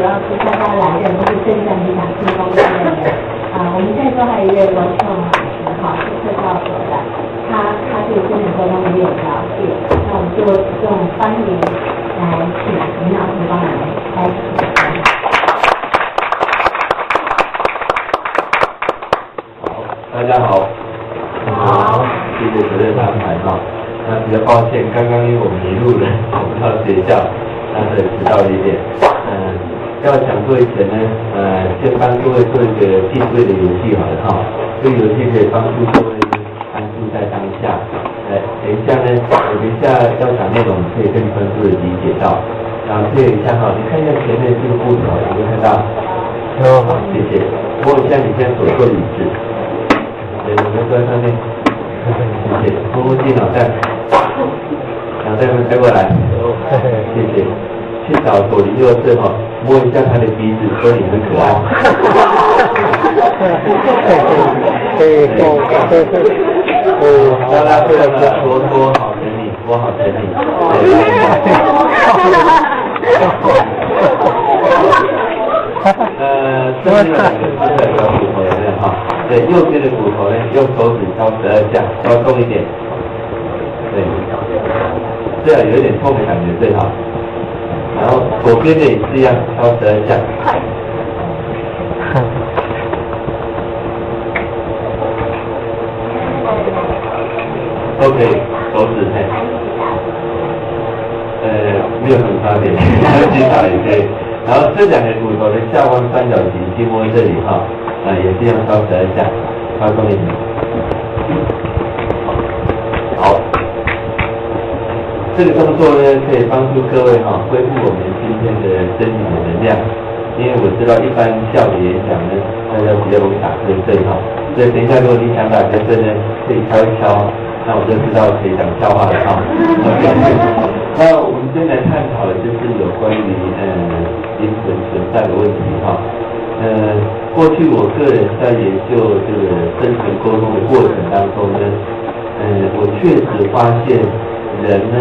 要是大家来的都是正向理想性公司的人我们在座还有一位文创老师是特教所的，他对真人沟通很有了解，那我们就用方言来请林老师帮我们开始。大家好，好，谢谢主任的安排哈。那比较抱歉，刚刚因为我迷路了，找不到学校，所以迟到了一点。要讲座以前呢，先帮各位做一个定位的游戏好了哈。这个游戏可以帮助各位安住在当下。等一下呢，我等一下要讲内容可以更专注的理解到。然后这一下哈，你看一下前面这个布条，有没有看到？有，好，谢谢。摸一下你现在手做的椅子。对，我们坐在上面，谢谢。摸摸自己脑袋，脑袋们抬过来，谢谢。去找左邻右舍哈，摸一下他的鼻子，说你很可爱。啦啦队嘛，多好整理，多好整理。这边两个是在小骨头有没有哈？对，右边的骨头呢，用手指敲12下，敲重一点。对，这样有一点痛的感觉最好。然后左边的也是一样，敲12下。都可以，手指配。没有很差别，减少也可以。然后这两个骨头的下方三角形经摸这里哈，也是一样敲12下，敲重一点。好，这个动作呢可以帮助各位恢复我们今天的身体的能量，因为我知道一般下午演讲呢，大家比较容易打瞌睡哈，所以等一下如果你想打瞌睡呢，可以敲一敲，那我就知道可以讲笑话了哈。那我们今天来探讨的就是有关于灵魂存在的问题哈。过去我个人在研究这个生存沟通的过程当中呢，我确实发现人呢，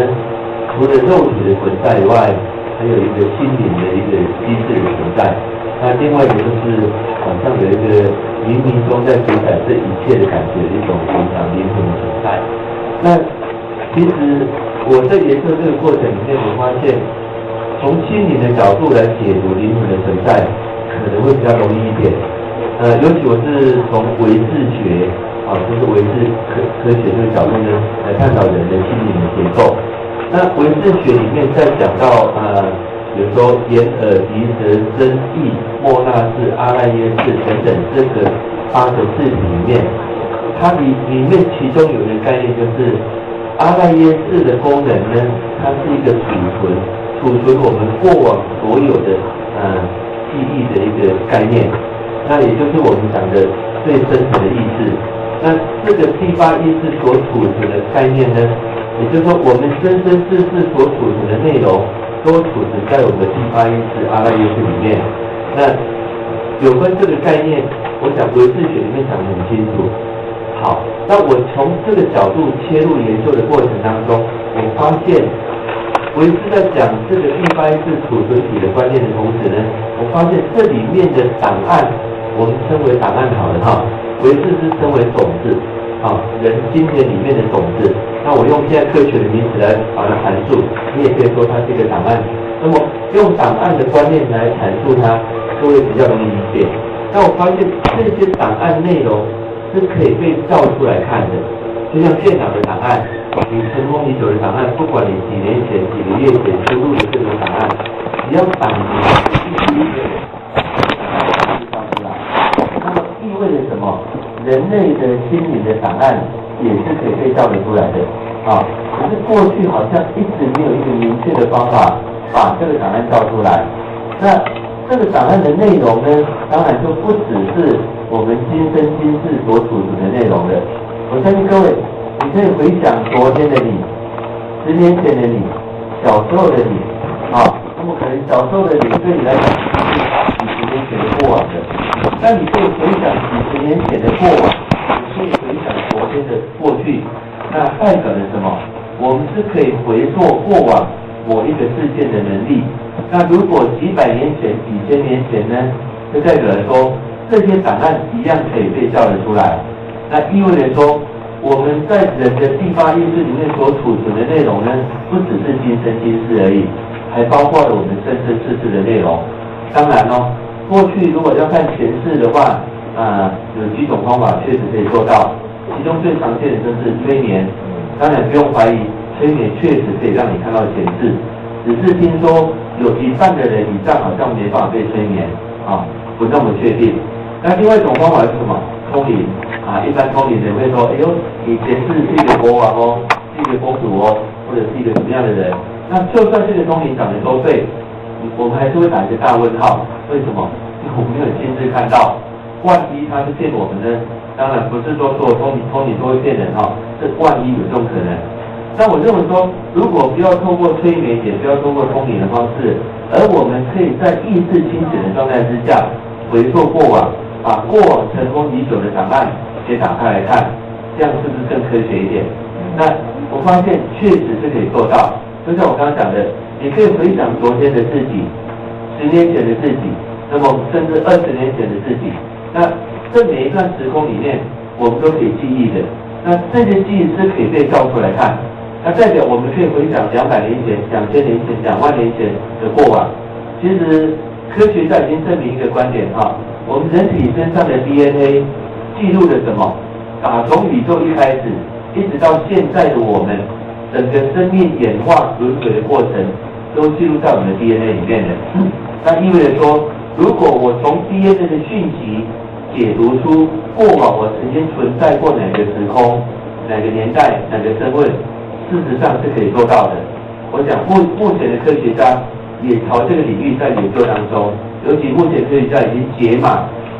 除了肉体的存在以外，还有一个心灵的一个机制的存在。那另外一个就是好像有一个冥冥中在主宰这一切的感觉的一种灵魂的存在。那其实我在研究这个过程里面，我发现从心灵的角度来解读灵魂的存在，可能会比较容易一点。尤其我是从唯识学就是唯识科学这个角度呢，来探讨人的心灵的结构。那唯识学里面在讲到比如说眼、耳、鼻、舌、身、意、莫那识、阿赖耶识等等这个8个识体里面，它里面其中有一个概念就是阿赖耶识的功能呢，它是一个储存我们过往所有的记忆的一个概念，那也就是我们讲的最深层的意识。那这个第8意识所储存的概念呢，也就是说我们生世所储存的内容，都储存在我们的第8意识阿赖耶识里面。那有关这个概念，我想唯识学里面讲得很清楚。好，那我从这个角度切入研究的过程当中，我发现唯识在讲这个第8意识储存体的观念的同时呢，我发现这里面的档案，我们称为档案好了哈，唯识是称为种子人心的里面的种子。那我用现在科学的名词来把它阐述，你也可以说它是一个档案。那么用档案的观念来阐述它，各位比较容易理解。那我发现这些档案内容是可以被照出来看的，就像电脑的档案，你尘封已久的档案，不管你几年前、几个月前输入的这种档案，只要档名第一个照出来。那么意味着什么？人类的心理的档案也是可以被照得出来的可是过去好像一直没有一个明确的方法把这个档案照出来。那这个档案的内容呢，当然就不只是我们今生今世所储存的内容了。我相信各位，你可以回想昨天的你，10年前的你，小时候的你那么可能小时候的你对你来讲是几十年前的过往的，但你可以回想几十年前的过往，你可以回想昨天的过去，那代表了什么？我们是可以回溯过往某一个事件的能力，那如果几百年前、几千年前呢，就代表说这些档案一样可以被叫得出来。那意味着说，我们在人的第八意识里面所储存的内容呢，不只是今生今世而已，还包括了我们生生世世的内容。当然哦，过去如果要看前世的话，有几种方法确实可以做到，其中最常见的就是催眠。当然不用怀疑，催眠确实可以让你看到前世，只是听说有一半的人以上好像没办法被催眠不那么确定。那另外一种方法是什么？通灵一般通灵人会说，哎呦，你前世是一个国王哦，是一个公主哦，或者是一个什么样的人？那就算这个通灵讲的都对，我们还是会打一个大问号。为什么？因为我们没有亲自看到，万一他是骗我们呢？当然不是说所有通灵都会骗人这万一有这种可能。那我认为说，如果不要透过催眠，也不要透过通灵的方式，而我们可以在意识清醒的状态之下，回溯过往，把过往尘封已久的档案给打开来看，这样是不是更科学一点？那我发现确实是可以做到，就像我刚刚讲的，你可以回想昨天的自己，10年前的自己，那么甚至20年前的自己，那这每一段时空里面，我们都可以记忆的。那这些记忆是可以被照出来看，那代表我们可以回想200年前、2000年前、2万年前的过往。其实科学家已经证明一个观点我们人体身上的 DNA 记录了什么？打从宇宙一开始，一直到现在的我们，整个生命演化轮回的过程，都记录在我们的 DNA 里面的。那意味着说，如果我从 DNA 的讯息解读出过往我曾经存在过哪个时空、哪个年代、哪个身份，事实上是可以做到的。我想目前的科学家也朝这个领域在研究当中，尤其目前科学家已经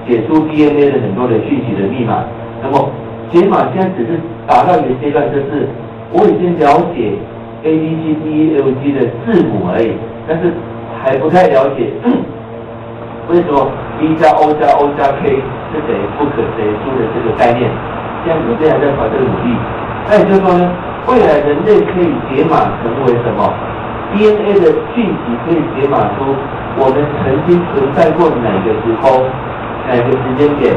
解出 DNA 的很多的讯息的密码。那么解码现在只是达到一个阶段，就是我已经了解 ABCDEFG 的字母而已，但是还不太了解为什么 E 加 O 加 O 加 K 是等于不可等于数的这个概念。现在我们还在朝这个努力。那也就是说呢，未来人类可以解码成为什么？ DNA 的讯息可以解码出我们曾经存在过哪个时空、哪个时间点，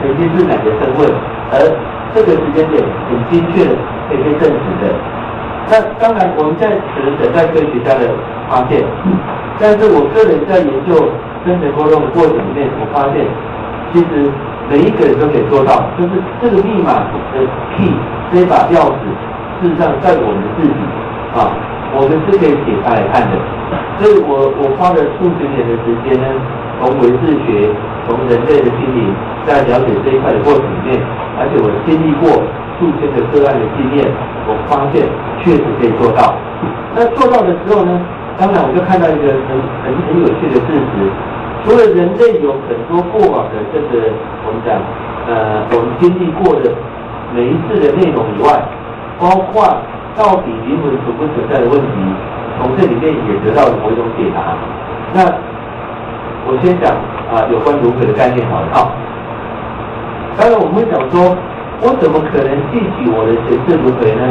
曾经是哪个身份，而这个时间点很精确的可以被证实的。那当然，我们现在只能等待科学家的发现。但是我个人在研究生成沟通的过程里面，我发现其实每一个人都可以做到，就是这个密码的 key 这把钥匙，事实上在我们自己我们是可以解开来看的。所以我花了数十年的时间呢，从唯识学，从人类的心理，在了解这一块的过程里面，而且我经历过数千的个案的经验，我发现确实可以做到。那做到的时候呢，当然我就看到一个很有趣的事实，除了人类有很多过往的这个我们讲我们经历过的每一次的内容以外，包括到底灵魂存不存在的问题，从这里面也得到了某一种解答。那我先讲有关轮回的概念好了当然我们会讲说，我怎么可能记起我的前世轮回呢？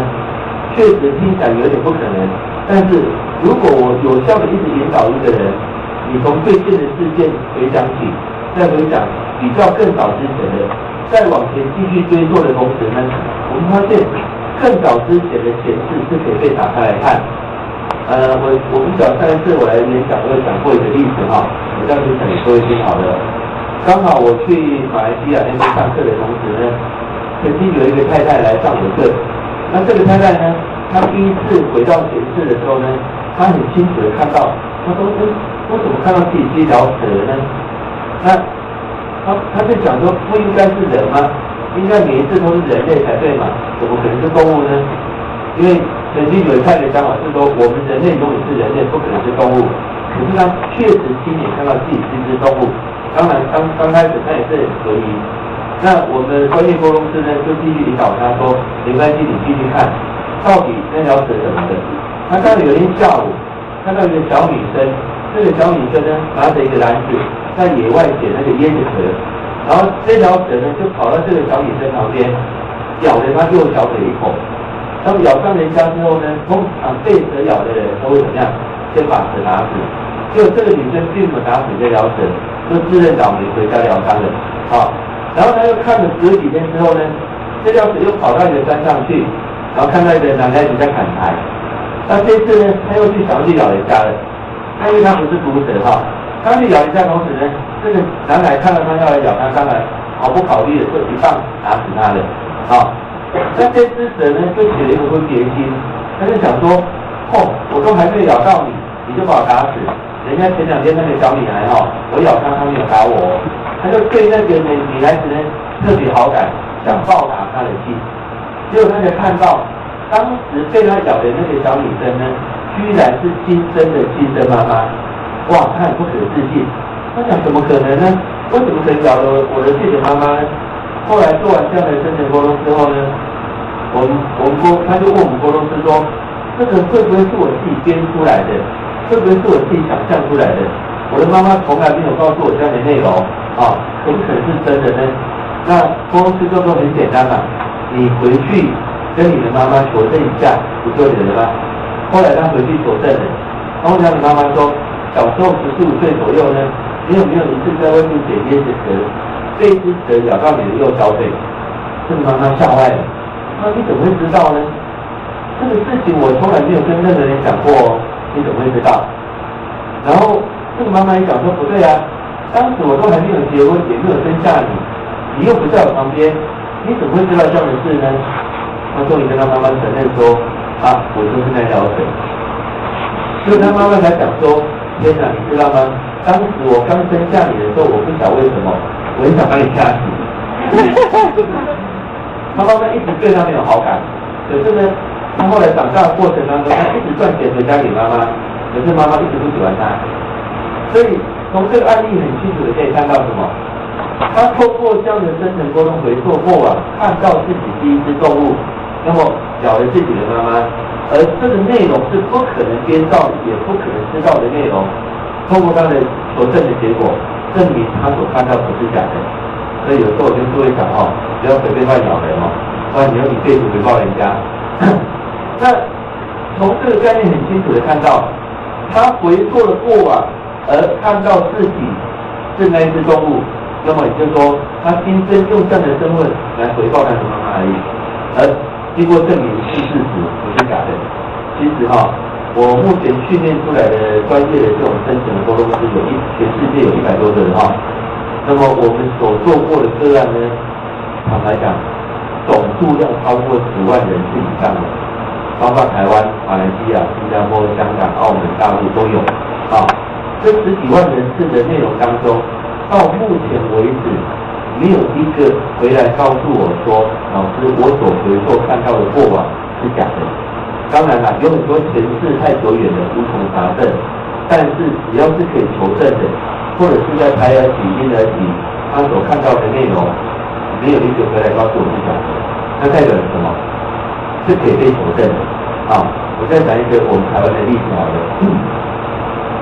确实听起来有点不可能。但是如果我有效的一直引导一个人，你从最近的事件回想起，再回想比较更早之前的，再往前继续追溯的同时呢，我们发现更早之前的前世是可以被打开来看。我不晓得上一次我来演讲，我有讲过一个例子我这样子讲给各位听好了。刚好我去马来西亚那边上课的同时呢，曾经有一个太太来上我的课。那这个太太呢，她第一次回到前世的时候呢，她很清楚的看到，她说我怎么看到自己是一条蛇呢？那她就讲说，不应该是人吗？应该每一次都是人类才对嘛，怎么可能是动物呢？因为曾经有一派的想法是说，我们人类永远是人类，不可能是动物。可是他确实亲眼看到自己是一只动物。当然刚开始他也是很怀疑。那我们的专业沟通师呢，就继续引导他说，没关系，你继续看，到底那条蛇怎么的。他看到有一天下午，看到一个小女生，这个小女生呢拿着一个篮子，在野外捡那个椰子壳。然后这条蛇呢就跑到这个小女生旁边，咬了她右小腿一口。当咬伤人家之后呢，被蛇咬的人都会怎么样？先把蛇打死。结果这个女生并没有打死这条蛇，就自认倒霉回家疗伤了啊。然后他又看了10几天之后呢，这条蛇又跑到一个山上去，然后看到一个男孩子在砍柴。那这次呢，他又想要去咬人家了。那因为他不是毒蛇哈，刚去咬人家同时呢，这个男孩看到他要来咬他，当然毫不考虑的就一棒打死他了啊。那这只蛇呢，就起了一个分别心，他就想说，我都还没有咬到你，你就把我打死。人家前2天那个小女孩我咬她，她没有打我，他就对那个女孩子呢特别好感，想报答她的心。结果他才看到，当时被他咬的那个小女生呢，居然是亲生妈妈。哇，他很不可置信，他想怎么可能呢？为什么可以咬了我的自己的妈妈呢？后来做完这样的生前沟通之后呢，他就问我们沟通师说，这个会不会是我自己编出来的？会不会是我自己想象出来的？我的妈妈从来没有告诉我这样的内容可不可能是真的呢？那沟通师就说很简单嘛，你回去跟你的妈妈求证一下，不就有了吗？后来他回去求证了，然后讲你妈妈说，小时候15岁左右呢，你有没有一次在外面捡椰子壳，被一只蛇咬到你的右小腿？这个妈妈吓坏了，那你怎么会知道呢？这个事情我从来没有跟任何人讲过你怎么会知道？然后这个妈妈一讲说不对啊，当时我都还没有结婚，也没有生下你，你又不在我旁边，你怎么会知道这样的事呢？他终于跟他妈妈承认说，我就是那条蛇。所以他妈妈才讲说，天哪，你知道吗？当时我刚生下你的时候，我不晓得为什么，我很想把你吓死。他妈妈一直对他没有好感，可是呢，他后来长大的过程当中，他一直赚钱回家给妈妈，可是妈妈一直不喜欢他。所以从这个案例很清楚的可以看到什么？他透过这样的深层沟通回溯过往，看到自己是一只动物，那么咬了自己的妈妈，而这个内容是不可能编造，也不可能知道的内容。通过他的求证的结果，证明他所看到不是假的。所以有时候我跟各位讲不要随便乱咬人不然你用一辈子回报人家。那从这个概念很清楚的看到，他回溯了过往，而看到自己是那一只动物，那么也就是说，他今生用这样的身份来回报他的妈妈而已，而经过证明是事实，不是假的。其实我目前训练出来的专业的这种深层的沟通师全世界有100多个人那么我们所做过的个案呢，坦白讲，总数量超过10万人次以上的，包括台湾、马来西亚、新加坡、香港、澳门、大陆都有这10几万人次的内容当中，到目前为止，没有一个回来告诉我说，老师，我所回溯看到的过往是假的。当然啦，有很多前世太久远的无从查证，但是只要是可以求证的，或者是在胎儿体、婴儿体，他所看到的内容，没有一个回来告诉我是假的，那代表什么？是可以被求证的我再讲一个我们台湾的例子好了。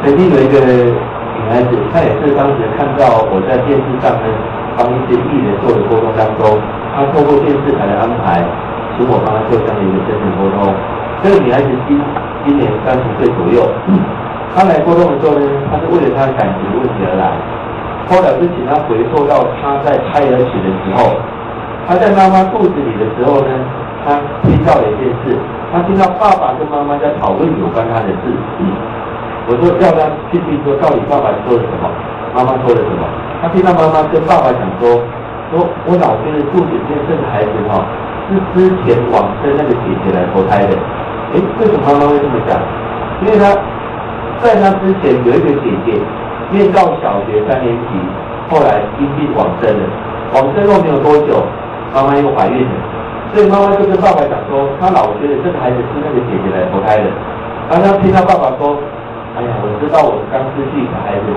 曾经有一个女孩子，她也是当时看到我在电视上呢帮一些艺人做的沟通当中，她透过电视台的安排，请我帮她做这样的一个深层沟通。这个女孩子今年30岁左右，她来沟通的时候呢，她是为了她的感情问题而来。后来就请她回溯到她在胎儿期的时候，她在妈妈肚子里的时候呢，她听到了一件事，她听到爸爸跟妈妈在讨论有关她的事。我说要她去听说到底爸爸说了什么，妈妈说了什么。她听到妈妈跟爸爸讲说我老觉得肚子里面这个孩子是之前往生那个姐姐来投胎的。为什么妈妈会这么讲？因为在她之前有一个姐姐念到小学3年级，后来因病往生了。往生后没有多久，妈妈又怀孕了，所以妈妈就跟爸爸讲说，她老觉得这个孩子是那个姐姐来投胎的。当她听到爸爸说，哎呀，我知道我刚失去一个孩子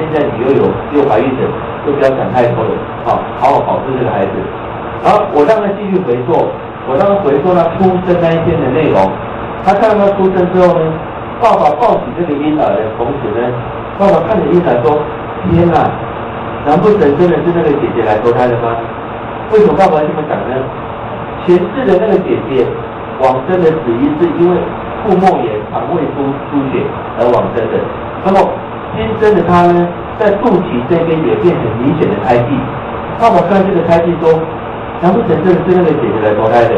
现在你又怀孕了，就不要想太多了好好保护这个孩子。然后我让她继续回溯。我让他回溯他出生那一天的内容，他看到他出生之后呢，爸爸抱起这个婴儿的同时呢，爸爸看着婴儿说：“天哪，难不成真的是那个姐姐来投胎的吗？”为什么爸爸会这么讲呢？前世的那个姐姐往生的死因是因为腹膜炎、肠胃出血而往生的，那么新生的他呢，在肚脐这边也变成明显的胎记。爸爸看这个胎记说，难不成这个是那个姐姐来投胎的？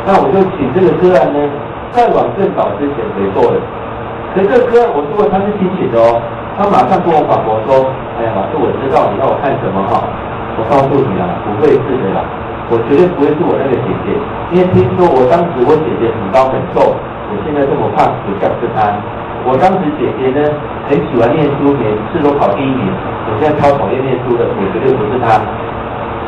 那我就请这个个案呢，再往更早之前回做了。可是这个个案我说他是清醒的哦，他马上跟我反驳说，哎呀，老师我知道你要我看什么哈，我告诉你啦，不会是的啦，我绝对不会是我那个姐姐，因为听说我当时我姐姐很高很瘦，我现在这么胖，不像是她。我当时姐姐呢很喜欢念书，每次都考第1名，我现在超讨厌念书的，我绝对不是她。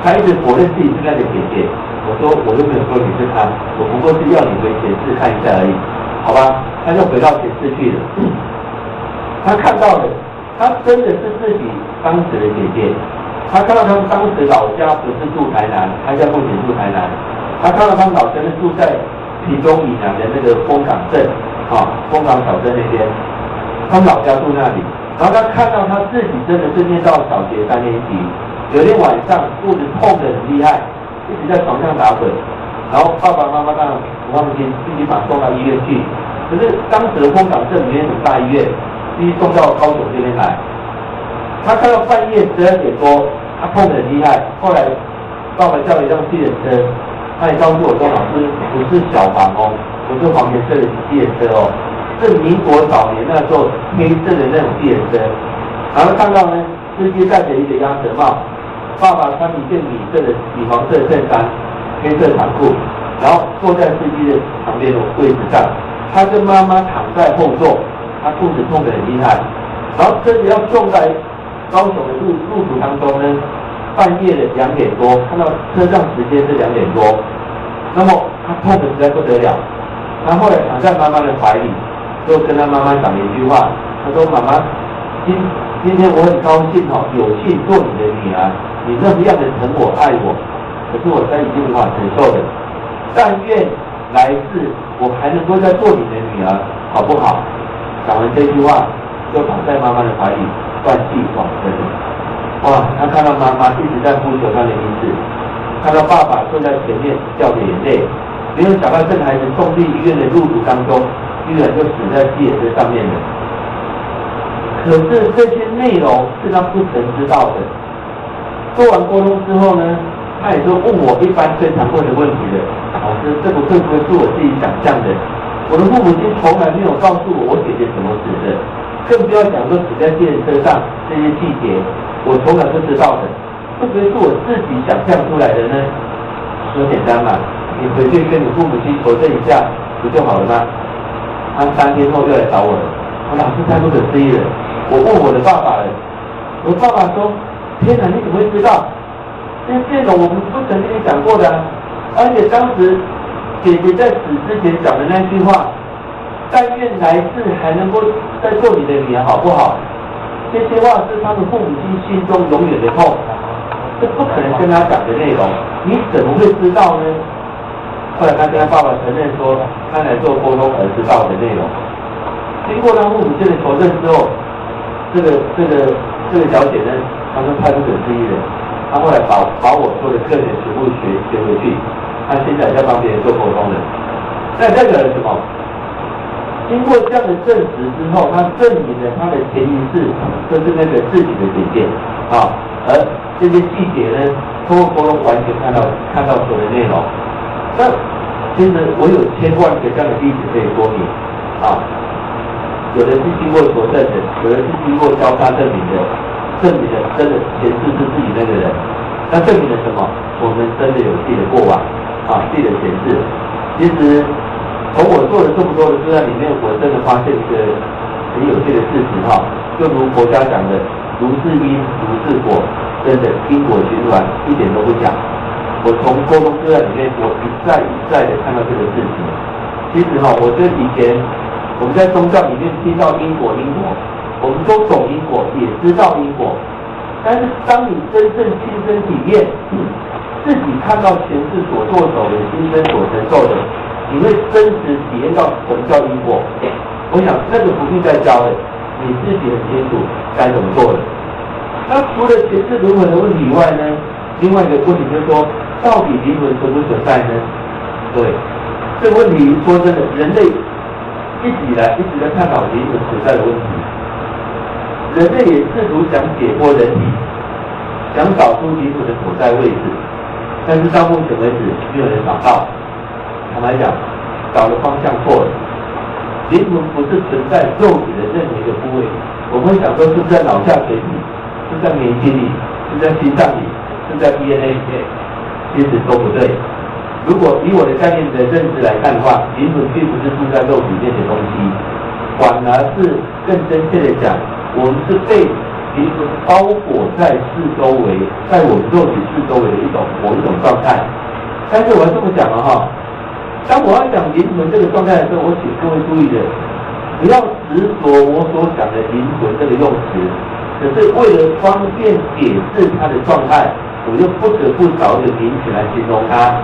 她一直否认自己是那个姐姐，我说我又没有说你是她，我不过是要你回前世看一下而已，好吧？他就回到前世去了。他看到了，他真的是自己当时的姐姐。他看到他们当时老家不是住台南，他现在目前住台南。他看到他们老家是住在屏东以南的那个丰港镇，丰港小镇那边，他们老家住那里。然后他看到他自己真的是念到小学3年级，有天晚上肚子痛得很厉害，一直在床上打滚。然后爸爸妈妈当然不放心，必须把他送到医院去。可是当时的丰港镇里面很大医院，必须送到高雄这边来。他看到半夜12点多，他痛得很厉害。后来爸爸叫了一辆计程车，他也告诉我说：“老师，不是小黄哦，不是黄颜色的计程车哦，是民国早年那时候黑色的那种计程车。”然后看到呢，司机戴着一个鸭舌帽，爸爸穿一件米色的米黄色的衬衫，黑色长裤，然后坐在司机的旁边的位置上。他跟妈妈躺在后座，他肚子痛得很厉害，然后车子要送在高雄的路途当中呢，半夜的2点多，看到车上时间是2点多，那么他痛得实在不得了，他后来躺在妈妈的怀里，就跟他妈妈讲了一句话，他说：“妈妈，今天我很高兴有幸做你的女儿，你那么样的疼我爱我，可是我实在已经无法承受了，但愿来世我还能够再做你的女儿，好不好？”讲完这句话，就躺在妈妈的怀里断气往生了。哇！他看到妈妈一直在呼求他的名字，看到爸爸坐在前面掉着眼泪，没有想到这个孩子送进医院的路途当中，居然就死在计程车上面了。可是这些内容是他不曾知道的。做完沟通之后呢，他也就问我一般最常问的问题了：老师，这个会不会是我自己想象的？我的父母亲从来没有告诉我姐姐怎么死的，更不要讲说死在计程车上这些细节，我从来不知道的，会不会是我自己想象出来的呢？说简单嘛，你回去跟你父母亲求证一下，不就好了吗？他3天后又来找我了，我老师太不可思议了。我问我的爸爸了，我爸爸说：“天哪，你怎么会知道？这种我们不曾跟你讲过的啊！而且当时姐姐在死之前讲的那句话，但愿来世还能够再做你的女儿，好不好？”这些话是他们父母亲心中永远的痛，这不可能跟他讲的内容，你怎么会知道呢？后来他跟他爸爸承认说，他来做沟通而知道的内容。经过他父母亲的求证之后，这个小姐呢，她说太不可思议了。她后来把我说的个人全部学回去，她现在在帮别人做沟通了。那代表了什么？经过这样的证实之后，他证明了他的潜意识就是那个自己的姐姐啊，而这些细节呢，通过沟通完全看到所有的内容。那其实我有1000万个这样的例子可以说明啊，有的是经过求证的，有的是经过交叉证明的，证明了真的前世是自己那个人。那证明了什么？我们真的有自己的过往啊，自己的前世。其实。从我做了这么多的资料里面，我真的发现一个很有趣的事实哈，就如佛家讲的，如是因，如是果，真的因果循环一点都不假。我从沟通资料里面，我一再的看到这个事情。其实哈，我觉得以前我们在宗教里面听到因果，我们都懂因果，也知道因果，但是当你真正亲身体验，自己看到前世所做手的、今生所承受的。你会真实体验到什么叫因果？我想那个不必再教了，你自己很清楚该怎么做了。那除了前世轮回的问题以外呢，另外一个问题就是说，到底灵魂存不存在呢？对，这个问题说真的，人类一直在探讨灵魂存在的问题。人类也试图想解剖人体，想找出灵魂的所在位置，但是到目前为止没有人找到。坦白讲，找的方向错了。灵魂不是存在肉体的任何一个部位，我们会想说是在脑下垂体，是在免疫里，是在心脏里，是在 DNA 里面，其实都不对。如果以我的概念的认知来看的话，灵魂并不是住在肉体里面的东西，反而是更真切的讲，我们是被灵魂包裹在四周围，在我们肉体四周围的某一种状态。但是我要这么讲了哈，当我要讲灵魂这个状态的时候，我请各位注意的，不要执着我所讲的灵魂这个用词，可是为了方便解释它的状态，我就不得不找一个名词来形容它。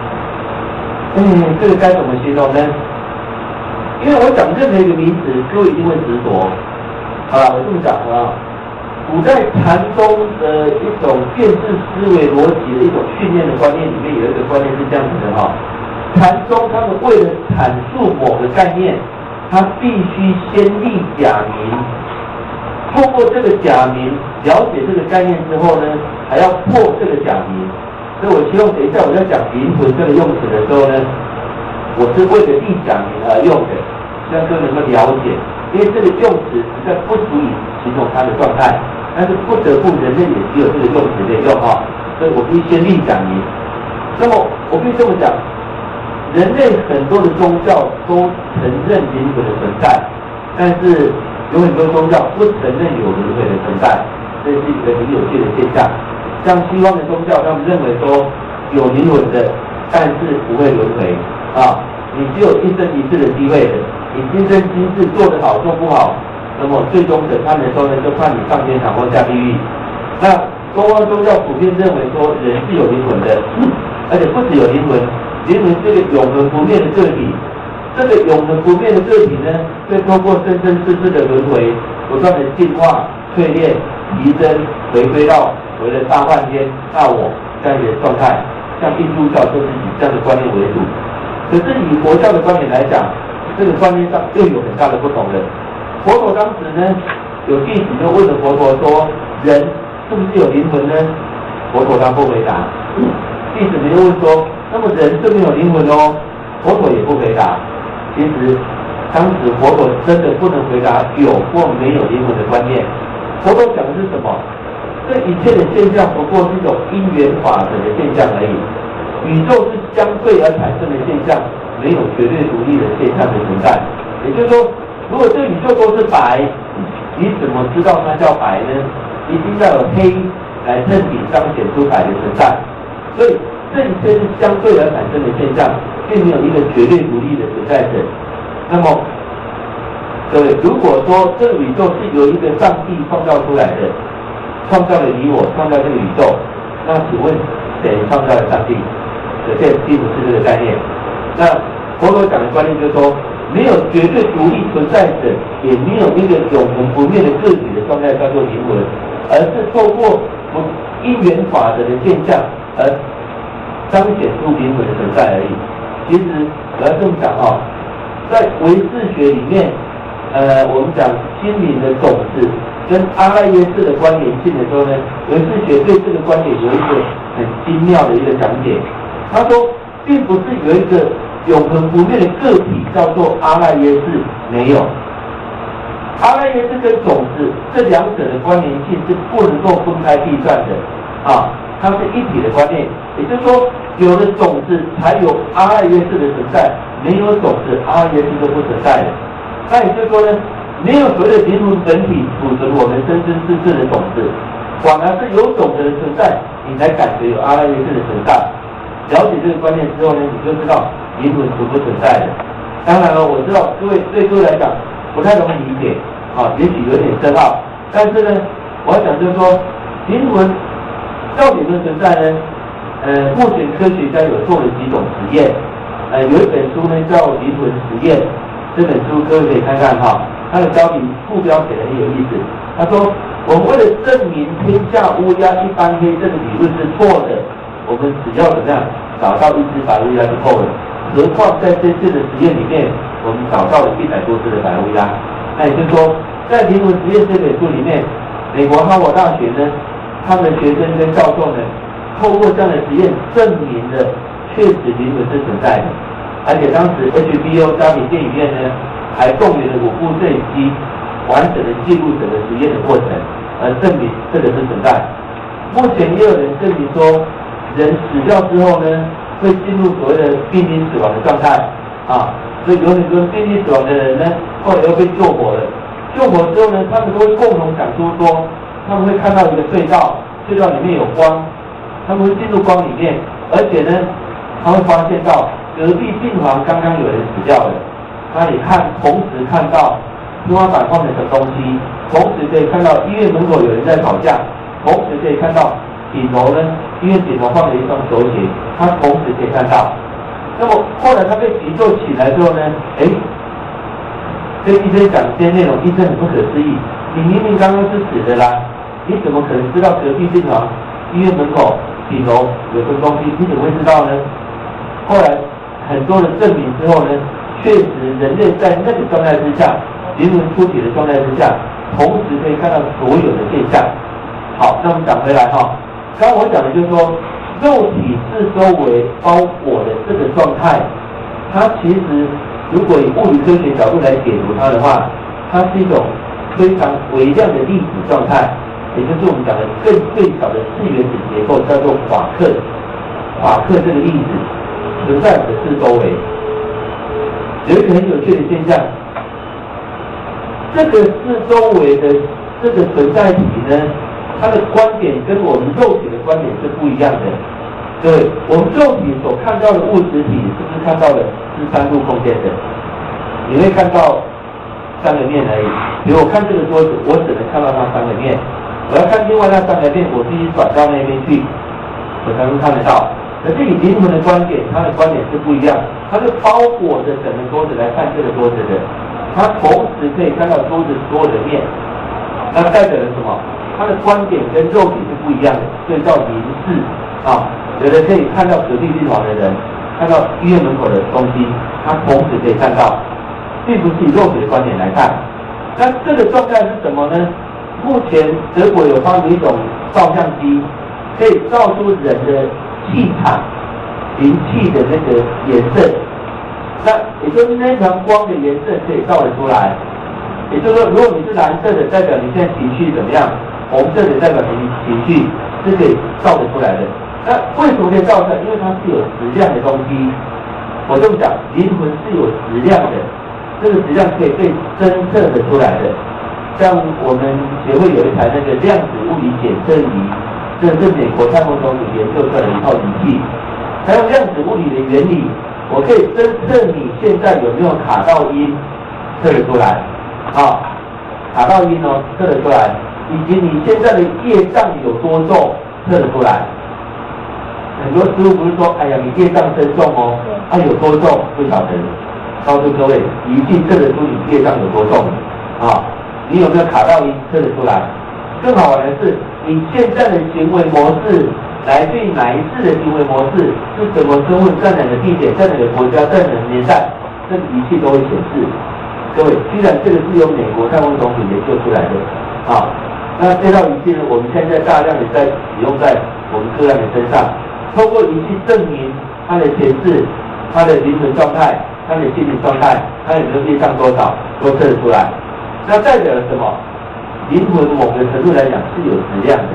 这个该怎么形容呢？因为我讲任何一个名词，各位一定会执着。好了，我这么讲啊，古代禅宗的一种辨识思维逻辑的一种训练的观念里面，有一个观念是这样子的哈。禅宗他们为了阐述某个概念，他必须先立假名，透过这个假名了解这个概念之后呢，还要破这个假名。所以我希望等一下我在讲灵魂这个用词的时候呢，我是为了立假名而用的，希望各位能够了解，因为这个用词实在不足以形容它的状态，但是不得不人类也只有这个用词可以用哈，所以我必须先立假名。那么我必须这么讲，人类很多的宗教都承认灵魂的存在，但是有很多宗教不承认有轮回的存在，这是一个很有趣的现象。像西方的宗教，他们认为说有灵魂的，但是不会轮回啊，你只有一生一世的机会的，你今生今世做得好做不好，那么最终审判的时候呢，就判你上天堂或下地狱。那东方宗教普遍认为说人是有灵魂的，而且不只有灵魂，灵魂是个永恒不灭的个体。这个永恒不灭的个体呢，会通过生生世世的轮回，不断的进化、淬炼、提升，回归到为了大梵天、大我这样一个状态。像印度教就是以这样的观念为主，可是以佛教的观点来讲，这个观念上又有很大的不同了。佛陀当时呢，有弟子就问了佛陀说：“人是不是有灵魂呢？”佛陀他不回答。弟子们又问说：“那么人是没有灵魂哦？”佛陀也不回答。其实当时佛陀真的不能回答有或没有灵魂的观念。佛陀讲的是什么？这一切的现象不过是一种因缘法则的现象而已。宇宙是相对而产生的现象，没有绝对独立的现象的存在。也就是说，如果这个宇宙都是白，你怎么知道它叫白呢？一定要有黑来衬底彰显出白的存在。所以这一切是相对而产生的现象，并没有一个绝对独立的存在者。那么，各位，如果说这个宇宙是由一个上帝创造出来的，创造了你我，创造这个宇宙，那请问谁创造了上帝？可见并不是这个概念。那佛陀讲的观念就是说，没有绝对独立存在者，也没有一个永恒不灭的个体的状态叫做灵魂，而是透过因缘法则的现象而彰显出灵魂的存在而已。其实我要这么讲哈，在唯识学里面，我们讲心灵的种子跟阿赖耶识的关联性的时候呢，唯识学对这个观点有一个很精妙的一个讲解。他说，并不是有一个永恒不灭的个体叫做阿赖耶识，没有。阿赖耶识跟种子这两者的关联性是不能够分开计算的啊，它是一体的观念。也就是说，有了种子才有阿赖耶识的存在，没有种子阿赖耶识都不存在的。那也就是说呢，没有所谓的灵魂本体储存我们生生世世的种子，反而是有种子的存在，你才感觉有阿赖耶识的存在。了解这个观念之后呢，你就知道灵魂是不存在的。当然了，我知道对各位来讲不太容易理解啊，也许有点深奥，但是呢，我要讲就是说，灵魂到底有没有存在呢？目前科学家有做了几种实验，有一本书呢叫《灵魂实验》，这本书各位可以看看哈，它的副标写得很有意思。他说，我们为了证明天下乌鸦一般黑这个理论是错的，我们只要怎么样找到一只白乌鸦就够了。何况在这次的实验里面，我们找到了100多只的白乌鸦。那也就是说，在《灵魂实验》这本书里面，美国哈佛大学呢，他们的学生跟教授呢，透过这样的实验证明了确实灵魂是存在的，而且当时 HBO 家庭电影院呢，还动员了5部摄影机，完整的记录整个实验的过程，而证明这个是存在。目前也有人证明说，人死掉之后呢，会进入所谓的濒临死亡的状态啊，所以有很多濒临死亡的人呢，后来又被救活了。救活之后呢，他们都会共同讲出说，他们会看到一个隧道，隧道里面有光，他们会进入光里面，而且呢，他会发现到隔壁病房刚刚有人死掉了，他也同时看到天花板放着的东西，同时可以看到医院门口有人在吵架，同时可以看到顶楼呢，医院顶楼放了一双球鞋，他同时可以看到。那么后来他被急救起来之后呢，跟医生讲这些内容，医生很不可思议，你明明刚刚是死的啦，你怎么可能知道隔壁病房、医院门口、顶楼有个东西？你怎么会知道呢？后来很多的证明之后呢，确实人类在那个状态之下，灵魂出体的状态之下，同时可以看到所有的现象。好，那我们讲回来哈，刚刚我讲的就是说，肉体四周围包裹的这个状态，它其实如果以物理科学角度来解读它的话，它是一种非常微量的粒子状态，也就是我们讲的更最小的4原子结构，叫做夸克。夸克这个粒子存在我们的四周围。有一个很有趣的现象，这个四周围的这个存在体呢，它的观点跟我们肉体的观点是不一样的。对，我们肉体所看到的物质体，是不是看到的是3度空间的？你会看到3个面而已。比如我看这个桌子，我只能看到它3个面。我要看另外那3个面，我必须转到那边去，我才能看得到。可是以灵魂的观点，它的观点是不一样，它是包裹着整个桌子来看这个桌子的，它同时可以看到桌子所有的面，那代表了什么？它的观点跟肉体是不一样的，所以叫灵视啊。有的可以看到隔壁病房的人，看到医院门口的东西，他同时可以看到，并不是以肉体的观点来看。那这个状态是什么呢？目前德国有发明一种照相机，可以照出人的气场、灵气的那个颜色。那也就是那团光的颜色可以照得出来。也就是说，如果你是蓝色的，代表你现在情绪怎么样；红色的代表你情绪是可以照得出来的。那为什么可以照出来？因为它是有质量的东西。我这么讲，灵魂是有质量的，这个质量可以被侦测得出来的。像我们协会有一台那个量子物理检测仪，这是美国太空总署研究出来的一套仪器。它用量子物理的原理，我可以侦测你现在有没有卡到音，测得出来。啊，卡到音哦，测得出来，以及你现在的业障有多重，测得出来。很多师傅不是说，哎呀，你业障深重哦，有多重不晓得。告诉各位，仪器测得出你业障有多重啊？你有没有卡到音，测得出来？更好玩的是，你现在的行为模式，来自于哪一次的行为模式，是什么身份，在哪个地点，在哪个国家，在哪个年代，这个仪器都会显示。各位，居然这个是由美国太空总署研究出来的啊！那这套仪器呢，我们现在大量的在使用在我们个案的身上，透过仪器证明他的前世、他的灵魂状态、他的心理状态、他有没有业障多少，都测得出来。那代表了什么？灵魂某个程度来讲是有质量的，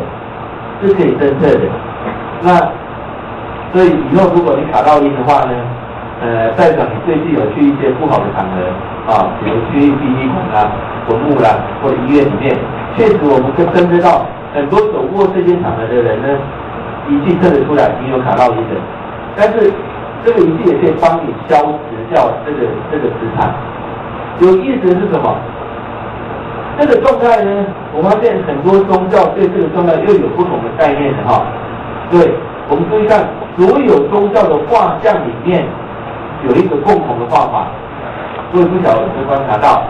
是可以侦测的。那所以以后如果你卡到音的话呢，代表你最近有去一些不好的场合啊，比如去殡仪馆啦、坟墓啦，或者医院里面，确实我们可以侦测到很多走过这些场合的人呢，仪器测得出来你有卡到音的，但是这个仪器也可以帮你消除掉这个磁场。有意思的是什么？这个状态呢，我发现很多宗教对这个状态又有不同的概念的哈。对，我们注意看，所有宗教的画像里面有一个共同的画法，所以不晓得有没有观察到，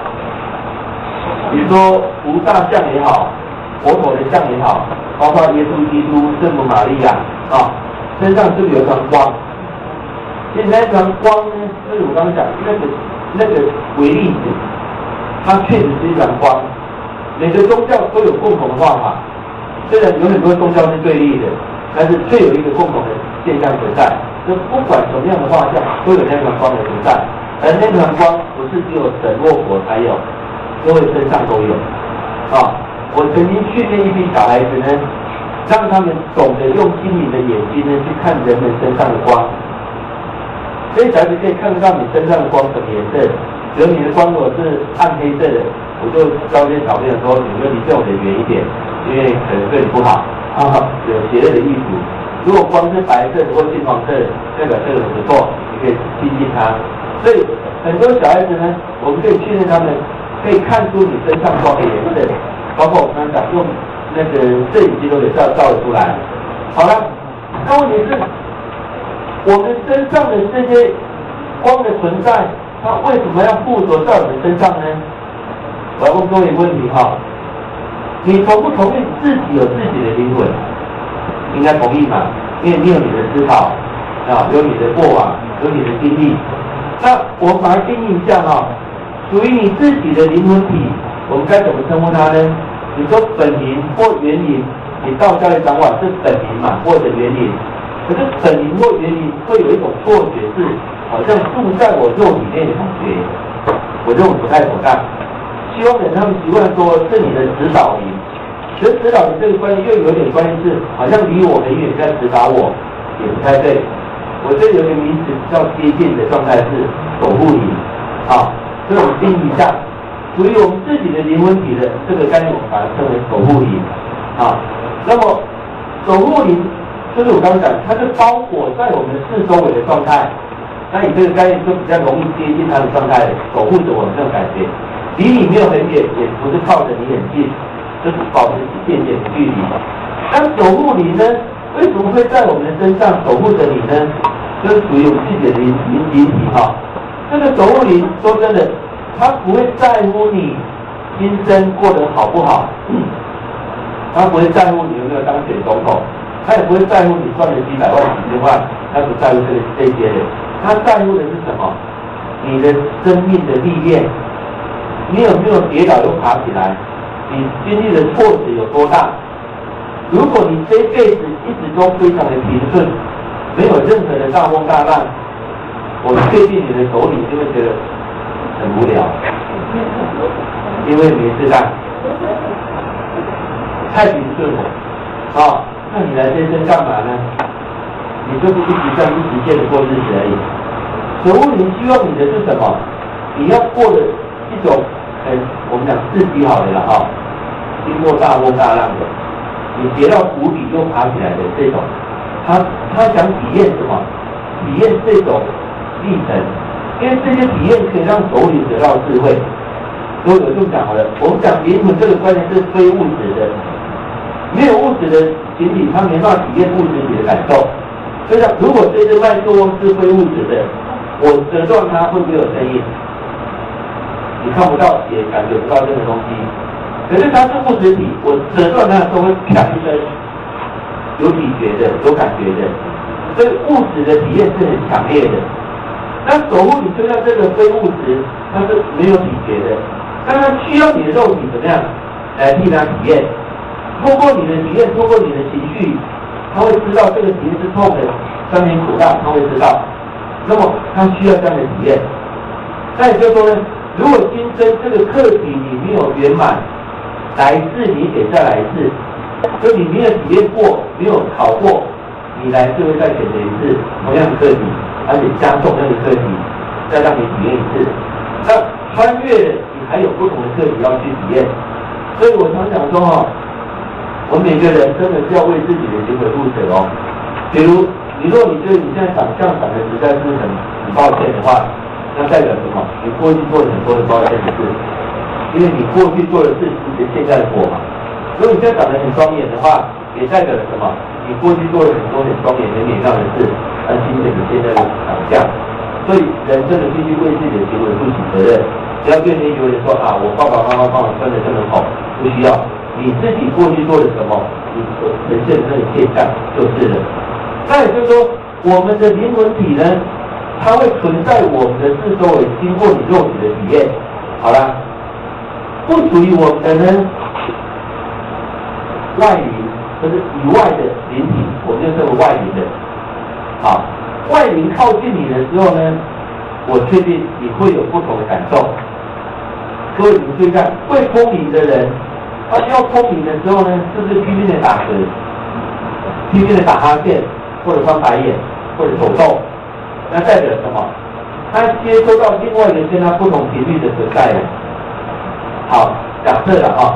比如说菩萨像也好，佛陀的像也好，包括耶稣基督、圣母玛利亚啊，身上是不是有一团光？其实那团光呢，就是我刚刚讲那个微粒子，它确实是一团光。每个宗教都有共同的画法，虽然有很多宗教是对立的，但是却有一个共同的现象存在，就不管什么样的画像，都有那团光的存在，而那团光不是只有神或佛才有，各位身上都有。我曾经训练一批小孩子呢，让他们懂得用心灵的眼睛呢去看人们身上的光。所以小孩子可以看得到你身上的光什么颜色，比如你的光如果是暗黑色的，我就教这些小朋友说，你们离这种人远一点，因为可能对你不好有邪恶的意图。如果光是白色的或金黄色的，代表这个人不错，你可以亲近他。所以很多小孩子呢，我们可以训练他们，可以看出你身上光的颜色，包括我们刚才讲用那个摄影机都有照得出来。好了，那问题是，我们身上的这些光的存在，它为什么要附着在我们身上呢？我要问各位一个问题你同不同意自己有自己的灵魂？应该同意嘛，因为你有你的思考有你的过往，有你的经历。那我们把它定义一下属于你自己的灵魂体，我们该怎么称呼它呢？你说本灵或原灵，你道教一讲法是本灵嘛，或者原灵。可是本灵或原灵会有一种错觉，是好像住在我肉里面的感觉，我认为不太妥当。西方人他们习惯说是你的指导灵，其实指导灵这个观念又有点关系是，好像离我很远在指导我，也不太对。我这有一个名词比较接近的状态是守护灵所以我们定义一下，属于我们自己的灵魂体的这个概念，我们把它称为守护灵那么守护灵就是我刚刚讲，它是包裹在我们四周围的状态。那你这个概念就比较容易接近它的状态，守护着我们这种感觉，离你没有很远，也不是靠着你很近，就是保持一点点的距离。那守护灵呢，为什么会在我们的身上守护着你呢？就是属于我们自己的灵体这个守护灵，说真的，他不会在乎你今生过得好不好，他不会在乎你有没有当选总统，他也不会在乎你赚了几百万、几千万，他不在乎这些的。他在乎的是什么？你的生命的历练，你有没有跌倒又爬起来？你经历的挫折有多大？如果你这一辈子一直都非常的平顺，没有任何的大风大浪，我确定你的首领就会觉得很无聊，因为没事干，太平顺了那你来这生干嘛呢？你就是一直这样一直线的过日子而已。守护灵希望你的是什么？你要过的一种我们讲刺激好的经过大风大浪的，你跌到谷底又爬起来的这种，他想体验什么？体验这种历程，因为这些体验可以让首领得到智慧。所以我就讲好了，我们讲灵魂这个观念是非物质的，没有物质的形体，它没办法体验物质体的感受。所以如果这只麦克风是非物质的，我折断它会不会有声音？你看不到，也感觉不到这个东西。可是它是物质体，我折断它的时候会啪一声，有体觉的，有感觉的。所以物质的体验是很强烈的。那守护你就像这个非物质，它是没有体觉的，但它需要你的肉体怎么样来替它体验？透过你的体验，透过你的情绪，他会知道这个体验是痛的，酸甜苦辣，他会知道。那么他需要这样的体验。那也就是说呢，如果今生这个课题你没有圆满，来一次你得再来一次。所以你没有体验过，没有考过，你来就会再选择一次同样的课题，而且加重那个课题，再让你体验一次。那穿越了，你还有不同的课题要去体验。所以我常讲说我们每个人真的是要为自己的行为负责比如如果你觉得你现在长相长得实在是很抱歉的话，那代表什么？你过去做了很多很抱歉的事，因为你过去做的事是你现在的果嘛。如果你现在长得很庄严的话，也代表了什么？你过去做了很多很庄严、很美妙的事，而形成你现在的长相。所以人真的必须为自己的行为负起责任，不要对那些人说我爸爸妈妈帮我穿得这么好，不需要。你自己过去做了什么，你所呈现的那个现象就是了。那也就是说，我们的灵魂体呢，它会存在我们的四周围，经过你肉体的体验。好啦，不属于我们的呢，外灵，就是以外的灵体，我们就称为外灵的。好，外灵靠近你的时候呢，我确定你会有不同的感受。各位，你们注意看，会通灵的人，他需要通灵的时候呢，是不是拼命的打嗝，拼命的打哈欠，或者翻白眼，或者抖动？那代表什么？他接收到另外一个跟他不同频率的存在了。好，假设了啊，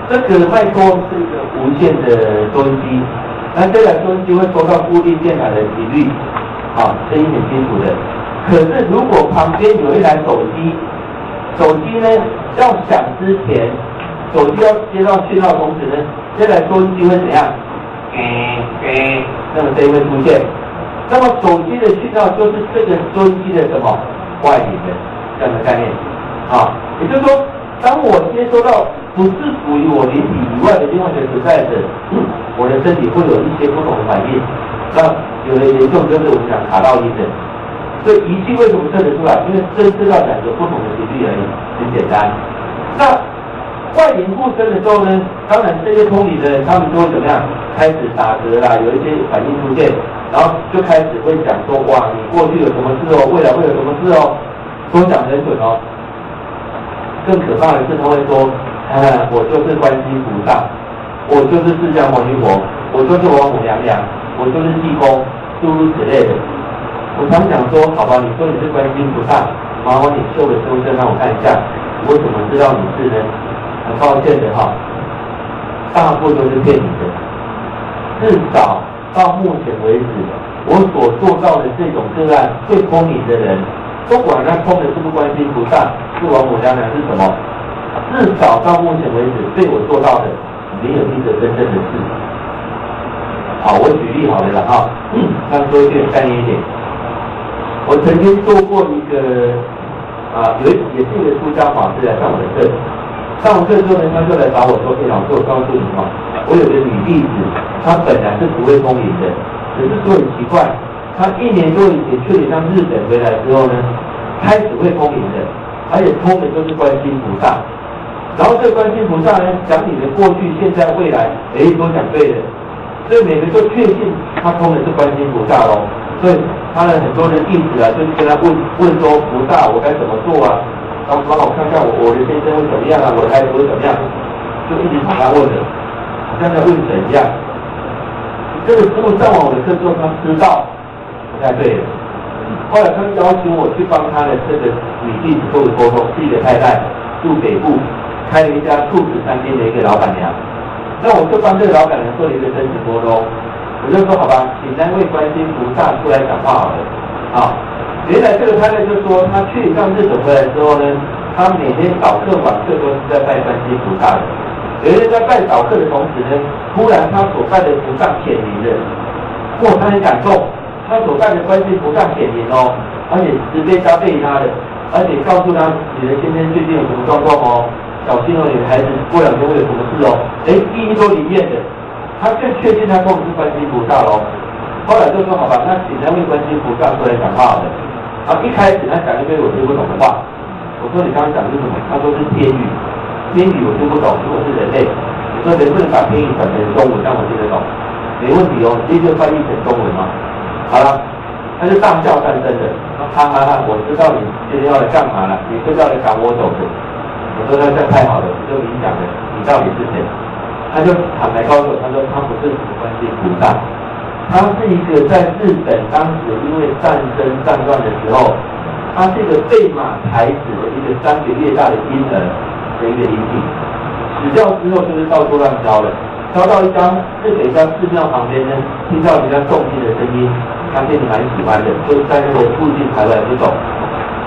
这个麦克风是一个无线的收音机，那这台收音机会收到固定电台的频率，啊，声音很清楚的。可是如果旁边有一台手机，手机呢要响之前，手机要接到讯号同时呢，这台收音机会怎样？那么声音会出现。那么手机的讯号就是这个收音机的什么外引的这样的概念啊，也就是说，当我接收到不是属于我灵体以外的另外一个存在者，我的身体会有一些不同的反应。那有的严重就是我们讲卡到音的，所以仪器为什么测得出来？因为侦测到两个不同的频率而已，很简单。那外灵附身的时候呢，当然这些通灵的人他们就会怎么样？开始打嗝啦，有一些反应出现。然后就开始会讲说，哇，你过去有什么事哦，未来会有什么事哦，都讲得很准哦。更可怕的是，他会说，我就是观世音菩萨，我就是释迦牟尼佛，我就是王母娘娘，我就是济公，诸如此类的。我常讲说，好吧，你说你是观世音菩萨，麻烦你秀个身份证让我看一下，我怎么知道你是呢？很抱歉的哈，大部分都是骗你的，至少。到目前为止，我所做到的这种个案，会通灵的人，不管他通的是不是观世音菩萨，是王母娘娘是什么，至少到目前为止，被我做到的，没有一个真正的事。好，我举例好了啦哈，让说一点概念一点。我曾经做过一个也是一个出家法师来上我的课，上完课之后呢，他就来找我说：“老师，我告诉你嘛，我有个女弟子，她本来是不会通灵的，可是说很奇怪，她1年多以前去了一趟日本回来之后呢，开始会通灵的，而且通的都是观世音菩萨。然后这个观世音菩萨呢，讲你的过去、现在、未来，都讲对的，所以每个都确信他通的是观世音菩萨咯。所以他的很多的弟子啊，就是跟他问说：菩萨，我该怎么做啊？然后帮我看看我的先生会怎么样啊，我的孩子会怎么样？就一直把他问的。”像在问神一样，这个师傅上完我的课之后，他知道不太对了。后来他邀请我去帮他的这个女弟子做个沟通，是一个太太，住北部，开了一家素食餐厅的一个老板娘。那我就帮这个老板娘做了一个生死沟通，我就说好吧，请3位观世音菩萨出来讲话好了。啊，原来这个太太就说，她去一趟日本回来之后呢，她每天早课晚课都是在拜观世音菩萨的。有一天在拜早课的同时呢，突然他所拜的菩萨显灵了，哇，他很感动，他所拜的观世音菩萨显灵哦，而且慈悲加倍他的，而且告诉他你的先生最近有什么状况哦，小心哦，你的孩子过2天会有什么事哦，一都灵验的，他更确定他供的是观世音菩萨咯。后来就说好吧，那请3位观世音菩萨出来讲话好了。然后一开始他讲一堆我听不懂的话，我说你刚刚讲的是什么？他说是天语。天语我听不懂，如果是人类，你说能不能把天语转成中文让我听得懂？没问题哦，直接就翻译成中文嘛。好了，他就大笑三声的，哈哈哈，我知道你今天要来干嘛了，你是要来赶我走的。我说那这太好了，你就明讲了，你到底是谁？他就坦白告诉我，他说他不是观世音菩萨，他是一个在日本当时因为战争战乱的时候，他是一个被马抬死的一个3个月大的婴儿。的一个灵体，死掉之后就是到处乱烧了，烧到一家寺庙旁边呢，听到人家诵经的声音，他心里蛮喜欢的，就在那个附近徘徊不走。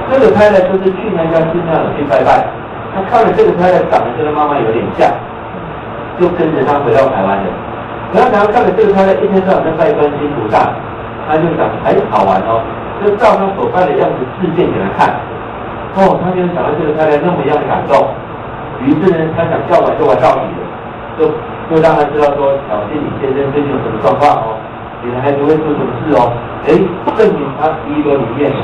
这个太太就是去那家寺庙去拜拜，他看了这个太太长得跟他妈妈有点像，就跟着他回到台湾了。然后看了这个太太一天到晚在拜观世音菩萨，他就想好玩哦，就照他所拜的样子示现给他看。哦，他没有想到这个太太那么样的感动。于是呢，他想叫玩就玩到底了，就让他知道说，小心你先生最近有什么状况哦，你的孩子会出什么事哦，证明他一都灵验了。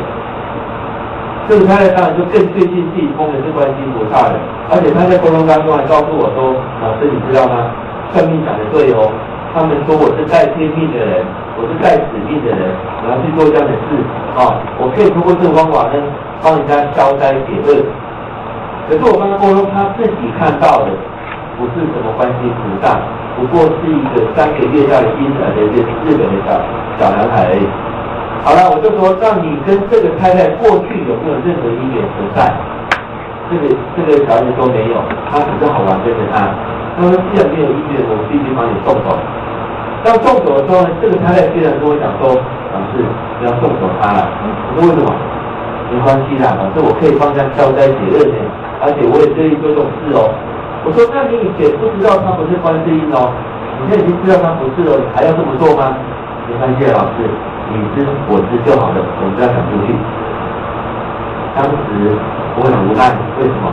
这个太太当然就更确信自己通的是观世音菩萨的，而且他在沟通当中还告诉我说，老师你知道吗？算命讲的对哦，他们说我是带天命的人，我是带使命的人，我要去做这样的事啊，我可以通过这个方法呢，帮人家消灾解厄。可是我帮他沟通，他自己看到的不是什么观世音菩萨，不过是一个3个月大的婴儿的一个日本的小男孩而已。好了，我就说，那你跟这个太太过去有没有任何姻缘存在？这个小孩子说没有，他只是好玩跟着他。他说既然没有姻缘，我必须帮你送走。当送走的时候呢，这个太太虽然跟我讲说，老师不要送走他了。我说为什么？没关系啦，老师我可以帮他消灾解厄呢，而且我也乐意做这种事哦。我说那你以前不知道他不是观世音哦，你现在已经知道他不是了，你还要这么做吗？没关系，老师。你知我知就好了，我们不要讲出去。当时我很无奈，为什么？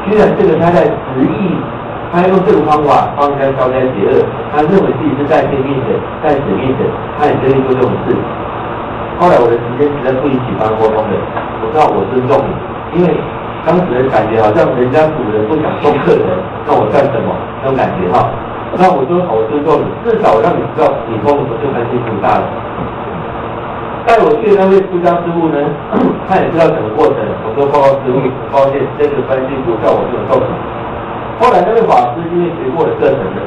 居然这个太太执意，他用这个方法帮人家消灾解厄，他认为自己是带天命的、带使命的，他也愿意做这种事。后来我的时间实在不允许帮他沟通的，我知道我尊重你，因为当时的感觉好像人家主人不想送客人，那我干什么？那种感觉哈。那我说好，我尊重你，至少让你知道你通的不是观世音菩萨了。带我去的那位出家师傅呢，他也知道整个过程。我说报告师傅，抱歉，这个观世音菩萨我没有送你。后来那位法师因为学过了课程了，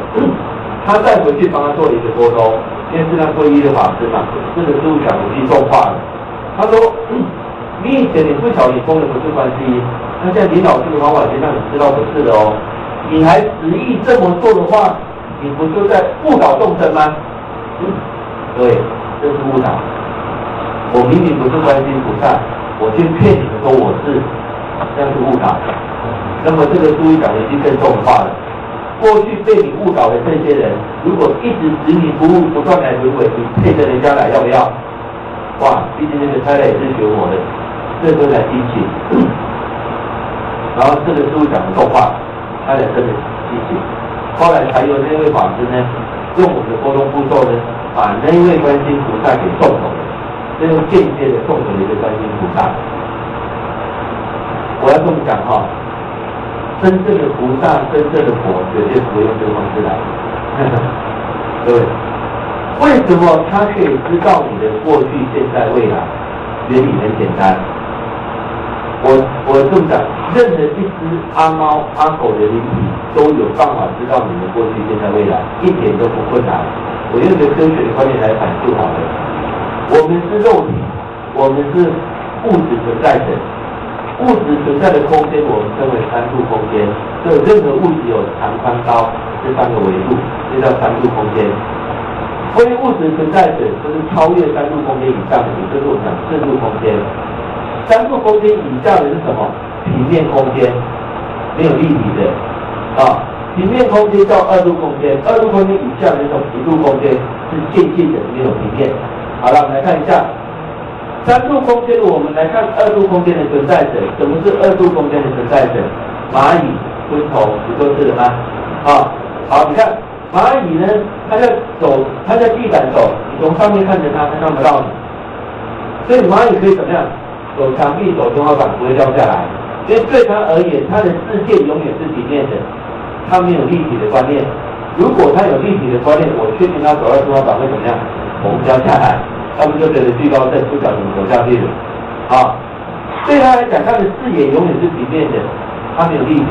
他再回去帮他做了一个沟通，因为是他皈依的法师嘛，这个师傅想回去送话了。他说，你以前你不晓得你封的不是观世音，那现在领导这个方法已经让你知道不是的哦，你还执意这么做的话，你不就在误导众生吗？对，这是误导。我明明不是观世音菩萨，我却骗你们说我是，这样是误导。那么这个书一讲的已经更重的话了。过去被你误导的这些人，如果一直执迷不悟，不断来回悔，你配着人家来要不要？哇，毕竟那个太太也是学我的，这时候才激起。然后这个师傅讲的重话，他才真的激起。后来才有那位法师呢，用我们的沟通步骤呢，把那位观世音菩萨给送走了。这用间接的送走了一个观世音菩萨。我要这么讲哈，真正的菩萨、真正的佛，绝对不会用这个方式来。各位，为什么他可以知道你的过去、现在、未来？原理很简单。我这么讲，任何一只阿猫、阿狗的灵体都有办法知道你的过去、现在、未来，一点都不困难。我用一个科学的观念来阐述好了。我们是肉体，我们是物质存在的，物质存在的空间我们称为3度空间。所以任何物质有长、宽、高这3个维度，这叫3度空间。关于物质存在者，就是超越3度空间以上的，也就是我们讲4度空间。3度空间以下的是什么？平面空间，没有立体的啊。平面空间叫2度空间，2度空间以下的那种1度空间是渐进的，没有平面。好了，我们来看一下3度空间，我们来看2度空间的存在者。什么是2度空间的存在者？蚂蚁、昆虫，不就是了吗？啊，好，你看蚂蚁呢，它在走，它在地板走，你从上面看着它，它看不到你。所以蚂蚁可以怎么样？走墙壁、走天花板，不会掉下来。因为对它而言，它的世界永远是平面的，它没有立体的观念。如果它有立体的观念，我确定它走到天花板会怎么样？我们掉下来。要不就得了惧高症，不晓得怎么走下去了。啊，对他来讲，他的视野永远是平面的，他没有立体。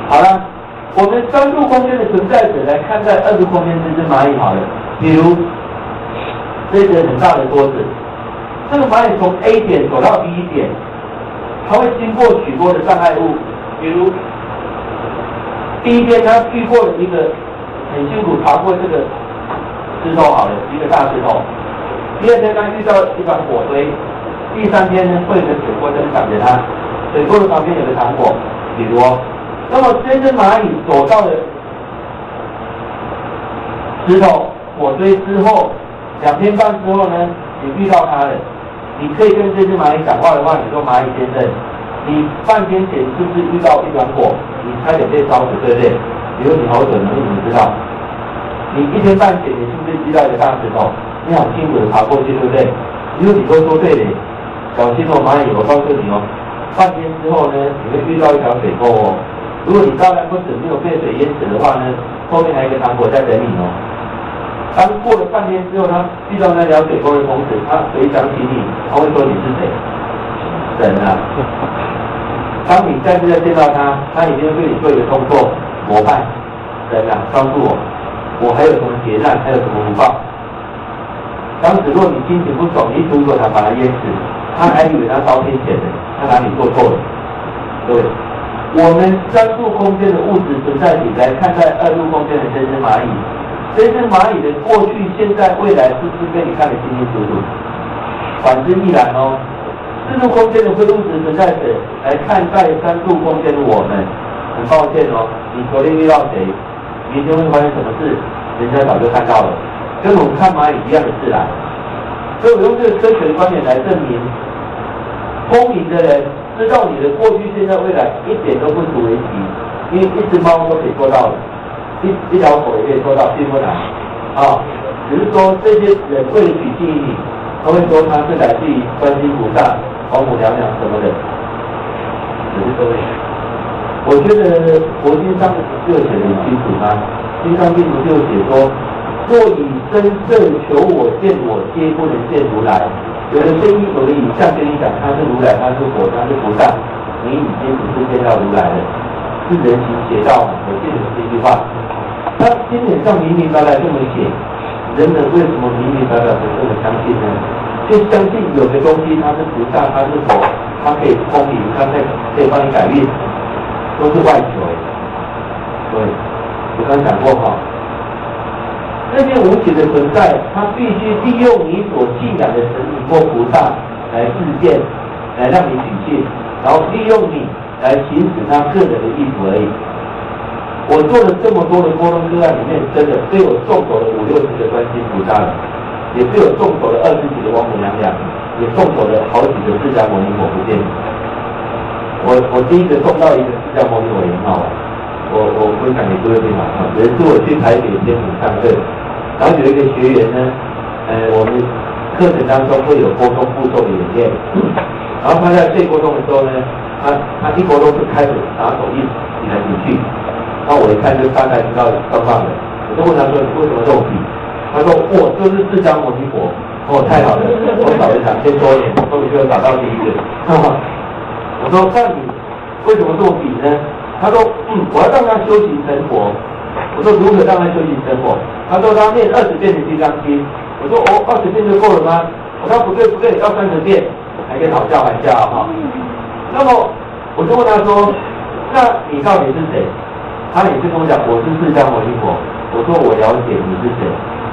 好了，我们3度空间的存在者来看待2度空间这只蚂蚁好了。比如这个很大的桌子，这个蚂蚁从 A 点走到 B 点，它会经过许多的障碍物，比如第一天它遇过了一个很辛苦爬过这个石头好了，一个大石头。第2天他遇到一团火堆，第3天呢会有个水锅在挡着他，水锅的旁边有个糖果，比如那么这只蚂蚁走到了石头火堆之后，2天半之后呢，你遇到它了，你可以跟这只蚂蚁讲话的话，你说蚂蚁先生，你半天前是不是遇到一团火，你差点被烧死，对不对？比如你好准，你怎么知道？你1天半前你是不是遇到一个大石头？你很辛苦的爬过去，对不对？因为你都说对的，小心哦，蚂蚁，我告诉你哦，半天之后呢，你会遇到一条水沟哦，如果你高粱不死没有被水淹死的话呢，后面还有一个糖果在等你哦。当过了半天之后，他遇到那条水沟的同时，他回想起你，他会说你是谁？神啊！当你再次再见到他，他一定会对你做一个动作膜拜。神啊，告诉我还有什么劫难，还有什么福报？当时若你心情不爽，你阻止他把他淹死，他还以为他遭天谴呢，他哪里做错了？对，我们3度空间的物质存在体来看待2度空间的真实蚂蚁。这只蚂蚁的过去、现在、未来，是不是跟你看得清清楚楚？反之亦然哦。4度空间的非物质存在者来看待3度空间的我们，很抱歉哦，你昨天遇到谁，明天会发生什么事，人家早就看到了，跟我们看蚂蚁一样的自然。所以我用这个科学的观点来证明，聪明的人知道你的过去、现在、未来一点都不足为奇，因为一只猫都可以做到的。一条狗也可以做到，并不难啊。只是说这些人为了取信于你，他会说他是来自于观世音菩萨、王母娘娘什么的。可是各位，我觉得佛经上就写得很清楚吗？经上并不就写说，若以身色求我见我，皆不能见如来。有的声音，有的影像跟你讲他是如来，他是佛，他是菩萨，你已经不是见到如来了，是人行邪道嘛？我记得这句话。他经典上明明白白这么写，人们为什么明明白白的这么相信呢？就相信有的东西它是菩萨，它是佛，它可以通灵，它可以帮你改运，都是外求。对，我刚讲过哈，那些无形的存在，它必须利用你所信仰的神明或菩萨来示现，来让你取信，然后利用你来行使他个人的意图而已。我做了这么多的波动个案里面，真的只有送走了50、60个观世音菩萨了，也只有送走了20几个王母娘娘，也送走了好几个释迦牟尼佛不见。我第一个送到一个释迦牟尼佛很好玩，我分享给各位听嘛啊，有一次我去台北天母上课，然后有一个学员呢，我们课程当中会有沟通步骤的演练，然后他在对沟通的时候呢，他一沟通就开始拿手印比来比去。那我一看就大概知道状况了，我就问他说：“你为什么这么比？”他说：“我就是释迦牟尼佛。”哦，太好了，我找一找，先多一点，终于就找到第一个。我说：“那你为什么这么比呢？”他说：“我要让他修行成佛。”我说：“如何让他修行成佛？”他说：“他念20遍的金刚经。”我说：“哦，20遍就够了吗？”我说：“不对，要30遍，还可以讨教还教哈。”那么我就问他说：“那你到底是谁？”他也是跟我讲，我是释迦牟尼佛。我说我了解你是谁，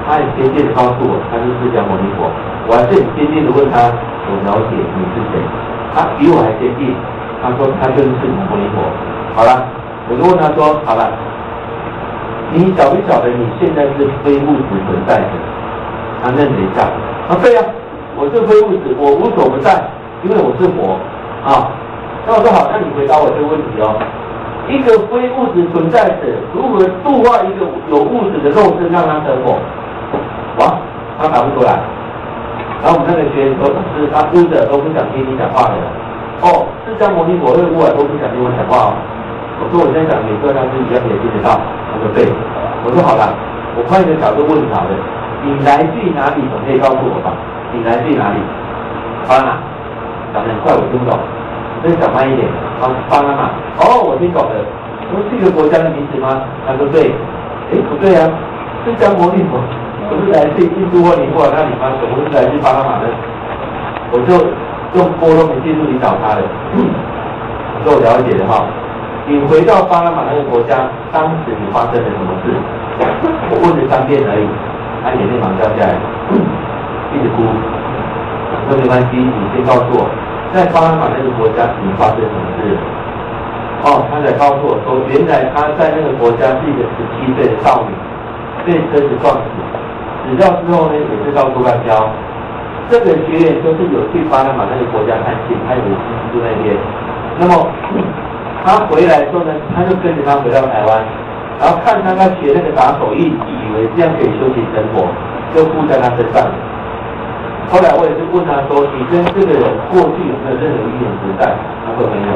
他很坚定的告诉我他是释迦牟尼佛。我还是很坚定的问他，我了解你是谁。他比我还坚定，他说他就是释迦牟尼佛。好了，我就问他说，好了，你晓不晓得你现在是非物质存在的？他愣了一下，对啊，我是非物质，我无所不在，因为我是佛啊。那我说好，那你回答我这个问题哦。一个非物质存在者如何度化一个有物质的肉身，让他成佛？哇，他答不出来。然后我们那个学员说，是他哭着都不想听你讲话的。哦，释迦牟尼佛会过来都不想听我讲话哦。我说我现在讲每个他是一样也听得到。他说对。我说好了，我换一个角度问好了，你来自于哪里？总可以告诉我吧？你来自于哪里？巴拿，讲得很快，我听不懂。再讲慢一点，巴拿马。哦，我听懂了。我说是一个国家的名字吗？他说对。不对啊，释迦牟尼佛不是来自印度或尼泊尔那里吗？怎么是来自巴拿马呢？我就用波动的技术引导他的。我说我了解的哈。你回到巴拿马那个国家，当时你发生了什么事？我问了3遍而已，他眼泪马上掉下来，一直哭。我说没关系，你先告诉我。在巴拿马那个国家，你发生什么事？哦，他才告诉我说，原来他在那个国家是一个17岁的少女，被车子撞死，死掉之后呢，也是到处乱飘。这个学员就是有去巴拿马那个国家探亲，他有住那边。那么他回来之后呢，他就跟着他回到台湾，然后看他学那个打手印，以为这样可以修行成佛，就附在他身上。后来我也是问他说，你跟这个人过去有没有任何一点不在？他说没有，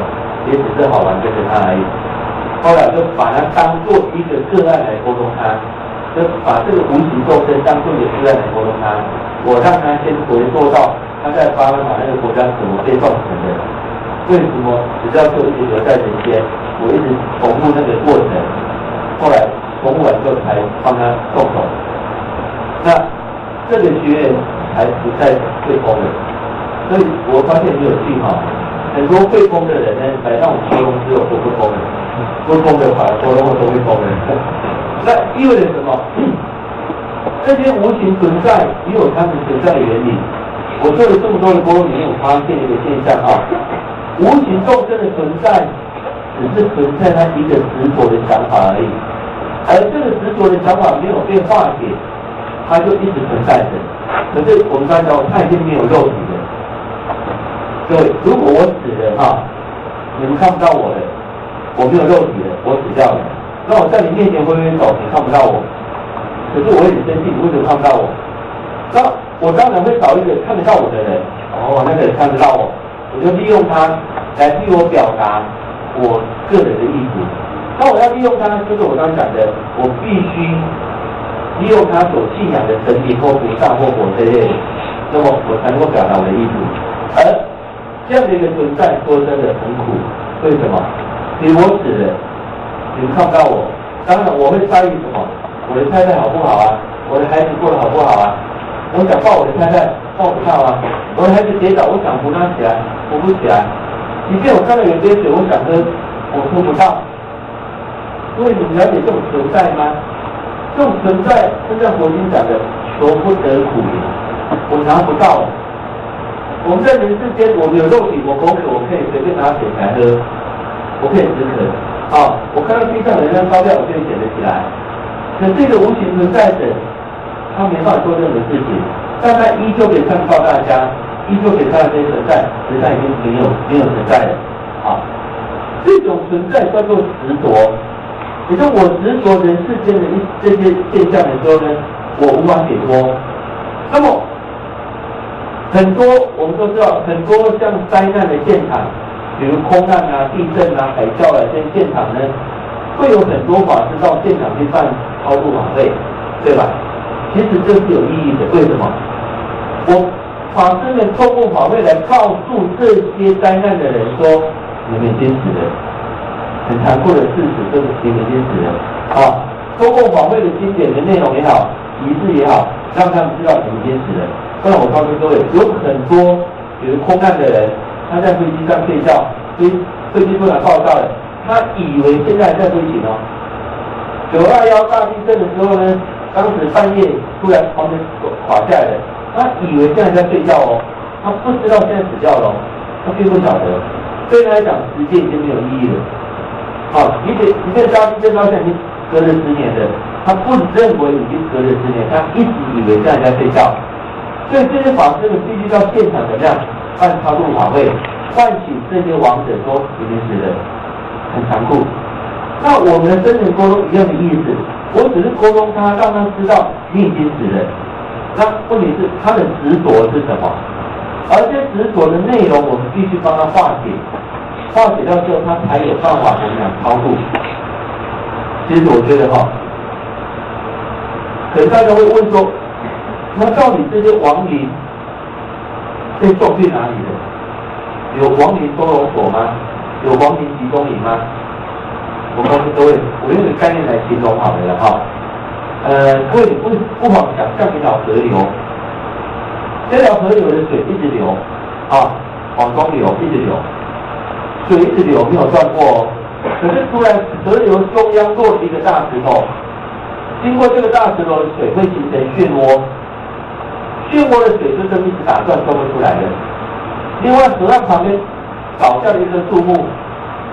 也只是好玩跟着他而已。后来就把它当做一个个案来沟通他，就把这个无形众生当做一个个案来沟通他。我让他先回溯到他在巴拿马那个国家怎么被撞成的，为什么只要就一直留在人间，我一直重复那个过程，后来重复完之后才帮他动手。那这个学员才不再会疯了，所以我发现很有趣哈，很多会疯的人呢，来让我沟通之后都不疯了，不疯的反而沟通后都会疯了。那意味着什么？这些无形存在也有它们存在的原理。我做了这么多的沟通里面，我发现一个现象啊，无形众生的存在只是存在它一个执着的想法而已，而这个执着的想法没有被化解，它就一直存在着。可是我们刚才讲，它已经没有肉体了。各位，如果我死了哈，你们看不到我了，我没有肉体了，我死掉了，那我在你面前挥挥手，你看不到我。可是我也很生气，你为什么看不到我？那我当然会找一个看得到我的人，那个人看得到我，我就利用他来替我表达我个人的意思。那我要利用他，就是我刚刚讲的，我必须利用他所信仰的神明或菩萨或佛这类，那么我才能够表达我的意思。而这样的一个存在，说真的很苦。为什么？比如我死了，你们看不到我，当然我会在意什么？我的太太好不好啊？我的孩子过得好不好啊？我想抱我的太太，抱不到啊。我的孩子跌倒，我想扶他起来，扶不起来。即便我看到有杯水，我想喝，我喝不到。所以你们了解这种存在吗？这种存在，就像佛经讲的，求不得苦也，我拿不到。我们在人世间，我们有肉体，我口渴，我可以随便拿水来喝，我可以止渴。我看到地上有人烧掉，我就捡得起来。可这个无形存在者，他没办法做任何事情，但他依旧可以看到大家，依旧可以看到这些存在，实在已经没有存在了。这种存在叫做执着，也就是我执着人世间的这些现象的时候呢，我无法解脱。那么很多我们都知道，很多像灾难的现场，比如空难啊、地震啊、海啸啊这些现场呢，会有很多法师到现场去办超度法会，对吧？其实这是有意义的。为什么？我法师们透过法会来告诉这些灾难的人说，你们已经死了，很残酷的事实就是你们已经死了。透过法会的经典的内容也好，仪式也好，让他们知道你们已经死了。不然我告诉各位，有很多比如空难的人，他在飞机上睡觉，飞机突然爆炸了，他以为现在还在飞行哦。921大地震的时候呢，当时半夜突然房子垮下来了，他以为现在在睡觉哦，他不知道现在死掉了哦，他并不晓得。对他来讲，时间已经没有意义了。你这大地震到现在已经隔了10年了，他不认为已经隔了10年，他一直以为现在在睡觉。所以这些法师们必须到现场怎么样办超度法会，唤醒这些亡者说已经死了，很残酷。那我们的真人沟通一样的意思，我只是沟通他，让他知道你已经死了。那问题是他的执着是什么？而这些执着的内容，我们必须帮他化解，化解到之后，他才有办法怎么样超度。其实我觉得可能大家会问说，那到底这些亡灵被送去哪里了？有亡灵收容所吗？有亡灵集中营吗？我告诉各位，我用个概念来形容好了各位不妨想象一条河流，这条河流的水一直流往东流，一直流，水一直流，没有断过哦。可是突然河流中央落了一个大石头，经过这个大石头的水会形成漩涡，漩涡的水就这么一直打转抽不出来的。另外河岸旁边倒下了一棵树木，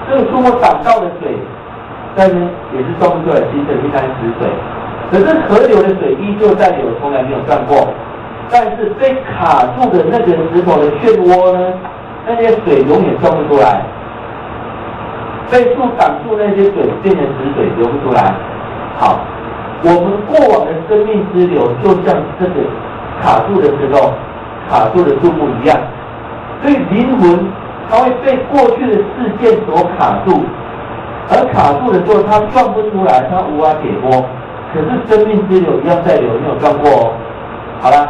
这个树木挡到的水在那也是装不出来，形成一滩死水。可是河流的水依旧在流，从来没有断过。但是被卡住的那个石头的漩涡呢，那些水永远装不出来。被树挡住那些水变成死水，流不出来。好，我们过往的生命之流就像这个卡住的石头、卡住的树木一样，所以灵魂它会被过去的事件所卡住。而卡住的时候，它转不出来，它无法解脱。可是生命之流一样在流，你有断过哦。好啦，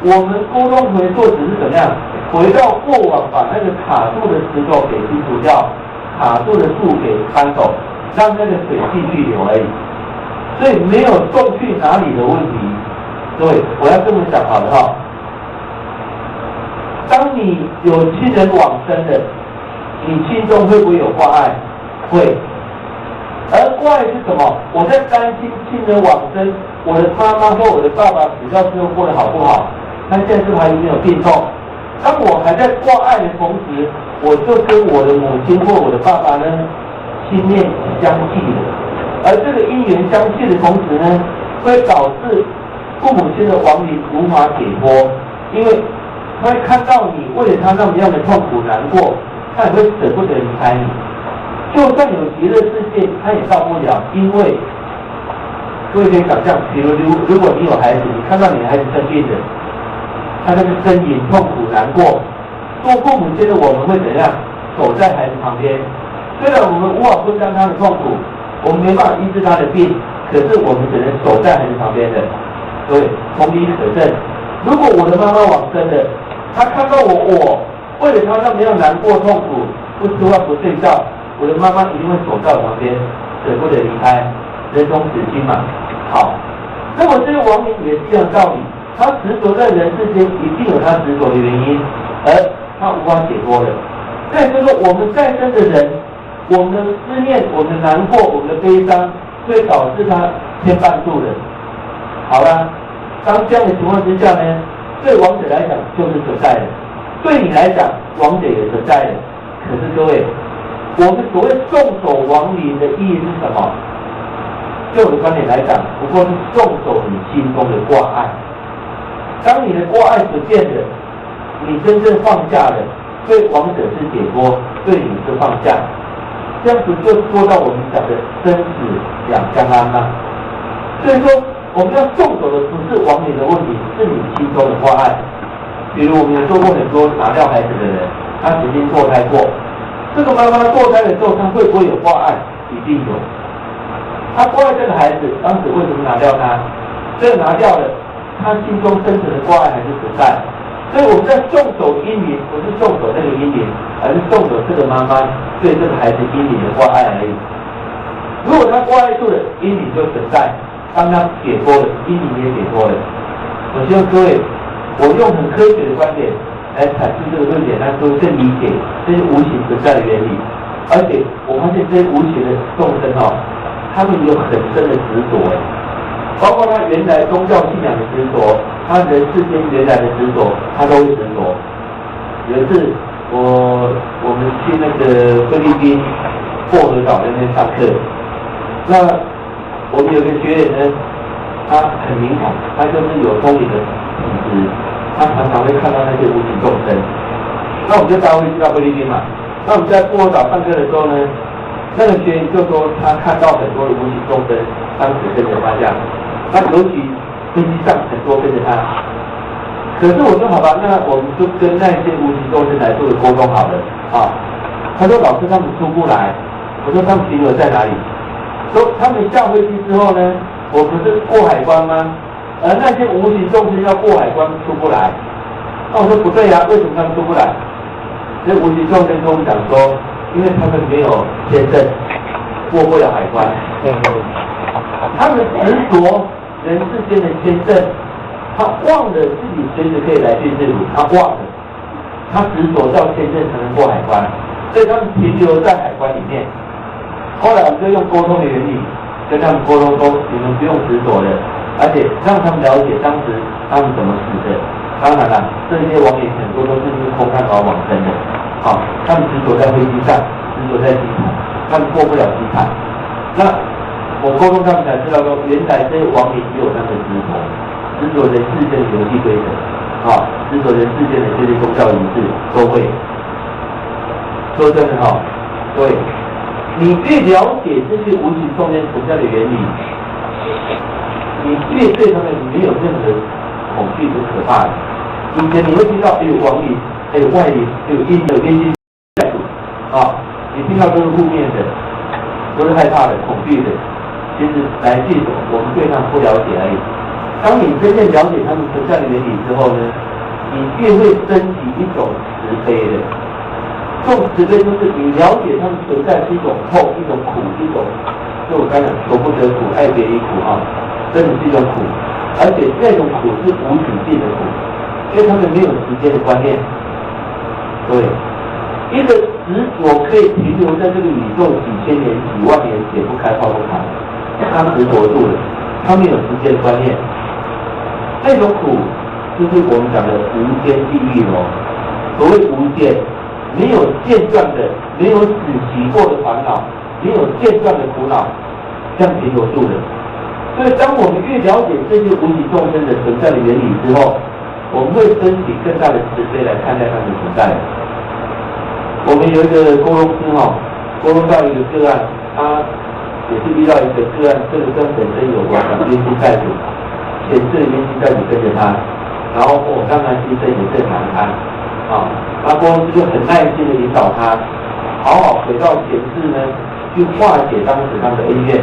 我们沟通回溯只是怎么样？回到过往，把那个卡住的石头给清除掉，卡住的树给搬走，让那个水继续流而已。所以没有送去哪里的问题。各位，我要这么讲好了哈。当你有亲人往生的，你心中会不会有挂碍？会。而挂碍是什么？我在担心亲人往生，我的妈妈或我的爸爸死掉之后过得好不好？他现在是不是还有没有病痛？当我还在挂碍的同时，我就跟我的母亲或我的爸爸呢，心念相继的。而这个因缘相继的同时呢，会导致父母亲的亡灵无法解脱，因为他会看到你为了他那么样的痛苦难过，他也会舍不得离开你。就算有极乐世界，他也到不了，因为各位可以想象，比如如果你有孩子，你看到你的孩子生病了，他那个呻吟、痛苦、难过，做父母亲的我们会怎样？守在孩子旁边。虽然我们无法分担他的痛苦，我们没办法医治他的病，可是我们只能守在孩子旁边的。各位，同理可证。如果我的妈妈往生了，她看到我为了她那么样难过、痛苦，不吃饭、不睡觉，我的妈妈一定会守在我旁边，舍不得离开。人同此心嘛。好，那么这个亡灵也是一样的道理。他执着在人世间，一定有他执着的原因，而他无法解脱的。再就是说，我们在生的人，我们的思念、我们的难过、我们的悲伤，会导致他牵绊住人。好了，当这样的情况之下呢，对亡者来讲就是存在的，对你来讲，亡者也存在的。可是各位，我们所谓送走亡灵的意义是什么？就我的观点来讲，不过是送走你心中的挂碍。当你的挂碍不见了，你真正放下了，对亡者是解脱，对你是放下。这样子就说到我们讲的生死两相安嘛。所以说，我们要送走的不是亡灵的问题，是你心中的挂碍。比如我们有做过很多拿掉孩子的人，他曾经堕胎过，这个妈妈堕胎的时候，她会不会有挂碍？一定有。她挂碍这个孩子，当时为什么拿掉他？这个拿掉了。他心中深层的挂碍还是存在，所以我们在送走阴灵，不是送走那个阴灵，而是送走这个妈妈对这个孩子阴灵的挂碍而已。如果他挂碍住了，阴灵就存在；当他解脱了，阴灵也解脱了。我希望各位，我用很科学的观点来阐述这个论点，让各位更理解这些无形存在的原理。而且我发现这些无形的众生哦，他们有很深的执着。包括他原来宗教信仰的执着，他人世间原来的执着，他都会执着。有一次我们去那个菲律宾薄荷岛那边上课，那我们有个学员呢，他很敏感，他就是有通灵的体质，他常常会看到那些无形众生。那我们就搭飞机到菲律宾嘛，那我们在薄荷岛上课的时候呢，那个学员就说他看到很多的无形众生，当时跟着他这样。那尤其飞机上很多跟着他，可是我说好吧，那我们就跟那些无形众生来做个沟通好了啊。他说老师他们出不来，我说他们停留在哪里？说他们下飞机之后呢，我不是过海关吗？而那些无形众生要过海关出不来。那我说不对呀，为什么他们出不来？这无形众生跟我们讲说，因为他们没有签证，过不了海关。他们执着人世间的签证，他忘了自己随时可以来去自如，他忘了，他执着到签证才能过海关，所以他们停留在海关里面。后来我们就用沟通的原理跟他们沟通说，你们不用执着了，而且让他们了解当时他们怎么死的。当然了，这些亡灵很多都是因为空难而往生的，好，他们执着在飞机上，执着在机场，他们过不了机场，那。我沟通他们才知道说，原来这些亡灵也有他们的执着人世间的游戏规则，执着人世间的这些宗教仪式都会。说真的哈，各位，你越了解这些无形中间存在的原理，你越对他们没有任何恐惧和可怕的。以前你会听到有亡灵，还有外灵，有阴有冤亲债主，你听到都是负面的。都是害怕的、恐惧的，其实来自于什么？我们对他们不了解而已。当你真正了解他们存在的原理之后呢，你越会升起一种慈悲的。这种慈悲就是你了解他们存在是一种痛、一种苦、一种，就我刚才求不得苦、爱别离苦啊，真的是一种苦，而且那种苦是无止境的苦，因为他们没有时间的观念。对，一个执着可以停留在这个宇宙几千年、几万年解不开、抛不开，他执着住了，他没有时间的观念。那种苦就是我们讲的无间地狱咯。所谓无间，没有间断的、没有止息过的烦恼，没有间断的苦恼，这样停留住的。所以，当我们越了解这些无形众生的存在的原理之后，我们会升起更大的慈悲来看待他们的存在。我们有一个沟通师沟通到一个个案，他也是遇到一个个案，这个跟本身有关的冤亲债主，前世冤亲债主跟着他，然后当然牺牲也是很难堪那沟通师就很耐心的引导他，好好回到前世呢，去化解当时他们的恩怨。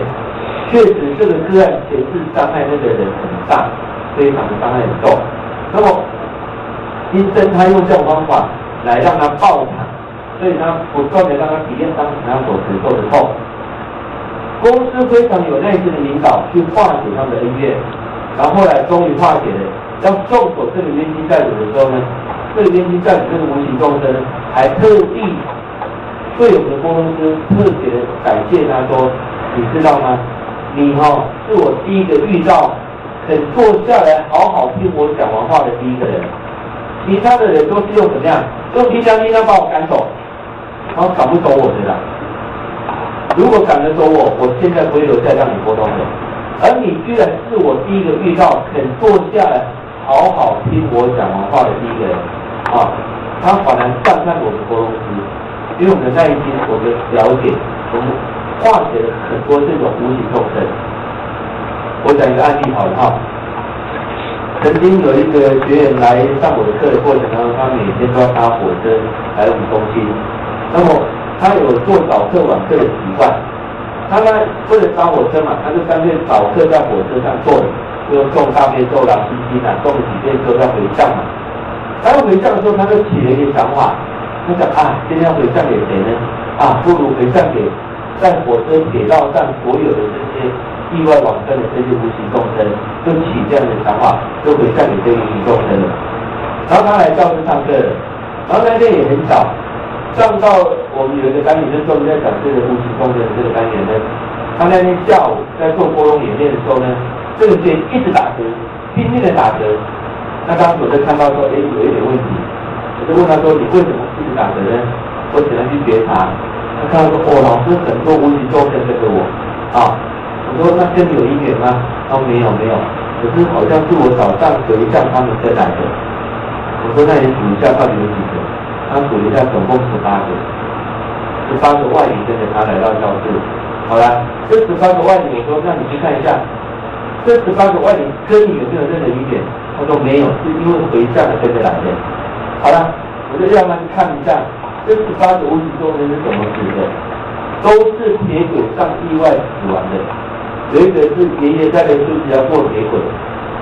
确实，这个个案前世伤害那个人很大，非常的伤害很重。那么，医生他用这种方法来让他报偿，所以他不断的让他体验当时他所承受的痛。公司非常有耐心的引导去化解他们的恩怨，然后后来终于化解了。要送走这个冤亲债主的时候呢，这个冤亲债主这个无形众生呢，还特地对我们的沟通师特别的感谢他说：“你知道吗？你是我第一个遇到肯坐下来好好听我讲完话的第一个人，其他的人都是用怎么样？用皮箱把我赶走，然后赶不走我的啦。如果赶得走我现在不会留下让你沟通的。而你居然是我第一个遇到肯坐下来好好听我讲完话的第一个人他反而赞叹我们沟通师，因为我们的耐心，我们的了解，我们化解了很多这种无形众生。我讲一个案例好了曾经有一个学员来上我的课的过程当中，他每天都要搭火车来我们中心。那么他有做早课晚课的习惯，他呢为了搭火车嘛，他就干脆早课在火车上做了，就诵大悲咒啦、心经啦，诵了几遍之后要回向嘛。他要回向的时候，他就起了一个想法，他想今天要回向给谁呢？不如回向给在火车铁道上所有的这些意外往生的这些无形众生，就起这样的想法，就回向给这些无形众生了。然后他来教室上课了，然后那天也很早，上到我们有一个单元，就专门在讲这个无形众生的这个单元呢。他那天下午在做波动演练的时候呢，这个学员一直打嗝，拼命的打嗝。那当时我就看到说，有一点问题，我就问他说：“你为什么一直打嗝呢？”我只能去觉察。他看到说：“老师很多无形众生跟着我我说：“那跟你有因缘吗？”他说：“没有，可是好像是我早上回向他们跟来的。”我说：“那你数一下到底有几个？”他数一下，总共18个，18个外灵跟着他来到教室。好了，这18个外灵，我说：“那你去看一下，这18个外灵跟你有没有任何因缘？”他说：“没有，是因为回向跟着来的。”好了，我就让他去看一下，这18个无形众生是怎么死的，都是铁轨上意外死亡的。有一个是爷爷带着孙子要过铁轨，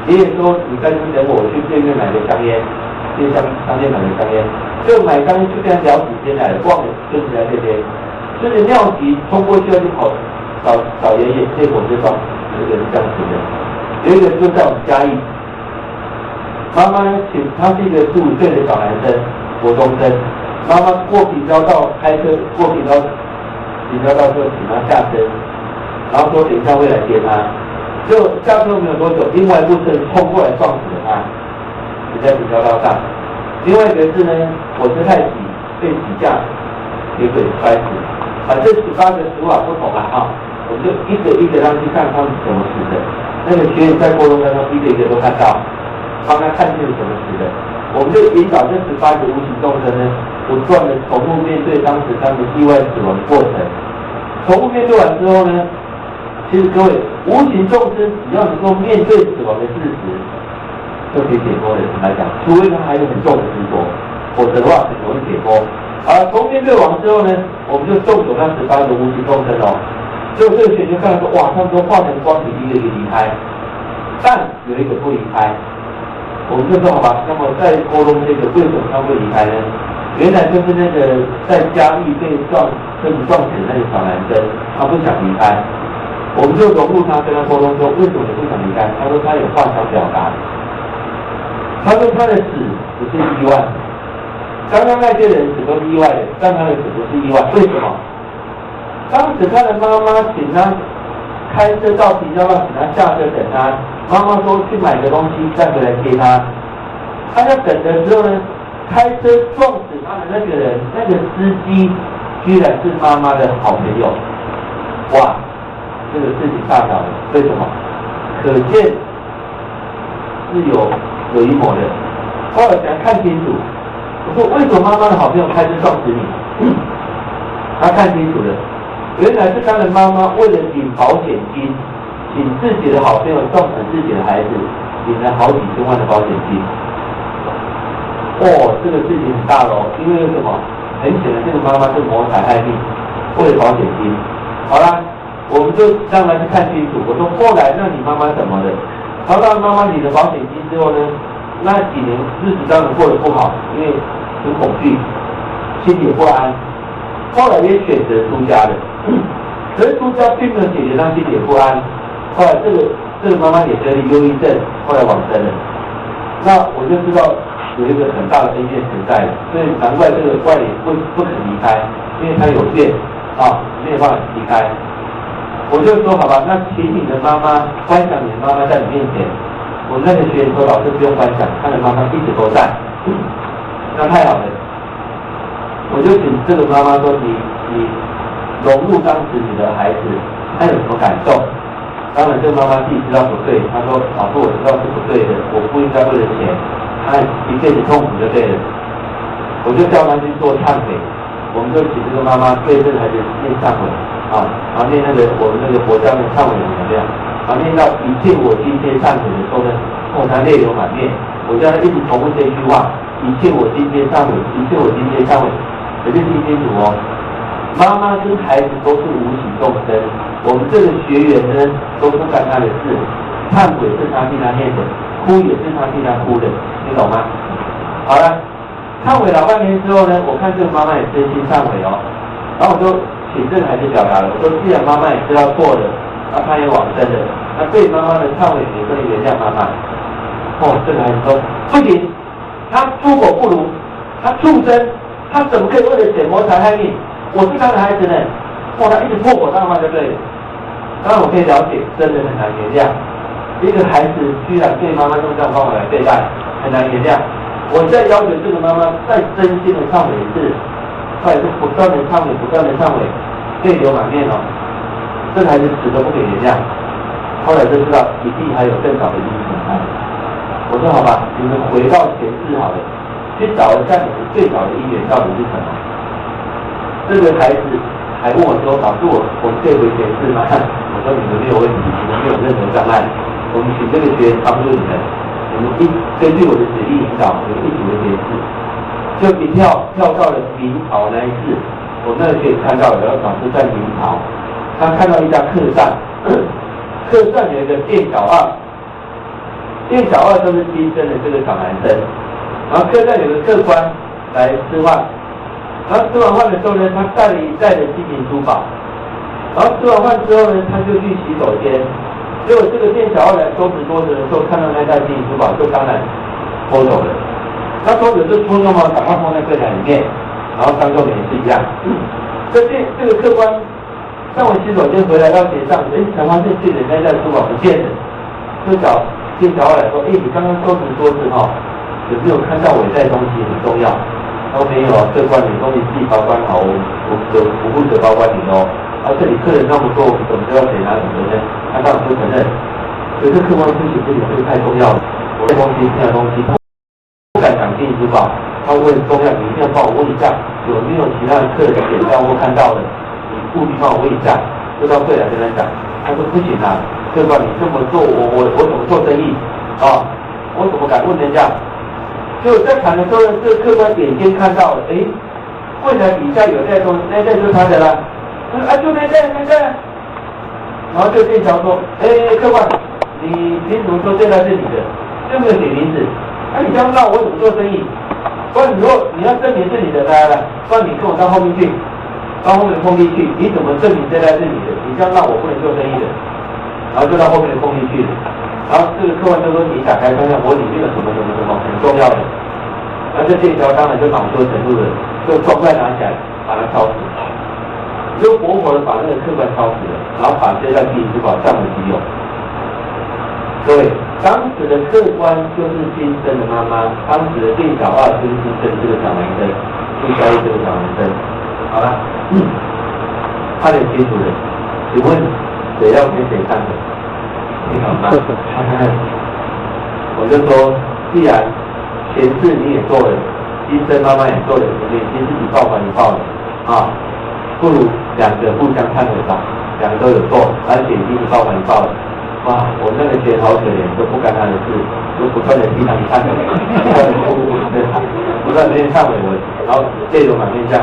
爷爷说：“你在这等我，我去对面买个香烟，去商店买个香烟。”就买香烟就跟他聊起天来了，忘了孙子在这边，孙子尿急冲过去要去跑找爷爷借火车撞，有一个是这样子的。有一个就在我们嘉义。妈妈他是一个15岁的小男生，国中生。妈妈过平交道开车过平交道之后，请他下车，然后说等一下会来接他。就下车没有多久，另外一部车冲过来撞死了他，死在平交道上。另外一个是呢，火车太挤，被挤下铁轨摔死。这18个死法不同我们就一个一个让去看他们怎么死的。那个学员在过程当中一个一个都看到。帮他看清楚怎么死的，我们就引导这18个无形众生呢，不断的重复面对当时他们意外死亡的过程。重复面对完之后呢，其实各位无形众生只要能够面对死亡的事实，就可以解脱的。来讲，除非他还有很重的执着，否则的话很容易解脱。重复面对完之后呢，我们就送走那18个无形众生所以这个学就看到说，哇，他们都化成光体一个一个离开，但有一个不离开。我们就说好吧，那么在沟通这个为什么他会离开呢？原来就是那个在嘉义被车子撞死的那个小男生，他不想离开。我们就融入他，跟他沟通说，为什么你不想离开？他说他有话想表达。他说他的死不是意外，刚刚那些人死都是意外的，但他的死不是意外，为什么？当时他的妈妈请他开车到平交道，请他下车等他。妈妈说去买个东西再回来接他。他在等的时候呢，开车撞死他的那个人，那个司机居然是妈妈的好朋友。哇，这个事情大条了。为什么？可见是有阴谋的。后来想看清楚，我说为什么妈妈的好朋友开车撞死你？他看清楚了。原来是他的妈妈为了领保险金，请自己的好朋友撞死自己的孩子，领了好几千万的保险金。哦，这个事情很大喽，因为什么？很显然这个妈妈是谋财害命，为了保险金。好啦，我们就让他去看清楚。我说后来那你妈妈怎么了？他让妈妈领了保险金之后呢，那几年日子当然过得不好，因为很恐惧，心里不安。后来也选择出家了。可是出家并没有解决他心里的不安，后来这个妈妈也得了忧郁症，后来往生了。那我就知道有一个很大的恩怨存在，所以难怪这个外人不肯离开，因为他有怨啊，没有办法离开。我就说好吧，那请你的妈妈观想你的妈妈在你面前。我那个学员说老师不用观想，他的妈妈一直都在，那太好了。我就请这个妈妈说你融入当时你的孩子，他有什么感受？当然，这个妈妈自己知道不对，她说：“老师，我知道是不对的，我不应该为了钱，她一辈子痛苦就对了。”我就叫她去做忏悔，我们就请这个妈妈对这个孩子念忏悔啊，然后念我们那个佛教的忏悔的能量，然后念到一切我今天忏悔的时候呢，她泪流满面。我叫她一直重复这句话：一切我今天忏悔，一切我今天忏悔。可是听清楚哦。妈妈跟孩子都是无形众生，我们这个学员呢都不干他的事，忏悔是他替他念的，哭也是他替他哭的，你懂吗？好了，忏悔老半天之后呢，我看这个妈妈也真心忏悔哦，然后我就请这个孩子表达了，我说既然妈妈也知道错了，那她也往生了，那对妈妈的忏悔也可以原谅妈妈。哦，这个孩子说不行，他出口不如，他畜生，他怎么可以为了钱谋财害命？我是他的孩子呢，他一直破口大骂就对了。当然我可以了解，真的很难原谅。一个孩子居然对妈妈用这样方法来对待，很难原谅。我再要求这个妈妈再真心的忏悔一次，后来是不断的忏悔，不断的忏悔，泪流满面哦。这个孩子死都不给原谅。后来就知道一定还有更早的因存在。我说好吧，你们回到前世好了，去找一下你们最早的因缘到底是什么。这个孩子还问我说：“老师，我可以回前世吗？”我说：“你们没有问题，你们没有任何障碍。我们请这个学员帮助你们，你们根据我的指令引导，你们一起回前世。”就一跳到了明朝那一世，我那个学员看到了，然后老师在明朝，他看到一家客栈，客栈有一个店小二，店小二就是今生的这个小男生，然后客栈有个客官来吃饭。然后吃完饭的时候呢，他带了一袋的金银珠宝。然后吃完饭之后呢，他就去洗手间。结果这个店小二来收拾桌子的时候，看到那袋金银珠宝，就当然偷走了。他偷走就偷嘛，赶快放在柜台里面，然后当做没事一样。这个客官上完洗手间回来要结账，才发现自己的那袋珠宝不见了。就找店小二来说：“你刚刚收拾桌子哈，有没有看到我带东西？很重要。”都没有，客官，你东西自己保管好，我负责保管你哦。这里客人那么多，我们怎么知道谁拿什么呢？他当然不承认。所以这客官不行，这个太重要了。我的东西，这样东西不敢讲金银珠宝，他问重要，你一定要帮我问一下，有没有其他的客人点到或看到的，你务必帮我问一下。就到柜台跟他讲，他说不行啊，客官你这么做，我怎么做生意啊？我怎么敢问人家？就在谈的时候呢，这个客官眼尖看到了，柜台底下有袋东西，那袋就是他的啦。就那袋，然后就店长说，客官，你凭什么说这台是你的？又没有写名字，你这样让我怎么做生意？不然如果你要证明是你的，来，不然你跟我到后面去，到后面的空地去，你怎么证明这台是你的？你这样让我不能做生意的。然后就到后面的空地去了。然后这个客官就说，你打开看看，我里面有什么什么什么很重要的。那这店家当然就恼羞成怒了，就装袋拿起来把他敲死，就活活的把那个客官敲死了，然后把这台金银珠宝占为己有。各位，当时的客官就是金生的妈妈，当时的店小二就是金生这个小男生，顾小一这个小男生。好了，他很清楚的，请问谁要给谁看的？你好吗？我就说，既然前世你也做了，金生妈妈也做了，你已经自己报还你报了啊，不如两个互相忏悔吧，两个都有做，而且已经你报还你报了。哇，我那个钱好可怜，都不干他的事，就不断的替他们忏悔，不断的忏悔文，然后泪流满面下。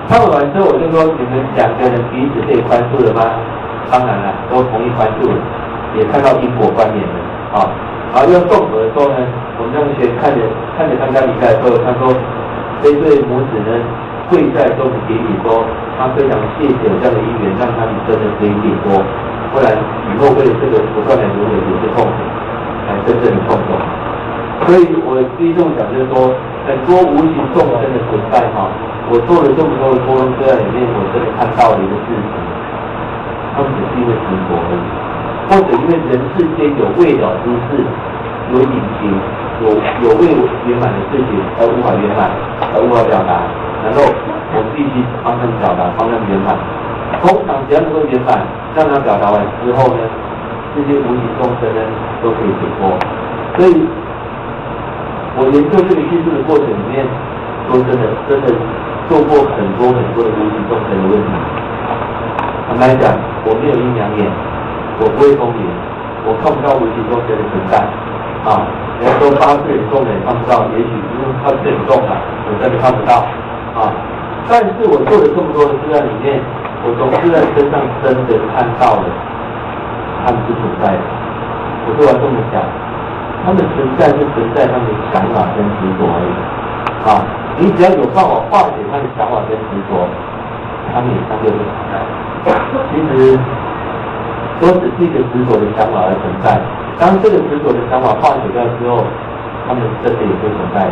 忏悔完之后，我就说你们两个人彼此可以宽恕了吗？当然了，都同意宽恕了，也看到因果关联了啊。然后要送走的时候呢，我们那个学员看着他家离开的时候，他说这对母子呢跪在中庭顶礼说，他非常谢谢有这样的因缘，让他们真的可以解脱。不然以后为了这个不断的轮回有些痛苦，才真正的痛苦。所以我第一种讲就是说，很多无形众生的存在哈，我做了这么多的多伦个案里面，我真的看到了一个事实，他们只是因为执着而已，或者因为人世间有未了之事，有隐情，有未圆满的事情而无法圆满，而无法表达，然后我必须帮他们表达，帮他们圆满。通常只要能够圆满，让他表达完之后呢，这些无形众生呢都可以解脱。所以，我研究这个叙述的过程里面，说真的做过很多的无形众生的问题。坦白讲，我没有阴阳眼，我不会通灵，我看不到无形众生的存在。啊，人家说8字很重的也看不到，也许因为8字很重嘛，我真的看不到。啊，但是我做了这么多的个案里面，我从个案身上真的看到了他们是存在的。我说要这么讲，他们存在是存在他们的想法跟执着而已。啊，你只要有办法化解他的想法跟执着，他们也相对会存在。其实都只是一个执着的想法而存在。当这个执着的想法化解掉之后，他们真的也会存在。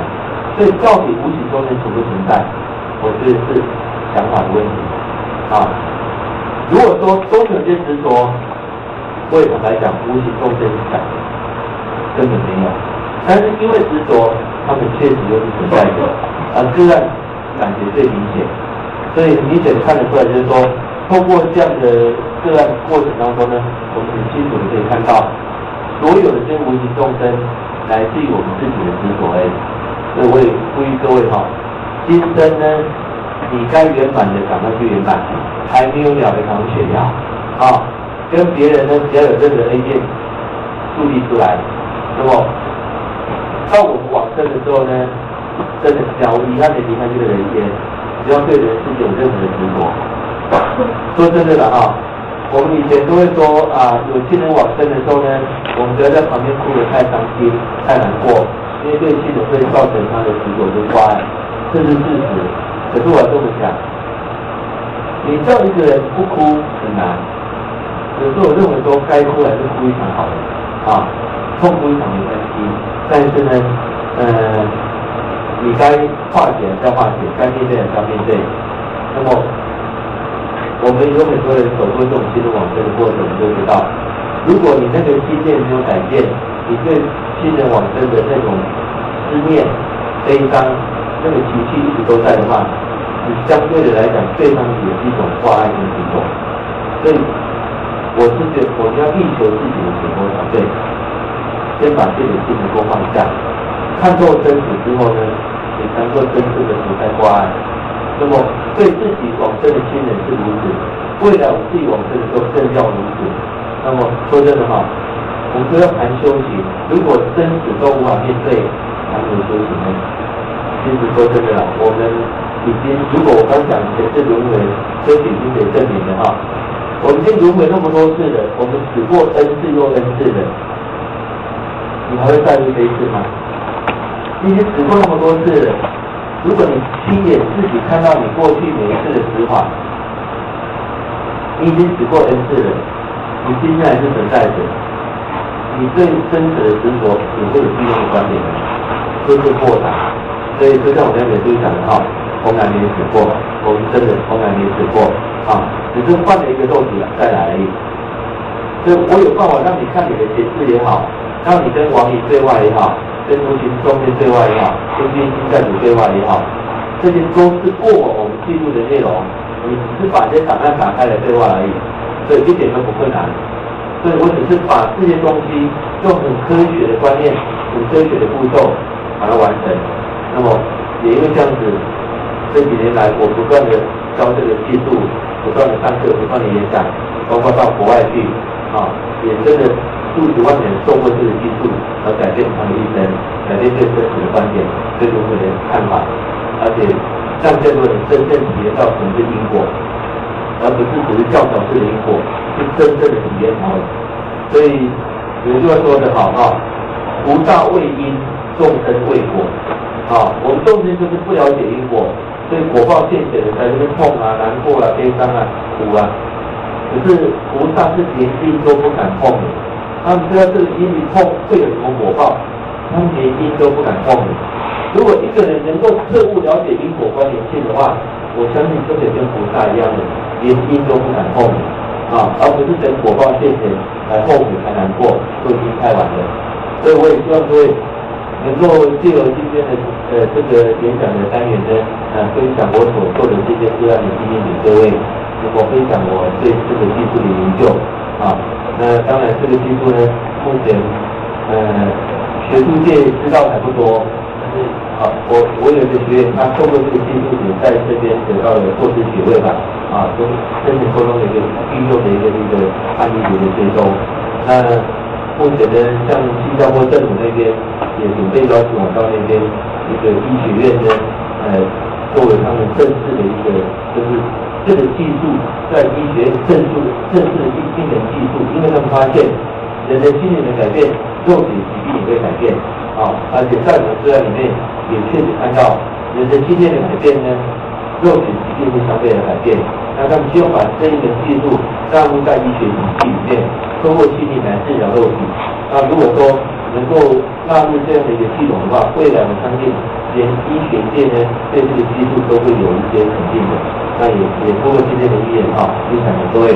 所以到底无形中间存不存在，我觉得是想法的问题。啊，如果说都有些执着，我也坦白讲，无形众生想根本没有。但是因为执着，他们确实又是存在的，个案感觉最明显。所以明显看得出来，就是说，透过这样的个案过程当中呢，我们很清楚的可以看到，所有的这些无形众生来自于我们自己的执着而已。所以我也呼吁各位哈，今生呢，你该圆满的赶快去圆满，还没有了的赶快炫耀啊！跟别人呢，只要有任何 A 件树立出来，那么到我们往生的时候呢，真的了无遗憾的离开这个人间，不要对人世间有任何的执着。说真的了啊，我们以前都会说啊，有亲人往生的时候呢，我们不要在旁边哭得太伤心、太难过，因为对亲人会造成他的执着跟挂碍，这是事实。可是我要这么讲，你叫一个人不哭很难，有时候我认为说该哭还是哭一场好了啊，痛哭一场没关系，但是呢，你该化解还是要化解，该面对还是要面对。那么我们有很多人走过这种亲人往生的过程，你就知道，如果你那个心念没有改变，你对亲人往生的那种思念、悲伤。那个情绪一直都在的话，你相对的来讲，对方也是一种挂碍跟执着。所以，我是觉得我们要力求自己的解脱才对。先把自己的心能够放下，看透生死之后呢，也能够真正的不再挂碍。那么，对自己往生的亲人是如此，未来我们自己往生的时候更要如此。那么说真的哈，我们说要谈修行，如果生死都无法面对，谈何修行呢？其实说真的啦，我们已经，如果我刚讲前世轮回，这已经可以证明了哈，我们已经轮回那么多次了，我们死过 N 次又 N 次了，你还会在意这一次吗？你已经死过那么多次了，如果你亲眼自己看到你过去每一次的死法，你已经死过 N 次了，你今天还是存在着，你对生死的执着也会有不一样的观点的，这是豁达。所以就像我在美书讲的哈，红蓝也死过，我们真的红蓝也死过啊，只是换了一个肉体再来而已。所以我有办法让你看你的前世也好，让你跟王爷对外也好，跟无形中间对外也好，跟边心在主对外也好，这些都是过往我们记录的内容，你只是把这些档案打开来对外而已，所以一点都不困难。所以我只是把这些东西用很科学的观念、很科学的步骤把它完成。那么也因为这样子，这几年来我不断的教这个技术，不断的上课，不断的演讲，包括到国外去啊，也真的数十万人受过这个技术，而改变他们的一生，改变对生死的观点，对轮回的看法，而且让更多人真正体验到什么是因果，而不是只是教条式的因果，是真正的体验到的。所以有句话说得好哈，菩萨为因，众生为果。啊，我们众生就是不了解因果，所以果报现前的在这边痛啊、难过啊、悲伤啊、苦啊。可是菩萨是连因都不敢碰的，他们知道这个因一碰会有什么果报，他们连因都不敢碰的。如果一个人能够彻悟了解因果关联性的话，我相信就可以跟菩萨一样的，连因都不敢碰的啊，而不是等果报现前才后悔才难过，都已经太晚了。所以我也希望各位能够借由今天的这个演讲的单元呢，分享我所做的这些个案的经验给各位，能够分享我对这个技术的研究啊。那当然这个技术呢，目前学术界知道还不多，但是我有一个学员，他透过这个技术也在这边得到了硕士学位吧，啊，跟生前沟通的一个运用的一个案例的追踪。那目前呢，像新加坡政府那边也准备邀请我到那边一个医学院呢，作为他们正式的一个，就是这个技术在医学院正式的病人技术，因为他们发现人的心理的改变，肉体疾病也会改变啊，而且在我们资料里面也确实看到人的心念的改变呢，肉体疾病会相对的改变。那他们希望把这一门技术纳入在医学体系里面，通过心理来治疗肉体。那如果说能够纳入这样的一个系统的话，未来我相信连医学界呢对这个技术都会有一些肯定的。那也通过今天的预言分享给各位。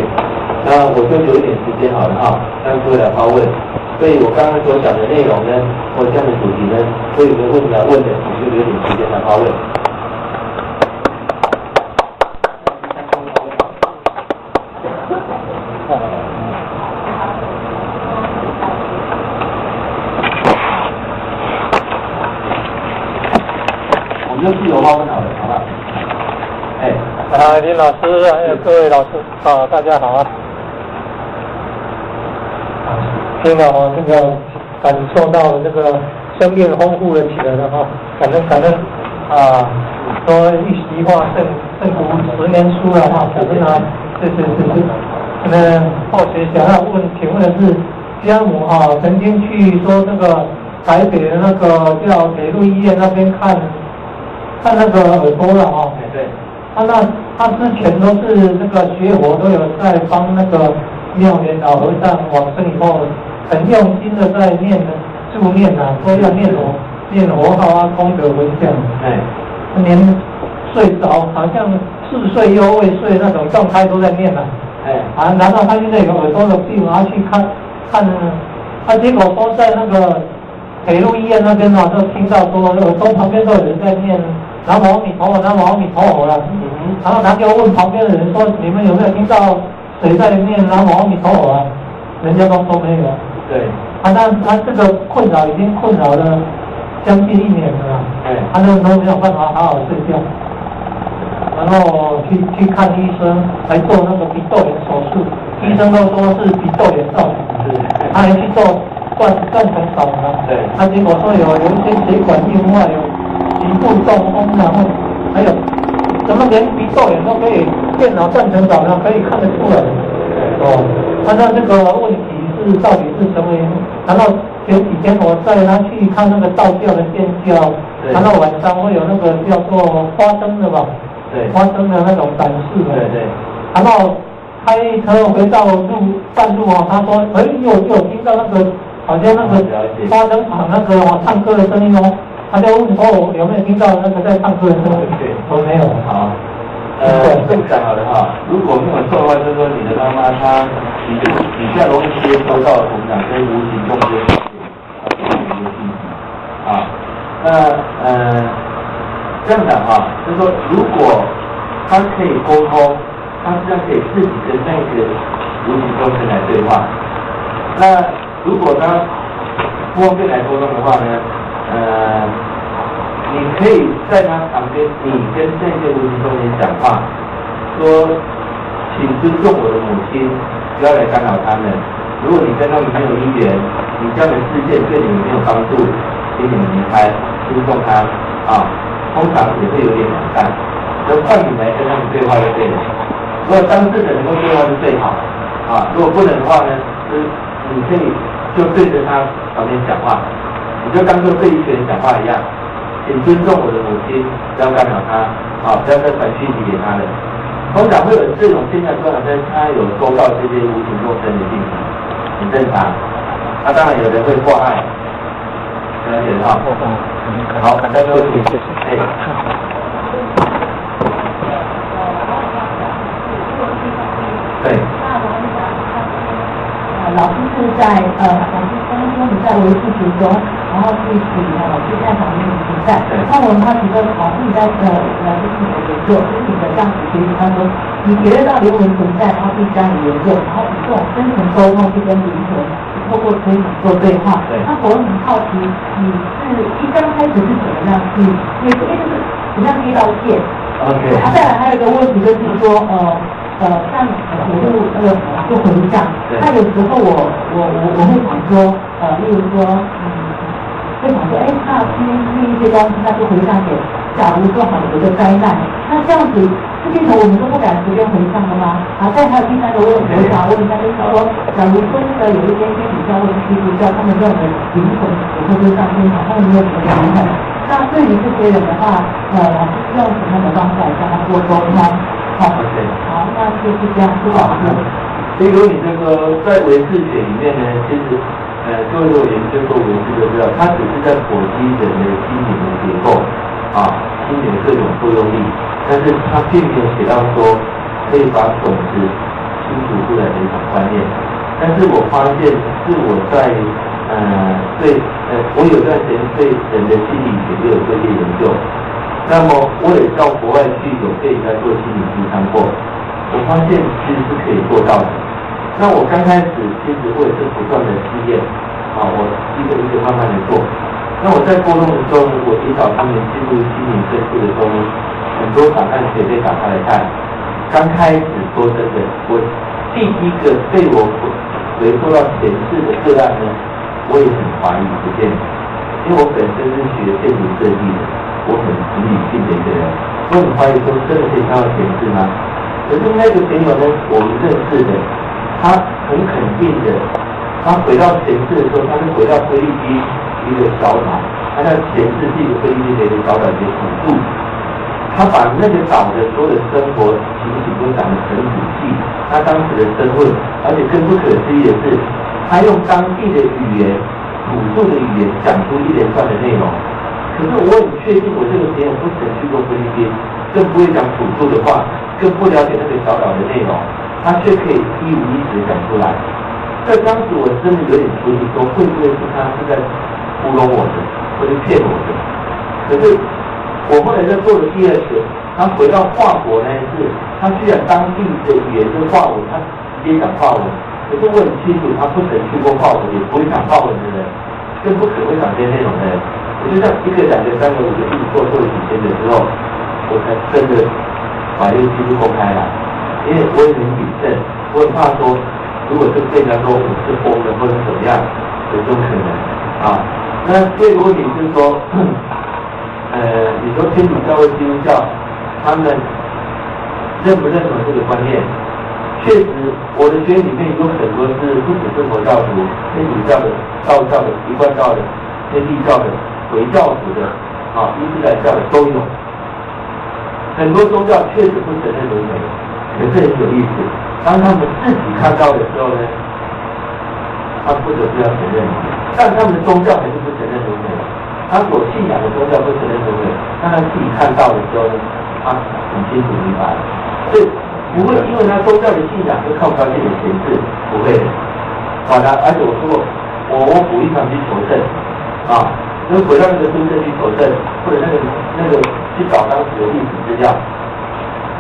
那我就留一点时间好了让各位来发问。所以我刚刚所讲的内容呢，或这样的主题呢，会有个问题来问的，我就留点时间来发问。就自由发问好了，好不好？林老师还有各位老师大家好啊！听了这个感受到这个生命丰富了起来了感恩说一席话胜读10年书了感恩是。后学想要请问的是，家母曾经去说这个台北的那个叫铁路医院那边看那个耳朵了对。他之前都是那个学佛都有在帮那个妙莲老和尚往生以后，很用心的在助念说要念佛号功德回向。连睡着好像似睡又未睡那种状态都在念然后他现在有耳朵的病，然后去看结果说在那个铁路医院那边就听到说耳朵旁边都有人在念南无阿弥陀佛，南无阿弥陀佛了。然后他就问旁边的人说：“你们有没有听到谁在念南无阿弥陀佛啊？”人家都说没有。对。他这个困扰已经困扰了将近1年了。他那时候没有办法好好睡觉，然后去看医生，来做那个鼻窦炎手术，医生都说是鼻窦炎造成的。他还去做断层扫描。他结果说有一些血管硬化，有局部中风，然后还有怎么连鼻窦炎都可以电脑断层扫描可以看得出来。哦，那这个问题是到底是什么原因？然后前几天我带他去看那个道教的建教，然后晚上会有那个叫做花灯的吧，对，花灯的那种展示的，对对，然后开车回到半路哦，他说，哎，有听到那个好像那个花灯场那个唱歌的声音哦，他就问哦有没有听到那个在唱歌的声音？我没有。好。这么讲好了哈，如果没有错的话，就是说你的妈妈她比较容易接收到我们讲跟无形中间的信息啊。那这样讲哈，就是说如果他可以沟通，他实际上可以自己跟那个无形中间来对话。那如果他不方便来沟通的话呢，你可以在他旁边，你跟那些无形中间讲话，说，请尊重我的母亲，不要来干扰他们。如果你跟他们没有姻缘，你这样的事件对你们没有帮助，请你们离开，尊重他啊。通常也会有点难干，就换你来跟他们对话就对了。如果当事人能够对话是最好啊，如果不能的话呢，你可以就对着他旁边讲话，你就当做对一个人讲话一样。请尊重我的母亲，不要干扰她，不要再传讯息给她了。通常会有这种现象，通常在他有收到这些无形众生的信息，很正常。那当然有人会迫害，了解哈。好，再多问题，谢谢。对。老师是在老师刚刚说你在维系途中，然后去处理老师在旁边的存在。那我们他觉得老师你在就是你的研究，就是你的这样子学习当中，你觉得到灵魂存在，然后去加以研究，然后以这种真诚沟通去跟灵魂透过推理做对话。那我很好奇，你是一刚开始是怎么样去？因为就是怎么样遇到线。OK。再来还有一个问题就是说像我就回想，那有时候我会想说，例如说，会想说，那听一些东西，那就回向给，假如说好有一个灾难，那这样子，这些头我们都不敢随便回向的吗？再还有第三个问题，我想问一下，就是说，假如说有一些天主教或者基督教，他们认为灵魂有时候上天堂，他们没有什么灵魂，那对于这些人的话，老师用什么样的方法来跟他做沟通？好，那就是这样，是吧？所以如果你这个在唯识学里面呢，其实各位如果研究过唯识就知道，它只是在剖析人的心理的结构心理的各种作用力，但是它并没有写到说可以把种子清除出来的一种观念。但是我发现是我在我有段时间对人的心理学也有做一些研究。那么我也到国外去有被人家做心理咨商过，我发现其实是可以做到的。那我刚开始其实我也是不断的试验，我一个一个慢慢的做。那我在沟通的时候，我引导他们进入心灵深处的时候，很多档案可以被打开来看。刚开始说真的，我第一个被我回溯到前世的个案呢，我也很怀疑不见，因为我本身是学建筑设计的。我很理性的一个人，我很怀疑说真的可以看到前世吗？可是那个朋友呢，我们认识的，他很肯定的，他回到前世的时候，他是回到菲律宾一个小岛，他在前世是一个菲律宾的一个小岛的土著，他把那个岛的所有的生活情形都讲得很仔细，他当时的身份，而且更不可思议的是，他用当地的语言、土著的语言讲出一连串的内容。可是我很确定，我这个朋友不曾去过菲律宾，更不会讲土著的话，更不了解那个小岛的内容，他却可以一五一十讲出来。在当时我真的有点怀疑说，会不会是他是在糊弄我的，或者骗我的？可是我后来在做的第二次，他回到法国那一次，他居然当地的语言是法文，他直接讲法文。可是我很清楚，他不曾去过法文，也不会讲法文的人，更不可能会讲这些内容的人。我就像1个、2个、3个、5个一直做了几天的之后，我才真的把这个记录公开了。因为我也很谨慎，我很怕说，如果是被人家说我是疯了或者怎么样，有这种可能那第二个问题是说，你说天主教或基督教，他们认不认同这个观念？确实，我的学员里面有很多是不只是佛教徒、天主教的、道教的、一贯道的、天地教的、回教徒的、伊斯兰教的都有。很多宗教确实不承认轮回，可是很有意思。当他们自己看到的时候呢，他不得不要承认，但他们的宗教还是不承认轮回。他所信仰的宗教不承认轮回，但他自己看到的时候呢，他很清楚明白。所以不会因为他宗教的信仰就看不到这点显示，不会的。好的，而且我说过，我鼓励他们去求证，就回到那个真正去求证，或者那个去找当时的历史资料。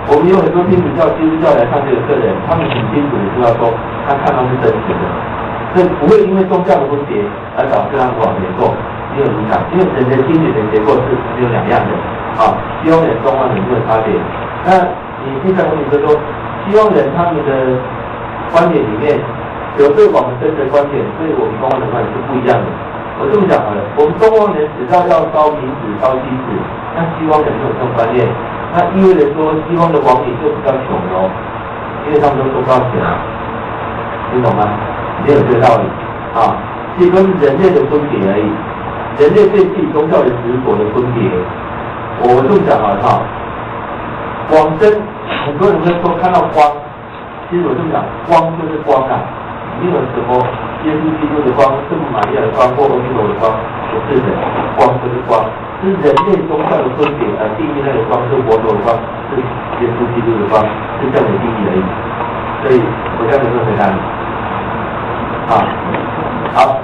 我们有很多天主教、基督教来上这个课的人，他们很清楚的知道说，他看到是真实的，所以不会因为宗教的分别而导致他们往前做，没有影响，因为人的心理的结构是只有两样的，西方人、东方人没有差别。那你现在我跟你说，西方人他们的观点里面有对往生的观点，对我们东方人观点是不一样的。我这么讲好了，我们东方人只知道要烧冥纸、烧金纸，但西方人没有这种观念，那意味着说西方的王爷就比较穷喽，因为他们都收不到钱啊，你懂吗？没有这个道理其实都是人类的分别而已，人类对自己宗教的执着的分别。我这么讲好了往生，很多人会说看到光，其实我这么讲，光就是光没有什么耶稣基督的光、圣母玛利亚的光或欧基罗的光，不是的，光就是光，是人类宗教的分别而定义那个光是佛陀的光，是耶稣基督的光，是这样的定义而已。所以我这样能够回答你。好。你好，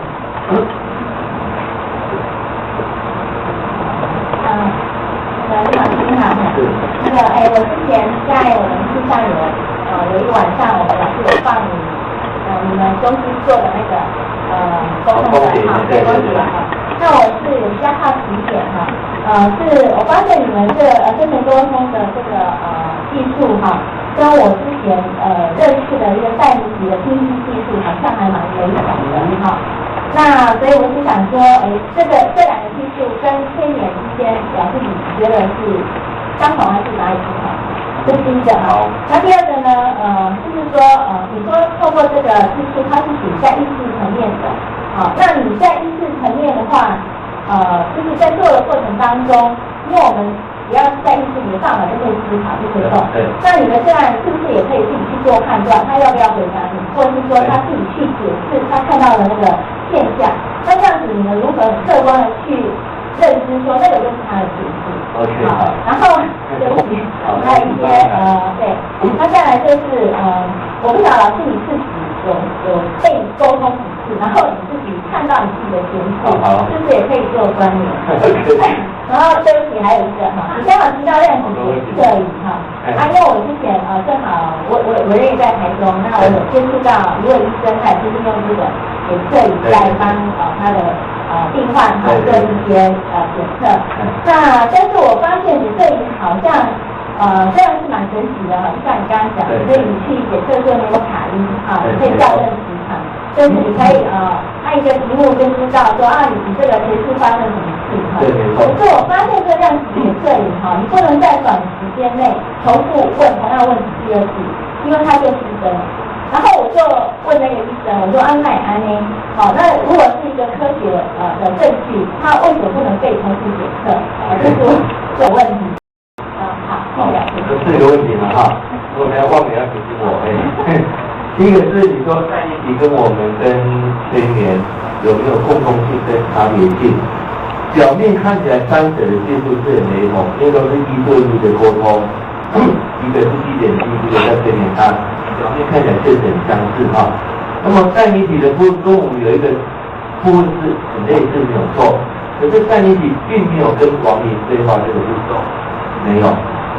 我之前在我们系上有一晚上，我们老师有放你们公司做的那个沟通的对公司那我是有比较好奇一点是我发现你们这真人沟通的这个技术跟我之前认识的一个代理级的听力技术好像还蛮雷同的那所以我是想说，这两个技术跟催眠之间，表示你觉得是相同还是哪里不同？这是第一个那第二个呢，就是说，你说透过这个技术，它是属于在意识层面的，那你在意识层面的话，就是在做的过程当中，因为我们只要在意识里的大脑就可以思考，就可以动。那你们现在是不是也可以自己去做判断，他要不要回答你，或者是说他自己去解释他看到的那个现象？那这样子你们如何客观的去认知说那个就是他的解释？然后对不起，还有一些对，那再来就是我不晓得老师你自己有被沟通几次，然后你自己看到你自己的显示，是不是也可以做关联？然后对不起，还有一个你刚好提到量子摄影因为我之前正好我人也在台中，那我有接触到一位医生，他也是利用这个摄影在帮他的病患做一些检测。那但是我发现你摄影好像虽然是蛮神奇的就像你刚刚讲的，可以去检测做那个卡音可以校正时长，就是你可以按一个题目就知道说你这个学术发生什么事对，没错。可是我发现这样子的摄影你不能在短时间内重复问同样问题第二次，因为它就失真。然后我就问那个医生，我说安奈安呢？那如果是一个科学的证据，它为什么不能被重复检测？这是这个问题。好，这是一个问题了我们要忘了要提醒我第一个是你说在一起跟我们跟催眠有没有共同性跟差别性？表面看起来三者的技术是很雷同，因为都是一对一的沟通，一个是1.1，一个在催眠他。表面看起来确实很相似那么代理体的部分跟我们有一个部分是很类似没有错，可是代理体并没有跟王爷对话这个步骤，没有，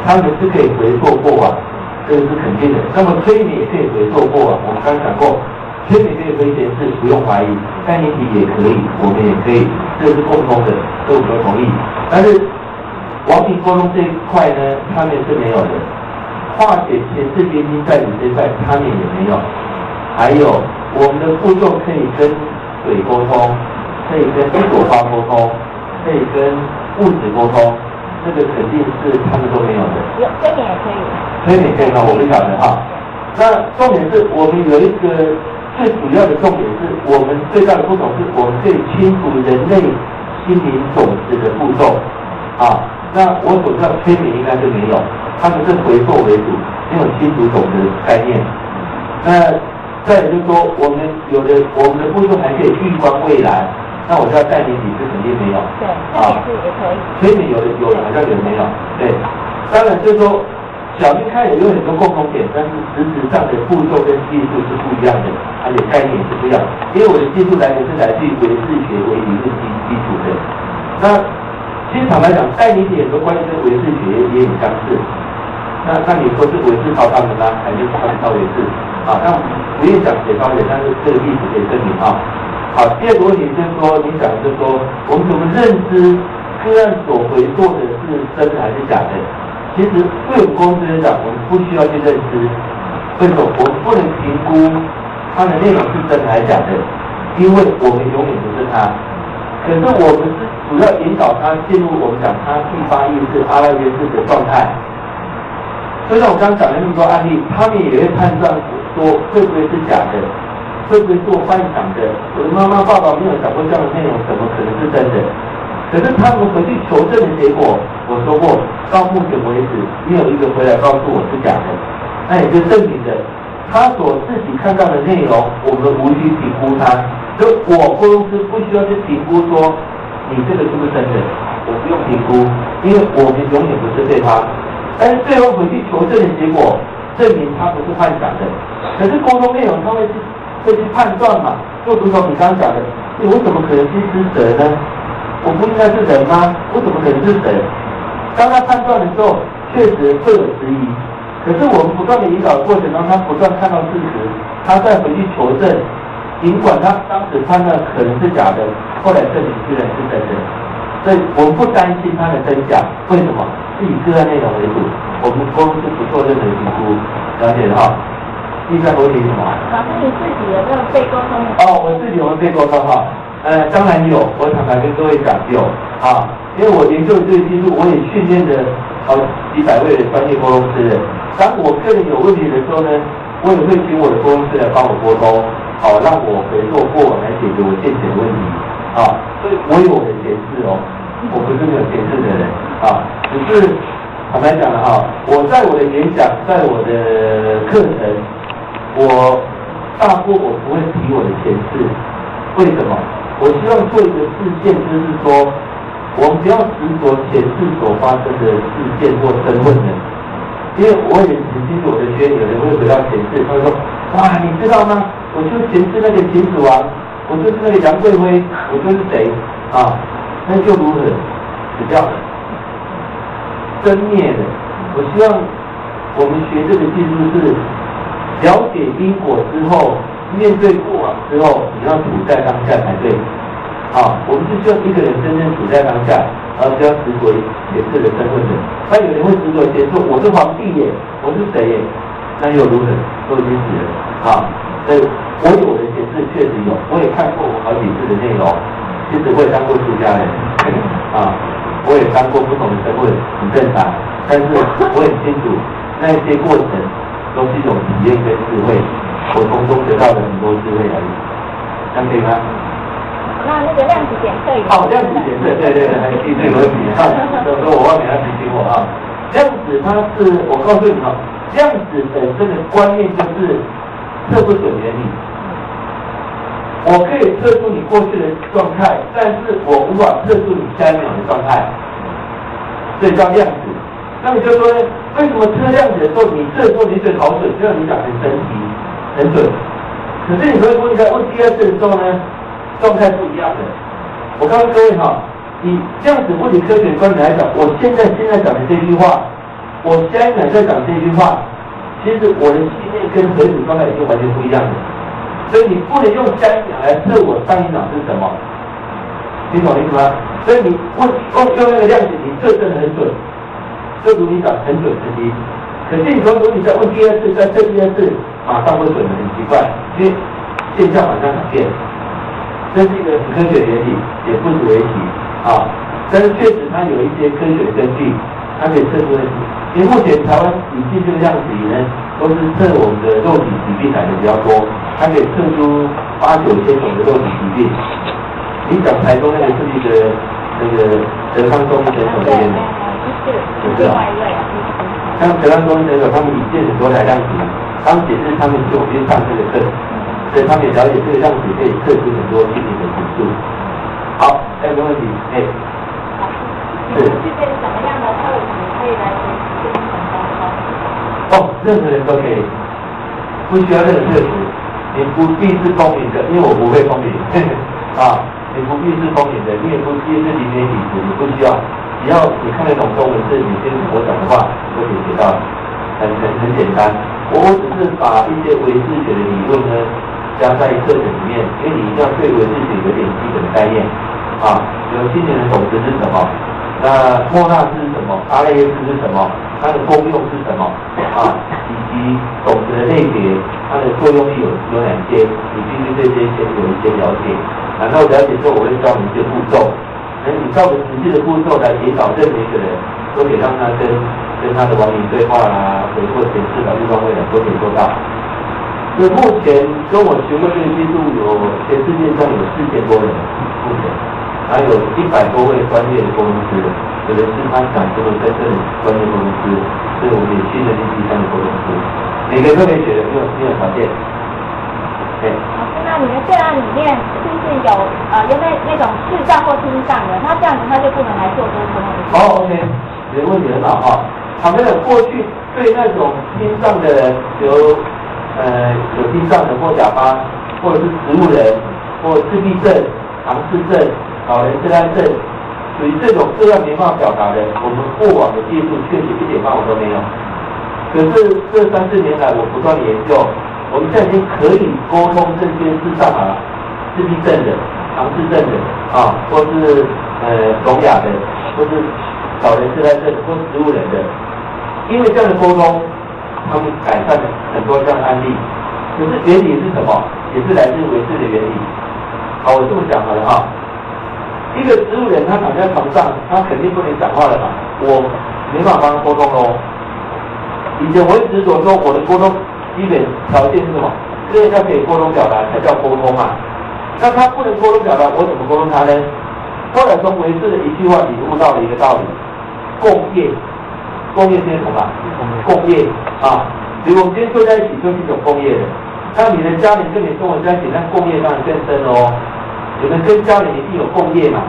他们是可以回溯过往，这个是肯定的。那么催眠也可以回溯过往，我们刚讲过，催眠可以回前世，不用怀疑，代理体也可以，我们也可以，这是共通的，这我们都同意。但是王爷沟通这一块呢，他们是没有的。化解前世冤亲债主这一块，他们也没有。还有我们的步骤可以跟水沟通，可以跟一朵花沟通，可以跟物质沟通，这个肯定是他们都没有的。催眠也可以。催眠可以吗？我不晓得那重点是我们有一个最主要的重点是，我们最大的不同是我们可以清除人类心灵种子的步骤啊。那我所知道催眠应该是没有，他们是回溯为主，没有清除种子的概念。那再就是说，我们的步骤还可以预观未来。那我知道带领体是肯定没有，对，催眠是也可以。催眠有好像有没有？对，当然就是说，小兵开也有很多共同点，但是实质上的步骤跟技术是不一样的，而且概念也是不一样。因为我的技术来源是来自于唯识学为理论基础的。那其实坦白讲，带领体很多观念跟唯识学也很相似。那你说是唯识抄他们吗？还是他们抄唯识？啊，那不愿讲写抄写，但是这个例子可以证明啊。好，第二个问题就是说，你讲就是说，我们怎么认知个案所回溯的是真的还是假的？其实对我们公司来讲，我们不需要去认知，为什么？我们不能评估它的内容是真的还是假的，因为我们永远不是它。可是我们是主要引导它进入我们讲它第八意识阿赖耶识的状态。就像我刚刚讲的那么多案例，他们也会判断说会不会是假的。会不会做幻想的？我的妈妈、爸爸没有讲过这样的内容，怎么可能是真的？可是他们回去求证的结果，我说过，到目前为止，没有一个回来告诉我是假的。那也就证明着，他所自己看到的内容，我们无需评估它。所以我公司不需要去评估说，你这个是不是真的？我不用评估，因为我们永远不是对方。但是最后回去求证的结果，证明他不是幻想的。可是沟通内容，他会去判断嘛，就如同你刚刚讲的，我怎么可能去吃蛇呢？我不应该是人吗？我怎么可能是神？当他判断的时候，确实会有质疑。可是我们不断的引导的过程中，他不断看到事实，他再回去求证，尽管他当时判断可能是假的，后来证明居然是真的。所以我们不担心他的真假，为什么？是以个案内容为主，我们公司不做任何评估，了解了哈。第三个问题是什么？老师，你自己有没有被沟通？哦，我自己有没有被沟通哈？当然有，我坦白跟各位讲有啊，因为我研究这个技术，我也训练了好几百位的专业沟通师人。当我个人有问题的时候呢，我也会请我的沟通师来帮我沟通，好让我回溯过往来解决我现前的问题啊。所以我有我的前世哦，我不是没有前世的人啊，只是坦白讲了哈，我在我的演讲，在我的课程，我大部我不会提我的前世，为什么？我希望做一个事件，就是说，我们不要执着前世所发生的事件或身份的，因为我也很清楚我的学员有人会回到前世，他会说，哇，你知道吗？我就前世那个秦始皇，我就是那个杨贵妃，我就是谁啊？那就如何？死掉了，真灭的。我希望我们学这个技术是了解因果之后。面对过往之后，你要处在当下才对。啊，我们是需要一个人真正处在当下，而不要执着前世的身份的。那有人会执着前世，我是皇帝耶，我是谁耶？那又如何？都已经死了。啊，所以我有的前世确实有，我也看过我好几次的内容。其实我也当过出家人，啊，我也当过不同的身份，很正常。但是我很清楚，那些过程都是一种体验跟智慧。我从中得到了很多智慧而已，这样可以吗？那个量子检测有？哦，量子检测，对，还记这个问题哈。所以说我忘了要提醒我啊。量子它是，我告诉你哈，量子本身的观念就是测不准原理。我可以测出你过去的状态，但是我无法测出你下一秒的状态，所以叫量子。那你就说呢？为什么测量子的时候，你这时候你觉得好准？就像你讲很神奇。很准，可是你会问第二次的时候呢，状态不一样的。我告诉各位哈，以这样子物理科学观点来讲，我现在讲的这句话，我下一秒在讲这句话，其实我的信念跟核子状态已经完全不一样了。所以你不能用下一秒来测我上一秒是什么，你懂我意思吗？所以你用那个量子，你测真的很准，就如你讲很准时期。可是你说，如果你再问第二次，再测第二次，马上会准的，很奇怪，因为现象马上改变。这是一个很科学的原理，也不足为奇啊。但是确实它有一些科学的根据，它可以测出因为目前台湾引进这个量子仪呢，都是测我们的肉体疾病来的比较多，它可以测出8、9千种的肉体疾病。你讲台中那个是一个那个德康中医诊所那边的，是另外一位啊。像德康中医诊所，他们引进很多台量子仪，他们解释他们就去上这个课，所以他们也了解这个量子可以测出很多心理的指数。好，还有个问题，是具备什么样的特质可以来学习精神沟通？哦，任何人都可以，不需要任何特质，你不必是聪明的，因为我不会聪明啊，你不必是聪明的，你也不必是灵媒体质，你不需要，只要你看得懂中文字，你听我讲的话，就可以学到，很简单。我只是把一些唯识学的理论呢加在课程里面，因为你一定要对唯识学有点基本的概念啊，有今年的种子是什么？那莫纳斯是什么？阿赖耶识是什么？它的功用是什么？啊，以及种子的类别，它的作用力有哪些？你必须对这些有一些了解。然后了解之后，我会教你一些步骤。你照着实际的步骤来引导任何一个人，都可以让他跟他的亡灵对话啦，或者前世的欲望未来都可以做到。所以目前跟我学过这个技术全世界上有4000多人，目前。还有100多位专业的工程师，有的是他讲究的在这里专业工程师，所以我们也信任第3的工程师，每个都可以学的，没有条件。老师，那你的个案里面是不是有那种视障或听障的？那这样子他就不能来做沟通了。好 ，OK， 你的问题很好哈。他们的过去对那种听障的人有听障的或哑巴，或者是植物人，或自闭症、唐氏症。老人痴呆症属于这种各样没办法表达的，我们过往的技术确实一点办法都没有。可是这3、4年来，我不断研究，我们现在已经可以沟通这些视障啊、自闭症的、唐氏症的啊，或是聋哑的，或是老人痴呆症或植物人的，因为这样的沟通，他们改善了很多这样的案例。可是原理是什么？也是来自唯识的原理。好，我这么讲好了哈。一个植物人，他躺在床上，他肯定不能讲话了嘛，我没办法帮他沟通喽。以前我一直所说，我的沟通基本条件是什么？就是他可以沟通表达才叫沟通嘛。那他不能沟通表达，我怎么沟通他呢？后来从唯识的一句话里悟到了一个道理：共业，共业是什么？共业啊，比如我们今天坐在一起就是一种共业的。那你的家人跟你跟我在一起，那共业当然更深哦。你们跟家人一定有共业嘛？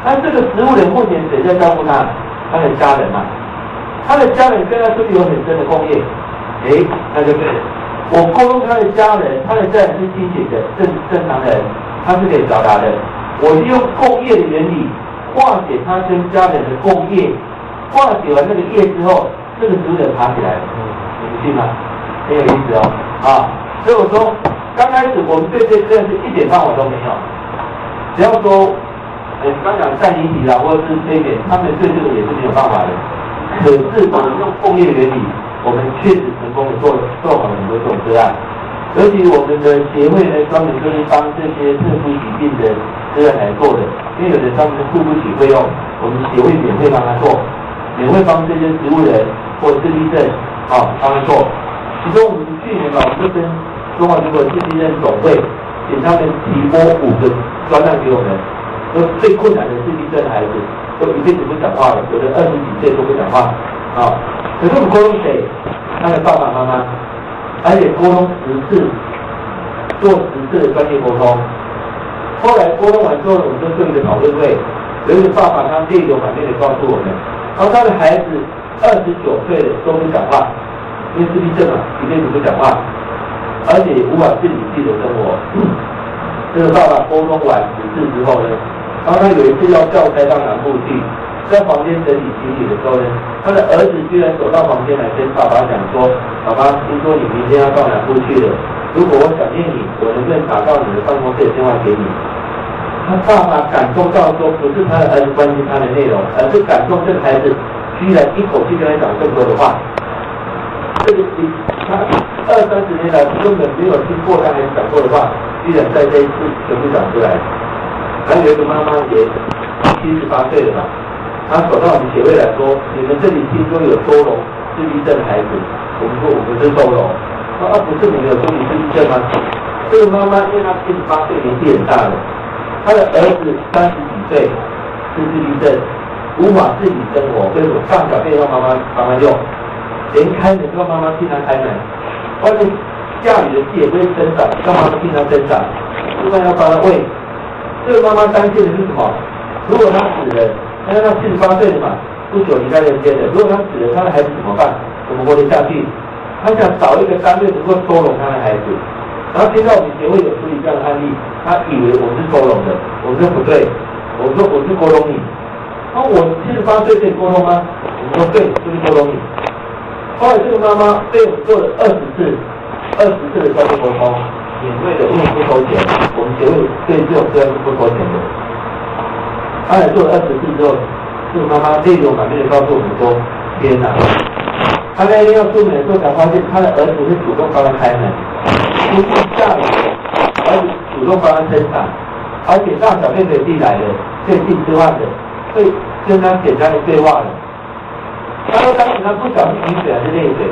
那这个植物人目前谁在照顾他？他的家人嘛。他的家人跟他是不是有很深的共业？那就对了。我沟通他的家人，他的家人是清醒的、正常人，他是可以表达的。我利用共业的原理化解他跟家人的共业，化解完那个业之后，这个植物人爬起来了。你们信吗？很有意思哦。啊，所以我说，刚开始我们对这个是一点办法都没有。只要说，刚讲占领体啦，或者是这一点，他们对这个也是没有办法的。可是我们用共业原理，我们确实成功的做好了很多这种个案。尤其我们的协会呢，专门就是帮这些特殊疾病的个案来做的。因为有的专门付不起费用，我们协会免费帮他做，免费帮这些植物人或自闭症帮他做。其中我们去年我们就跟中华民国自闭症总会。请他们提拨5个专案给我们，说最困难的自闭症的孩子，都一辈子不讲话了，有的20几岁都不讲话啊。可是我们沟通谁？他的爸爸妈妈，而且沟通10次，做10次的专业沟通。后来沟通完之后，我们就做一个讨论会，有一个爸爸他泪流满面的告诉我们，然后他的孩子29岁了都不讲话，因为自闭症嘛，一辈子不讲话。而且也无法自理自己的生活。这个爸爸沟通完10次之后呢，然后他有一次要叫开到南部去，在房间整理行李的时候呢，他的儿子居然走到房间来跟爸爸讲说：“爸爸，听说你明天要到南部去了，如果我想念你，我能不能打到你的办公室电话给你？”他爸爸感动到说，不是他的儿子关心他的内容，而是感动这个孩子居然一口气跟他讲这么多的话。这个他20、30年来根本没有听过他还讲过的话，居然在这一次全部讲出来。还有一个妈妈也78岁了吧，她走到我们协会来说：“你们这里听说有多龙自闭症的孩子，我们说我们是收容，不是你有说你自闭症吗？这个妈妈因为她78岁，年纪很大了，她的儿子30几岁是自闭症，无法自己生活，所以我上小便要妈妈帮他用，连开门都要妈妈替他开门，外面下雨的气也不会生长，要妈妈替他生长，另外要帮他喂。这个妈妈担心的是什么？如果他死了，因为他78岁了嘛，不久离开人间了，如果他死了，他的孩子怎么办？怎么活得下去？他想找一个单位能够收容他的孩子。然后现在我们协会有处理这样的案例，他以为我们是收容的，我说不对，我说我是沟通你。我78岁可以沟通吗？我说对，就是沟通你。后来这个妈妈被我们做了20次的交流沟通，免费的，因为不收钱，我们协会对这种个案是不收钱的。后来做了20次之后，这个妈妈泪流满面的告诉我们说：“天哪！她那天要出门的时候才发现，她的儿子会主动帮她开门，天气下雨了，儿子主动帮她撑伞，而且大小便的地来了，可以进吃饭的，会跟她简单的对话了。他说当时他不晓得鼻水还是泪水，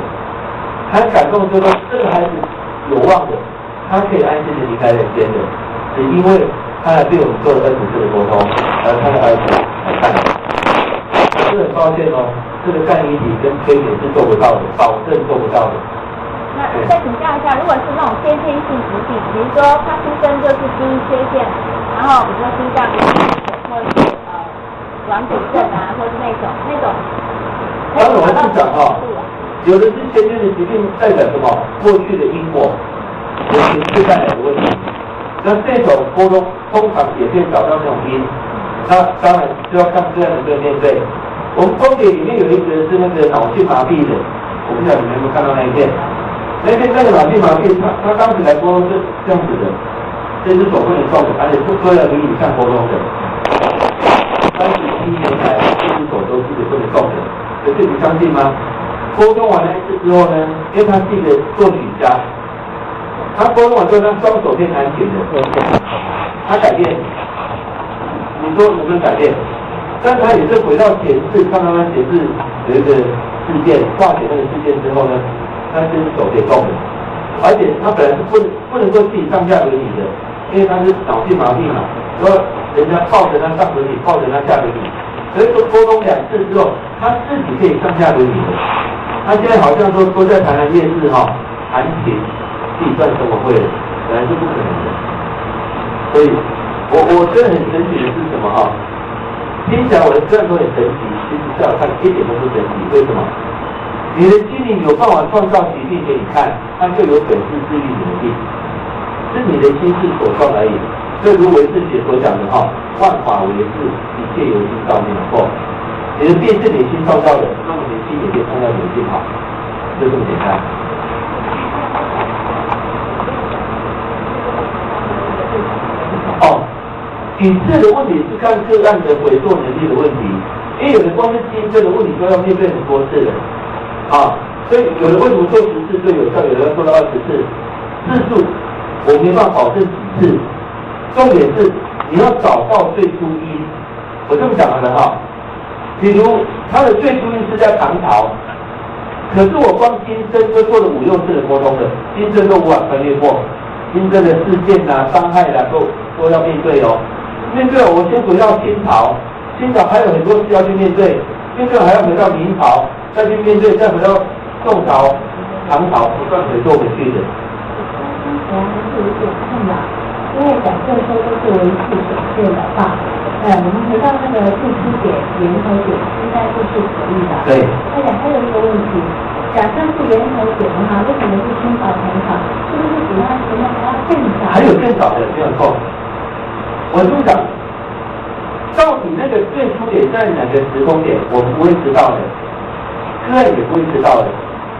他很感动说这个孩子有望的，他可以安心的离开人间的，只因为他来对我们做了20次的沟通，而他的儿子来看。可是很抱歉哦，这个干遗体跟催眠是做不到的，保证做不到的。那再请教一下，如果是那种先天性疾病，比如说他出生就是基因缺陷，然后比如说心脏或者是软骨症啊，或者是那种。当然我们是讲有的是先天的疾病代表什么？过去的因果，有前世带来的问题。那这种沟通通常也可以找到这种因，那当然就要看个案能不能面对。我们光碟里面有一个是那个脑性麻痹的，我不晓得你们有没有看到那一片？那个脑性麻痹，他当时来沟通是这样子的，这只手不能动的，而且不说要给你上沟通的。37年来，这只手都是不能动的。可是你相信吗？沟通完了一次之后呢，因为他是一个作曲家，他沟通完之后，他双手变弹琴的，他改变。你说能不能改变？但他也是回到前世，看到他前世有一个事件，化解那个事件之后呢，他这只手可以动的，而且他本来是不能够自己上下轮椅的，因为他是脑性麻痹嘛，说人家抱着他上轮椅，抱着他下轮椅。所以说沟通2次之后，他自己可以上下轮椅的。他现在好像说在台南夜市弹琴自己办生活会了，本来是不可能的。所以我觉得很神奇的是什么听起来我的个案都很神奇，其实在我看一点都不神奇。为什么？你的心灵有办法创造疾病给你看，他就有本事治愈你的病，是你的心智所创而已。所以如唯识学所讲的万法唯识，一切由心造，没有错。你的病是你心创造的，那么你的心也可以创造你的病好，就这么简单。体质的问题是看个案的回溯能力的问题，因为有的光是基因这个问题都要面对很多次的所以有的为什么做10次最有效，有的要做到20次，次数我没办法保证几次。重点是你要找到最初因，我这么讲好了比如他的最初因是在唐朝，可是我光今生就做了5、6次的沟通的，今生都无法穿越过，今生的事件伤害都要面对面对我先回到清朝还有很多事要去面对，还要回到明朝，再去面对，再回到宋朝、唐朝，不断回做回去的。还是有点困难。因为假设说都是唯识显现的话，我们回到那个最初点、源头点，应该就是可以的。对。而且还有一个问题，假设是源头点的话，为什么是清朝、唐朝？是不是比那什么还要更早？还有更早的，没有错。我这么讲，到底那个最初点在哪个时空点，我们不会知道的，个案也不会知道的。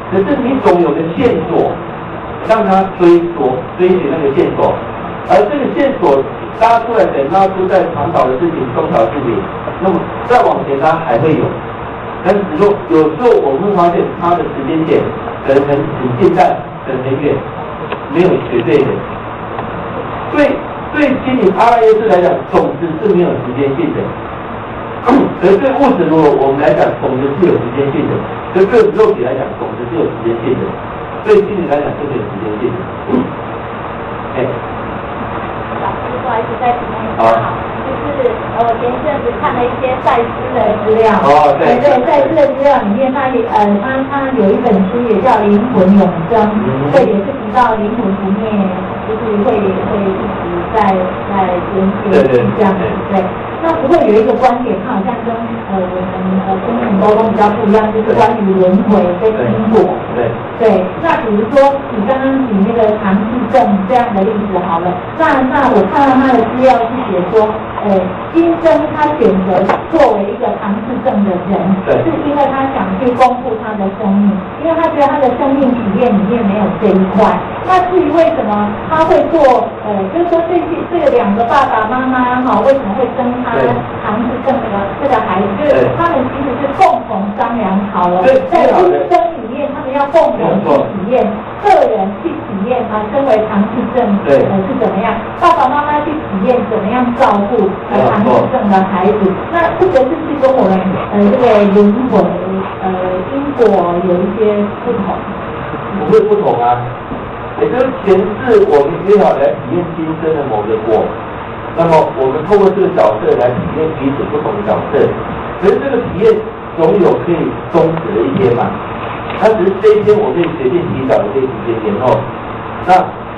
可是你总有个线索，让他追寻那个线索。而这个线索拉出来，得拉出在唐朝的事情、宋朝的事情，那么再往前拉还会有。但是说有时候我们会发现它的时间点可能很近代，可能很远，没有绝对的。对心理阿赖耶识来讲，总之是没有时间性的。可是对物质我们来讲，种子是有时间性的；可是对肉体来讲，种子是有时间性的；对心理来讲，是没有时间性的。老师，不好意思，再请问一下哈，就是我前一阵子看了一些赛斯的资料，对，赛斯的资料里面，他有一本书也叫《灵魂永生》，对，也是提到灵魂不灭，就是会一直在延续这样子，对。那不过有一个观点，它好像跟我们跟很多都比较不一样，就是关于轮回跟因果。对。那比如说你刚刚举那个唐氏症这样的例子好了，那我看到他的资料是写说，今生他选择作为一个唐氏症的人，是因为他想去丰富他的生命，因为他觉得他的生命体验里面没有这一块。那至于为什么他会做，就是说这个两个爸爸妈妈哈，为什么会生他唐氏症这个孩子，就是他们其实是共同商量好了，在今生里面他们要共同去体验，个人去体验身为唐氏症是怎么样，爸爸妈妈去体验怎么样照顾唐氏症的孩子。那这个是跟我们这个轮回因果有一些不同。不会不同啊，也就是前世我们约好来体验今生的某个果。那么我们透过这个角色来体验彼此不同的角色，可是这个体验总有可以终止的一天嘛。那只是这一天我可以随便提早，我可以提前延后。那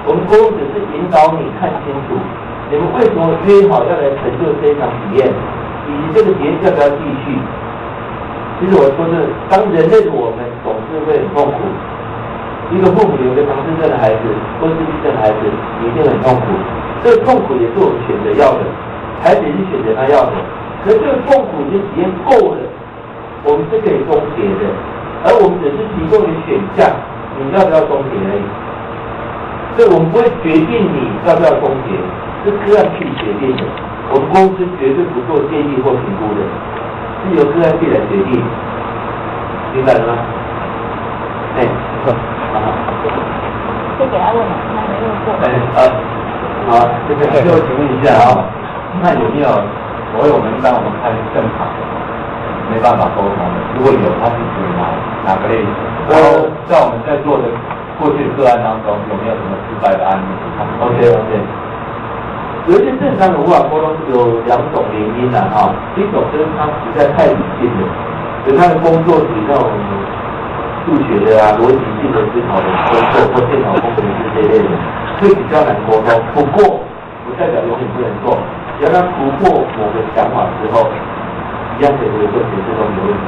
我们只是引导你看清楚，你们为什么约好要来成就这一场体验，以及这个体验要不要继续。其实我说是，当人类的我们总是会很痛苦。一个父母有个唐氏症的孩子或自闭症的孩子，一定很痛苦。这个痛苦也是我们选择要的，孩子也是选择他要的。可是这个痛苦已经体验够了，我们是可以终结的，而我们只是提供你选项，你要不要终结而已。所以我们不会决定你要不要终结，是个案自己决定的。我们公司绝对不做建议或评估的，是由个案自己来决定，明白了吗？就给他问了，他没问过。好，这个最后请问一下啊，那有没有所有门当我们看正常的，没办法沟通的？如果有，他是指哪个类型？然后在我们在做的过去的个案当中，有没有什么失败的案例？OK， 有一些正常的无法沟通有两种原因的哈，一种就是他实在太理性了，所以他的工作属于那种数学的逻辑性的思考的工作或电脑工程师这一类的，会比较难沟通。不过不代表永远不能做，只要他突破某个想法之后，一样可以做解释都没问题。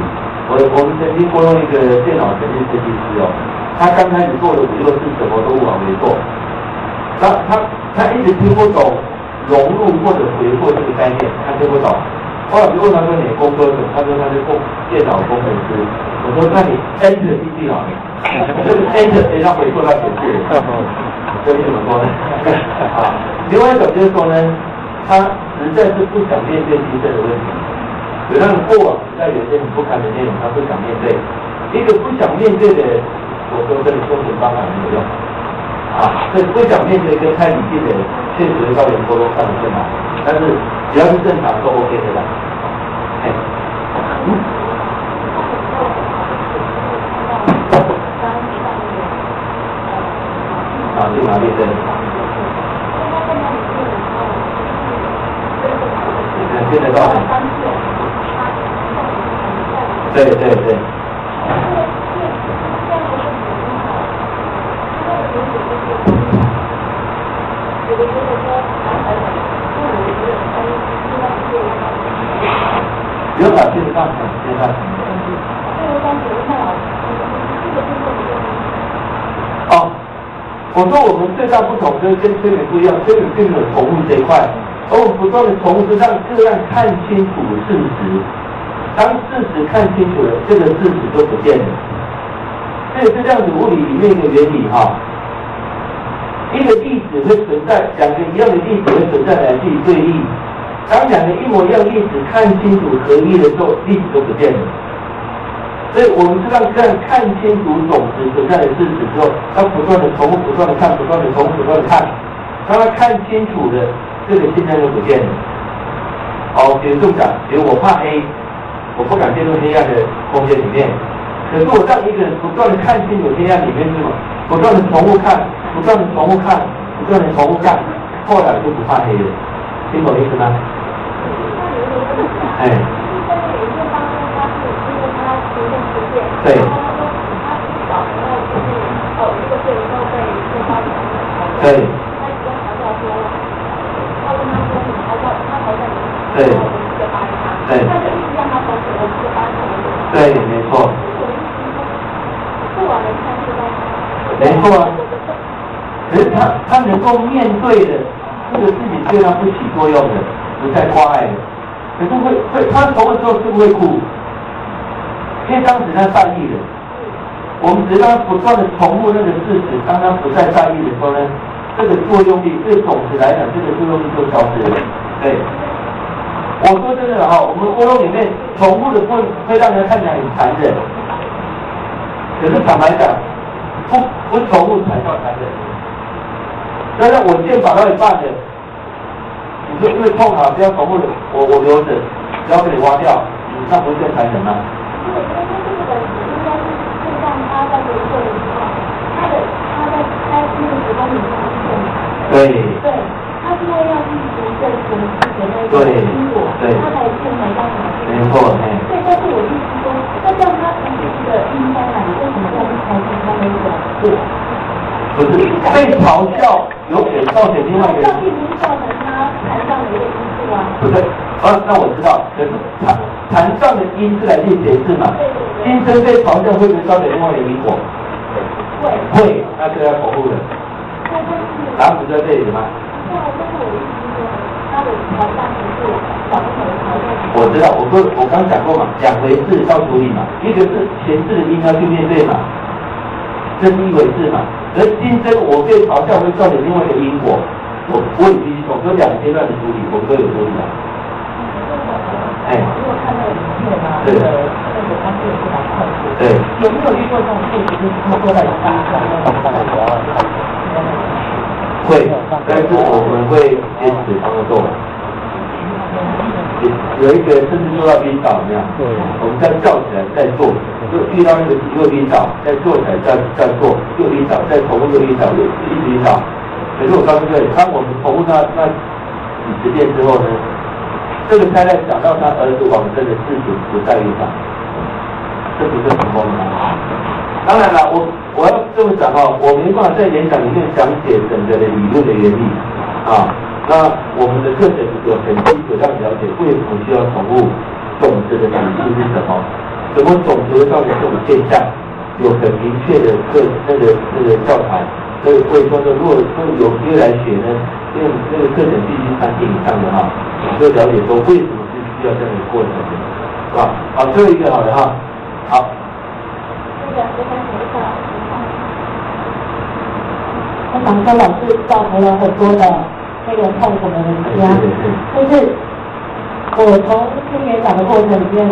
我们曾经沟通一个电脑程序设计师他刚开始做的5、6次什么都无法回做，他一直听不懂融入或者回复这个概念，他听不懂。后来就问他说你工作什么？他说他是电脑工程师。我说那你 Enter 进去好了，这个 Enter 可以让回复到显示。这里怎么说呢？另外一种就是说呢，他实在是不想面对新生的问题，有让过往实在有些很不堪的内容，他不想面对。一个不想面对的人，我说这里用什么方法没有用。这不想面对跟太理性的人，确实会造成沟通上的困难。但是只要是正常都 OK 的啦。去哪里的？见得到。对。有哪些的大场接大场？我说我们最大不同跟催眠不一样，催眠并没有重复这一块，而我们不断的重复让个案看清楚事实。当事实看清楚了，这个事实就不见了。这也是量子物理里面一个原理一个粒子会存在，两个一样的粒子会存在来自于对立。当两个一模一样的粒子看清楚合一的时候，粒子就不见了。所以我们是让个案看清楚种子存在的事实之后，他不断的重复，不断的看，不断的重复，不断的看，当他看清楚了，这个现象就不见了。哦，比如我怕黑，我不敢进入黑暗的空间里面。可是我让一个人不断的看清楚黑暗里面是什么，不断的重复看，不断的重复看，不断的重复看，后来就不怕黑了，听懂意思吗？哎。对。对。对。对。对，没错。没错啊。可是他能够面对的，这个自己对他不起作用的，不再挂碍的。可是会，他投的时候是不会哭，因为当时他在意的。我们只要不断的重复那个事实，当他不再在意的时候呢，这个作用力对总体来讲，这个作用力就消失了。对，我说真的哈，我们沟通里面重复的会让人看起来很残忍，可是坦白讲，不重复才叫残忍。但是我剑拔到一半的，你说因为痛啊，不要重复的，我留着，不要给你挖掉，那不是更残忍吗？他在做的时候，他在开那个10公里上线嘛。对。对，他是为要去实证我们自己的那个因果，他才现在刚好。没错，对，但是我意思说，那这样他自己的应该来，为什么要去开始他那个果？不是被嘲笑，有给造成另外一个。嘲笑并不是造成他残障的一个因素啊。不对，那我知道，可是残障的因是来自解释嘛。今生被嘲笑会不会造成另外一个因果？会，那就要保护了。答案不在这里吗？我知道，我刚讲过嘛，两回事要处理嘛，一个是前世的因要去面对嘛，这是一回事嘛。而今生我被嘲笑会造成另外一个因果，我已经总分2个阶段的处理，我都有处理了。哎，如果看到影片啊，那个他是有非常快速。对。有没有遇过这种事情？就是他坐在当下，会，但是我们会坚持帮他做完。有一个甚至做到晕倒那样，我们再叫起来再做，就遇到那个又晕倒，再坐起来再做，又晕倒，再重复又晕倒，又一直晕倒。可是我告诉各位，当我们重复那几十遍之后呢？这个太太想到他儿子往生的事情不在于他，这不是成功的。当然了，我要这么讲哦，我没办法在演讲里面讲解整个的理论的原理啊。那我们的课程有很基础让你了解为什么需要重复种子的理性是什么，什么种子会造成这种现象，有很明确的那个教材。所以说呢，如果有机会来学呢，因为那个课程必须3天以上的哈，就了解说为什么是需要这样的过程的，是吧？好，最后一个好的哈，好。我想说，老师造成了很多的那个痛苦的人家，就是我从听演讲的过程里面，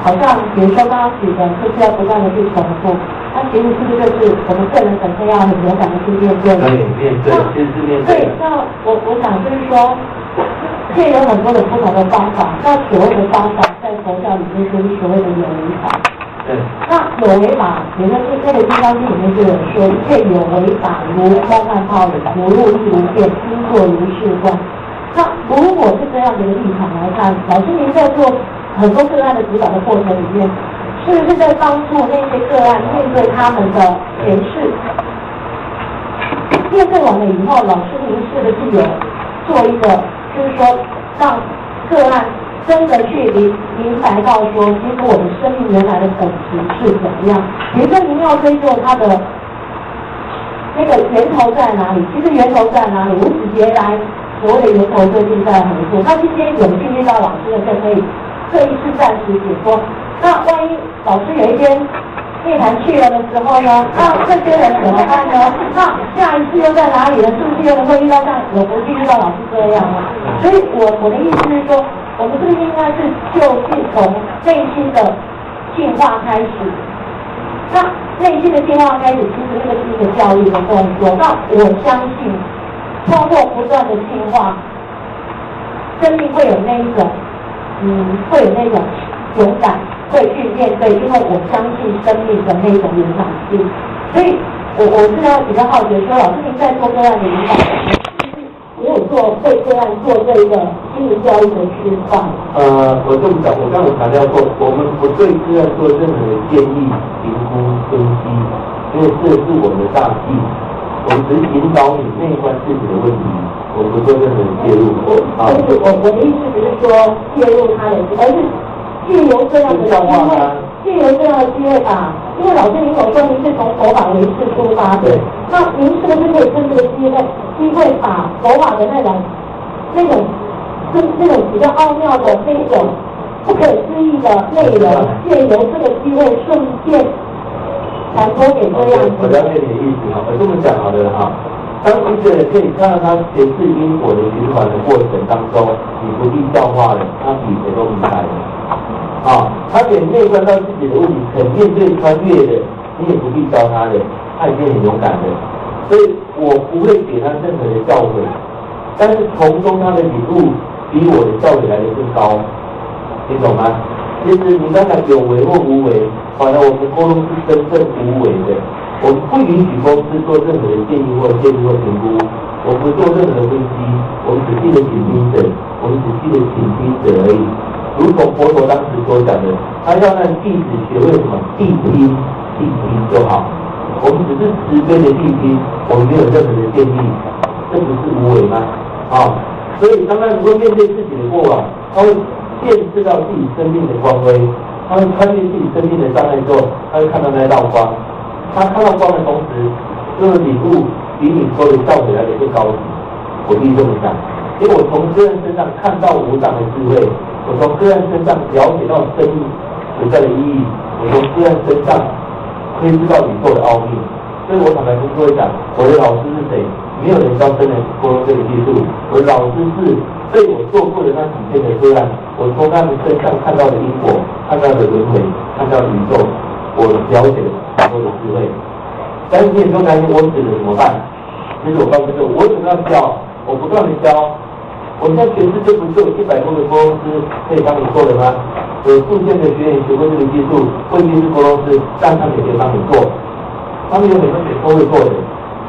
好像比如说刚刚举的，就是要不断的去重复。那其实是不是就是我们个人本身要很勇敢的去面对？对，面对，先是面对。对，那我想就是说，可以有很多的不同的方法。那所谓的方法，在佛教里面就是所谓的有为法。对。那有为法，也就是这个《金刚经》里面就有说，一切有为法，如梦幻泡影，如露亦如电，应作如是观。那如果是这样的一个立场来看，老师您在做很多个案的指导的过程里面，是不是在帮助那些个案面对他们的前世？面对完了以后，老师您是不是有做一个，就是说让个案真的去明白到说，其实我们生命原来的本质是怎么样？比如说您要追究它的那个源头在哪里？其实源头在哪里？无始劫来所谓的源头究竟在何处？那今天有幸遇到老师的课，可以这一次暂时解说。那万一老师有一天涅槃去了的时候呢？那这些人怎么办呢？那下一次又在哪里呢？是不是又能够遇到像有福气遇到老师这样呢？所以我的意思是说，我们是不是应该是就近从内心的进化开始？那内心的进化开始，其实那个是一个教育的动作。那我相信，通过不断的进化，生命会有那一种会有那种勇敢，会去面对，因为我相信生命的那种勇敢性。所以我是要比较好奇说，老师您在做个案的引导，也有对个案做这个心理教育的示范。我这么讲，我刚才强调过，我们不对个案做任何的建议、评估、分析，因为这是我们的大忌。我们只是引导你内观自己的问题，我不做任何的介入。我的意思不是说介入他人，而是借由这样的机会，因为老师您所说您是从佛法为师出发的，那您是不是可以趁这个机会把佛法的那种比较奥妙的那种不可思议的内容，借由这个机会顺便传播给这样子。我了解你的意思哈，我这么讲好了哈。当一个人可以看到他前世因果的循环的过程当中，你不必教化了，他比谁都明白了。他可以内观到自己的问题，肯面对穿越的，你也不必教他的，他已经很勇敢的。所以我不会给他任何的教诲，但是从中他的领悟比我的教诲来的更高，你懂吗？其实你刚才有为或无为，反而我们沟通是真正无为的。我们不允许公司做任何的建议或评估，我们不做任何的分析，我们只记得倾听者，我们只记得倾听者而已。如同佛陀当时所讲的，他要让弟子学会什么？谛听就好。我们只是慈悲的谛听，我们没有任何的建议，这不是无为吗？所以当他能够面对自己的过往，他会见识到自己生命的光辉，他会穿越自己生命的障碍之后，他会看到那道光。他看到光的同时，这个领悟比你说的教诲来的更高级。我必须这么讲，因为我从个人身上看到无上的智慧，我从个人身上了解到生命存在的意义，我从个人身上窥知到宇宙的奥秘。所以我坦白跟各位讲，我的老师是谁？没有人教真人沟通这个技术。我的老师是被我做过的那几天的个案，我从他们身上看到的因果，看到的轮回，看到的宇宙，我了解很多的智慧。但是你也不用担心我死了怎么办？其实我告诉各位，我怎么样教？我不断的教。我现在全世界不是有100多个沟通师可以帮你做的吗？有数千的学员学过这个技术，未必是沟通师，但他们也可以帮你做。他们有很多学都会做的，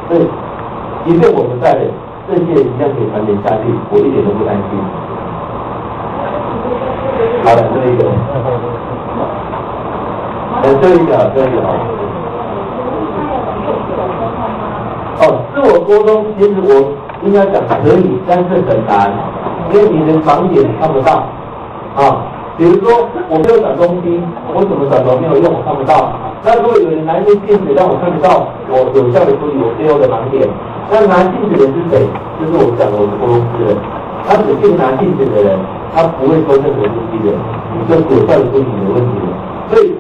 所以即便我不在的，这些一样可以传承下去，我一点都不担心。好的，这一个，这一个自我沟通，其实我应该讲可以，但是很难，因为你的盲点看不到比如说我没有转东西，我怎么转都没有用，我看不到。那如果有人拿一面镜子让我看得到，我有效的处理我背后的盲点。那拿镜子的是谁？就是我讲的我是沟通师人，他只去拿镜子的人，他不会说任何东西的，你就有效的处理你的问题了。所以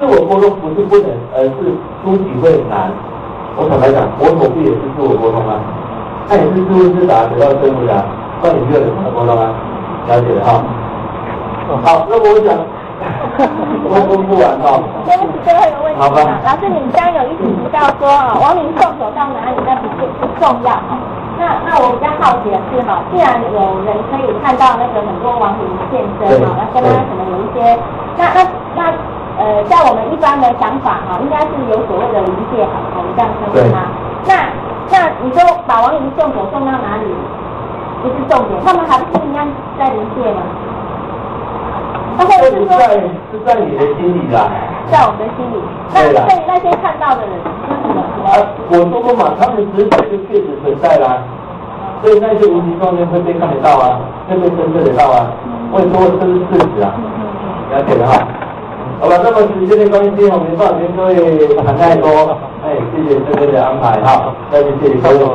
自我沟通不是不能，而是初期会很难。我坦白讲，佛陀不也是自我沟通吗？他也是自问自答得到证悟的，那你就有怎么沟通啊？了解了哈。好，那我讲，我说不完哈。对不起，最后一个问题。好吧。老师，你刚刚有一直提到说亡灵送走到哪里那不重要那我比较好奇的是既然有人可以看到那个很多亡灵现身那跟他可能有一些，在我们一般的想法应该是有所谓的灵界我们这样称呼他。那你说把亡灵送走送到哪里不是重点，他们还不是应该在灵界吗？这是在你的心里啦，在我们的心里。那些看到的人是什么？我说过嘛，他们实在就确实存在啦，所以那些无形中间会被看得到会被侦测得到会说这是事实了解了哈。好了，那么时间的关系，我们多少跟各位谈太多，谢谢这边的安排再次谢谢各位。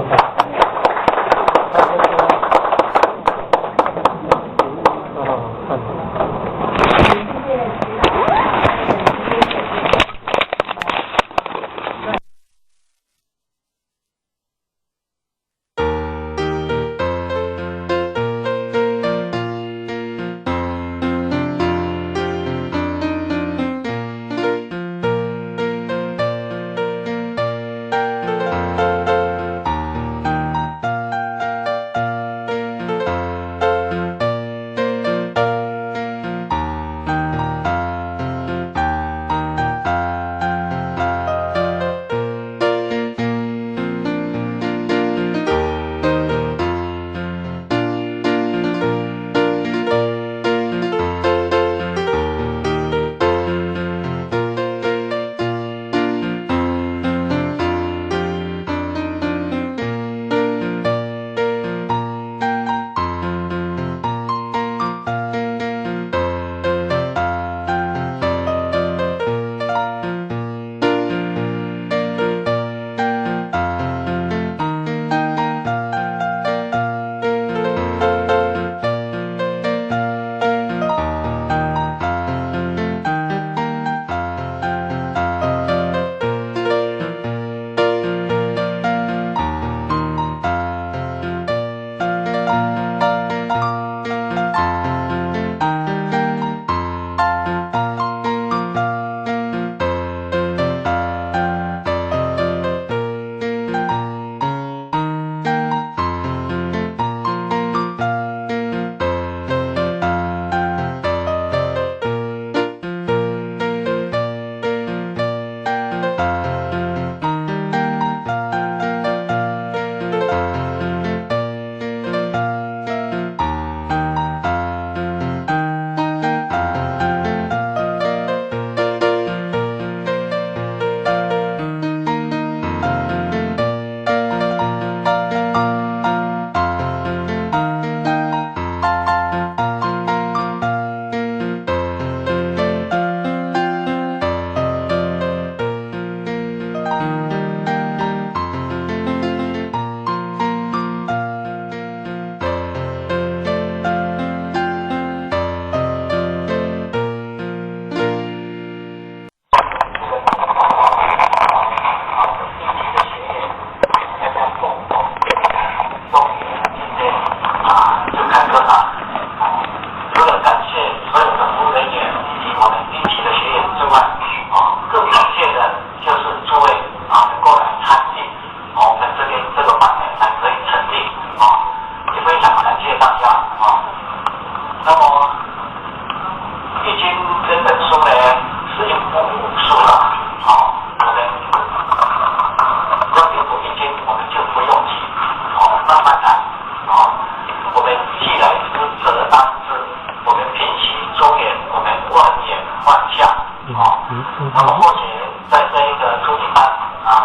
那么或许在这一个初级班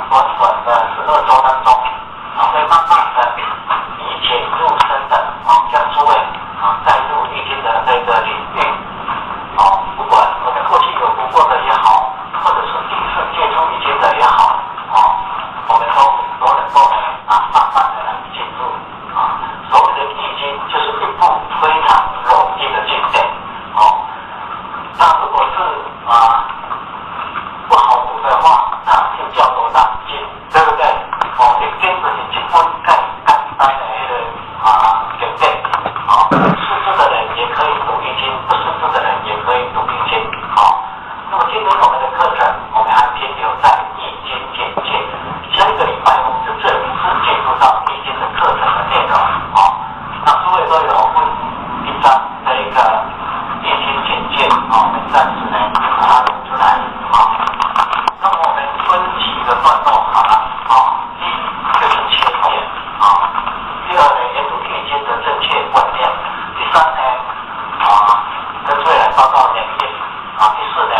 短短的12周当中会慢慢的以浅入深的将诸位带入易经的这个领域不管我们过去有读过的也好，或者是第一次接触易经的也好我们都能够慢慢的来进入所谓的易经就是一部非常容易的经典那如果是不好读的话，那就叫做难经，对不对？易经就是一本简单的经典识字的人也可以读易经，不识字的人也可以读易经那么今天我们的课程，我们还停留在易经简介。下一个礼拜我们就正式进入到易经的课程的内容那诸位都有一张这一个易经简介我们暂时呢把它读出来那么我们分几个段落好了第一就是前言第二呢研读易经的正确观念，第三呢跟诸位来报告演练第四呢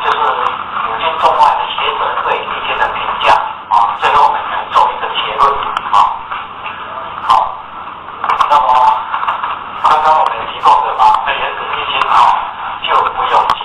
就是古今中外的学者对易经的评价最后我们来做一个结论好，那么刚刚我们提供的原始易经就不用急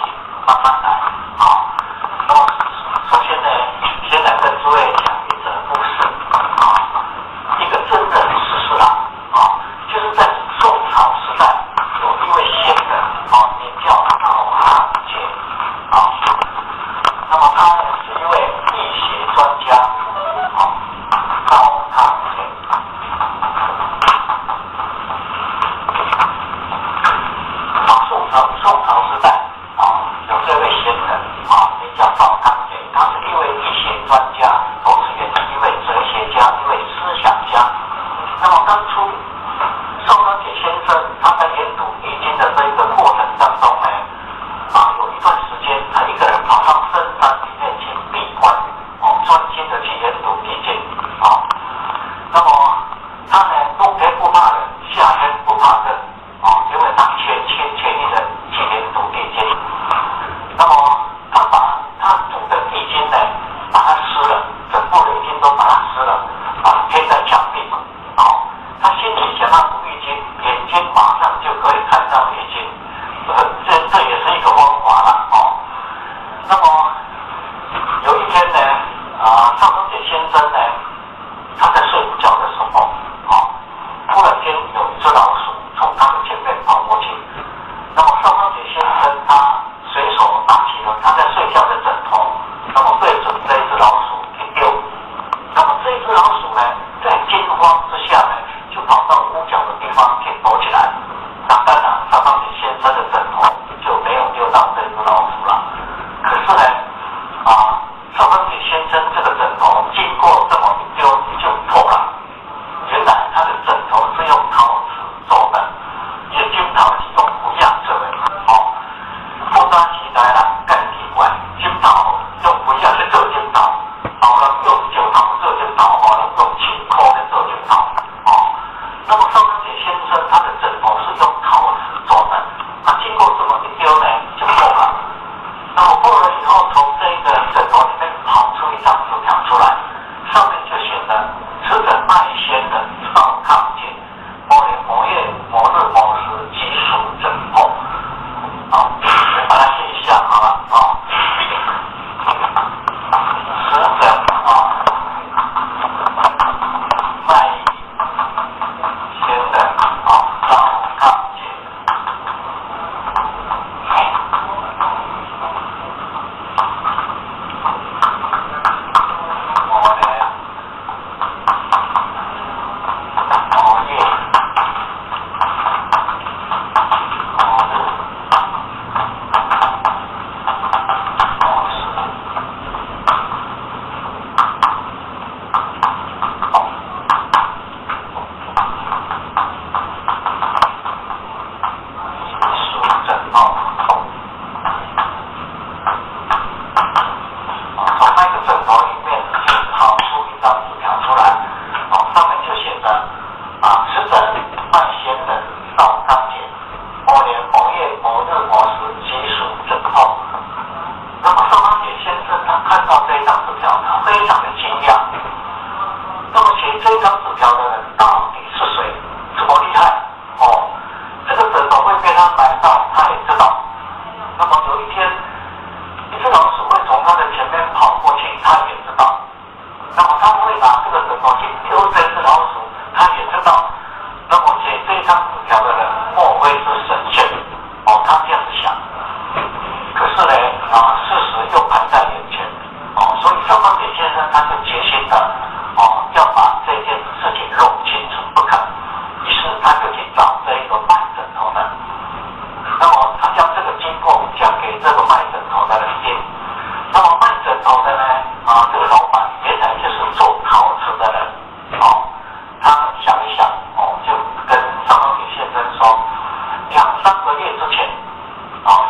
个月之前，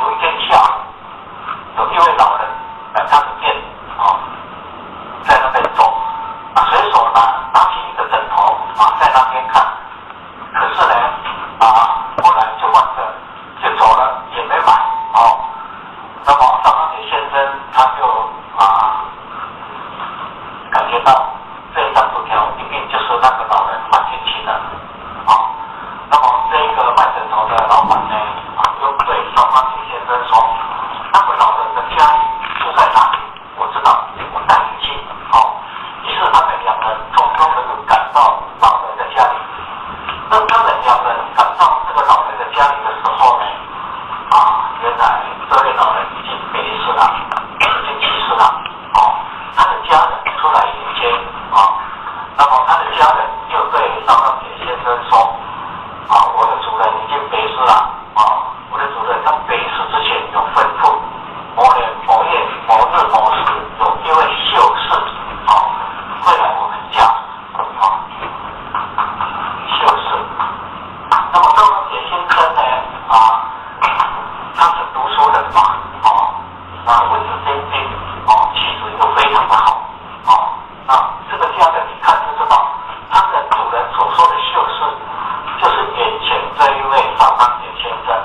有一天下午，有一位老人来他的店，在那边走，随手拿起一个枕头，在那边看，可是呢，后来就忘了，就走了，也没买，那么张钢铁先生他就感觉到这一张纸条一定就是那个老人换进去的，那么这个卖枕头的老板呢，就对张钢铁先生说，那个老人的家里住在哪里？我知道，我带你去，于是他们两人匆匆的就赶到老人的家里。当他们两人赶到这个老人的家里的时候呢，原来这位老人已经病逝了，已经去世了，他的家人出来迎接，那么他的家人就对张钢铁先生说，我的主人已经病逝了，我的主人在病逝之前有吩咐，某年某月某日某时有一位秀士，会来我们家，秀士。那么张钢铁先生呢，他是读书人嘛，文质彬彬，气质又非常的好，这个家人一看就知道，他的主人所说的秀士，就是眼前这一位张钢铁先生，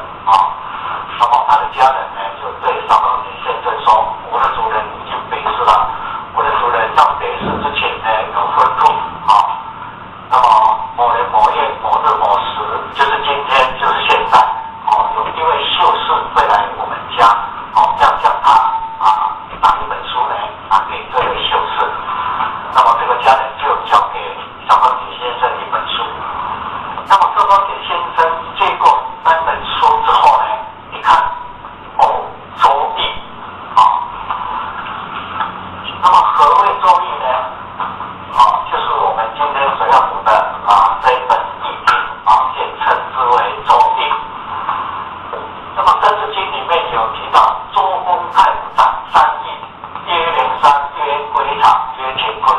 那么他的家人呢，就对张钢铁先生说，我的主人已经病逝了，我的主人在病逝之前呢有吩咐，那么某年某月某日某时，就是今天，就是现在，有一位秀士会来我们家，要向他拿一本书呢，给这位秀士。那么这个家人就交给张钢铁先生一本书。那么张钢铁先生接过那本书之后呢，一看，周易，那么何谓周易呢？就是我们今天所要读的这一本易经，简称之为周易。那么《三字经》里面有提到周公太武占三易，曰连山，曰归场，曰乾坤。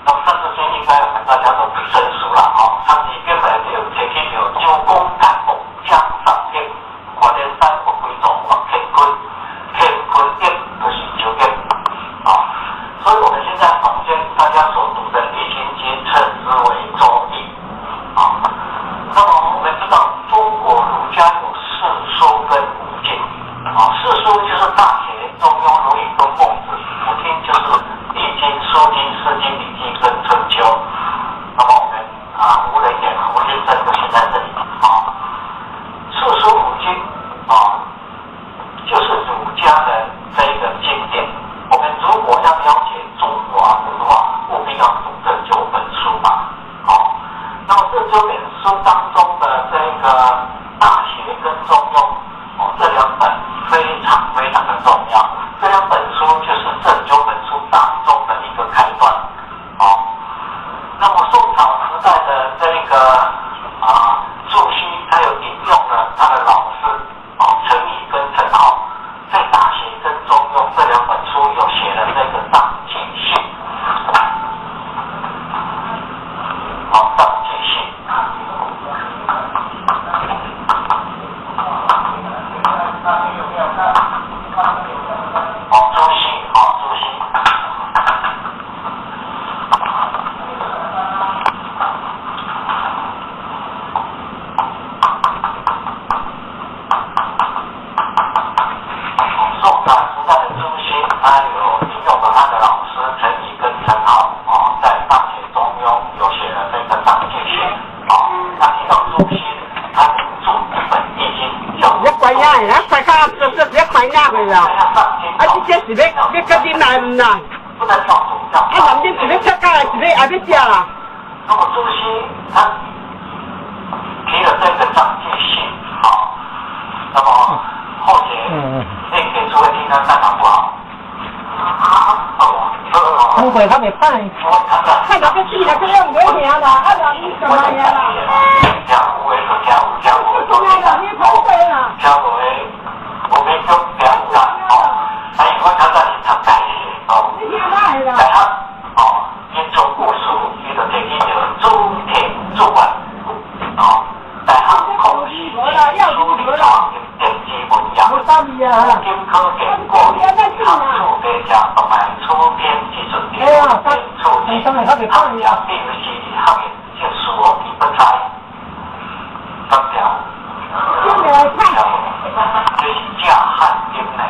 那么《三字经》应该大家都生疏了，它里面呢就提起有周公太武将三易，或连山或归总或乾坤，乾坤易就是九易。所以我们现在坊间大家所读的《易经》经称之为周易。那么我们知道中国儒家有四书跟五经，四书就是《大学》《中庸》《论语》跟《孟子》，五经就是《易经》《书经》《诗经》《礼记》跟《春秋》。那么我们吴仁远、吴先生就写在这里。四书五经就是儒家的这一个经典。我们如果要了解中华文化，务必要读这9本书嘛。那么这9本书当中的这个《大学》跟《中庸》，这2本非常非常的重要。这2本书就是这9本书当中的一个开端。那么宋朝时代的这个朱熹，他有引用了他的老师陈颐跟陈浩，在《大学》跟《中庸》这2本书有写了这个藏记信。藏记信。朱熹。宋朝时代的朱熹，他有引用了他的老师陈颐跟陈浩，在《大学》《中庸》有写了这个藏记信。那提到朱熹，他著一本《易经》，叫你快呀，快看，你快呀去啦！你这是你赶紧来唔啦？不能跳主教。男人是你出家，是你还要食啦？那么朱熹他提了这个藏记信，那么后节念给诸位听看看好不好？不会，他没办。看到个字了，这样没名啦，你干嘛呀啦？江湖为主，江湖中央的你跑对啦。江湖为我们就江湖啦，我看到你他改你听哪去啦？在他因中古书，伊就提起叫朱铁朱文，在他孔熙。爸比啊！经科研过程参数底下同埋初编技术点促进行业必须行业结束我已不在。咁条，就是架汉英呢。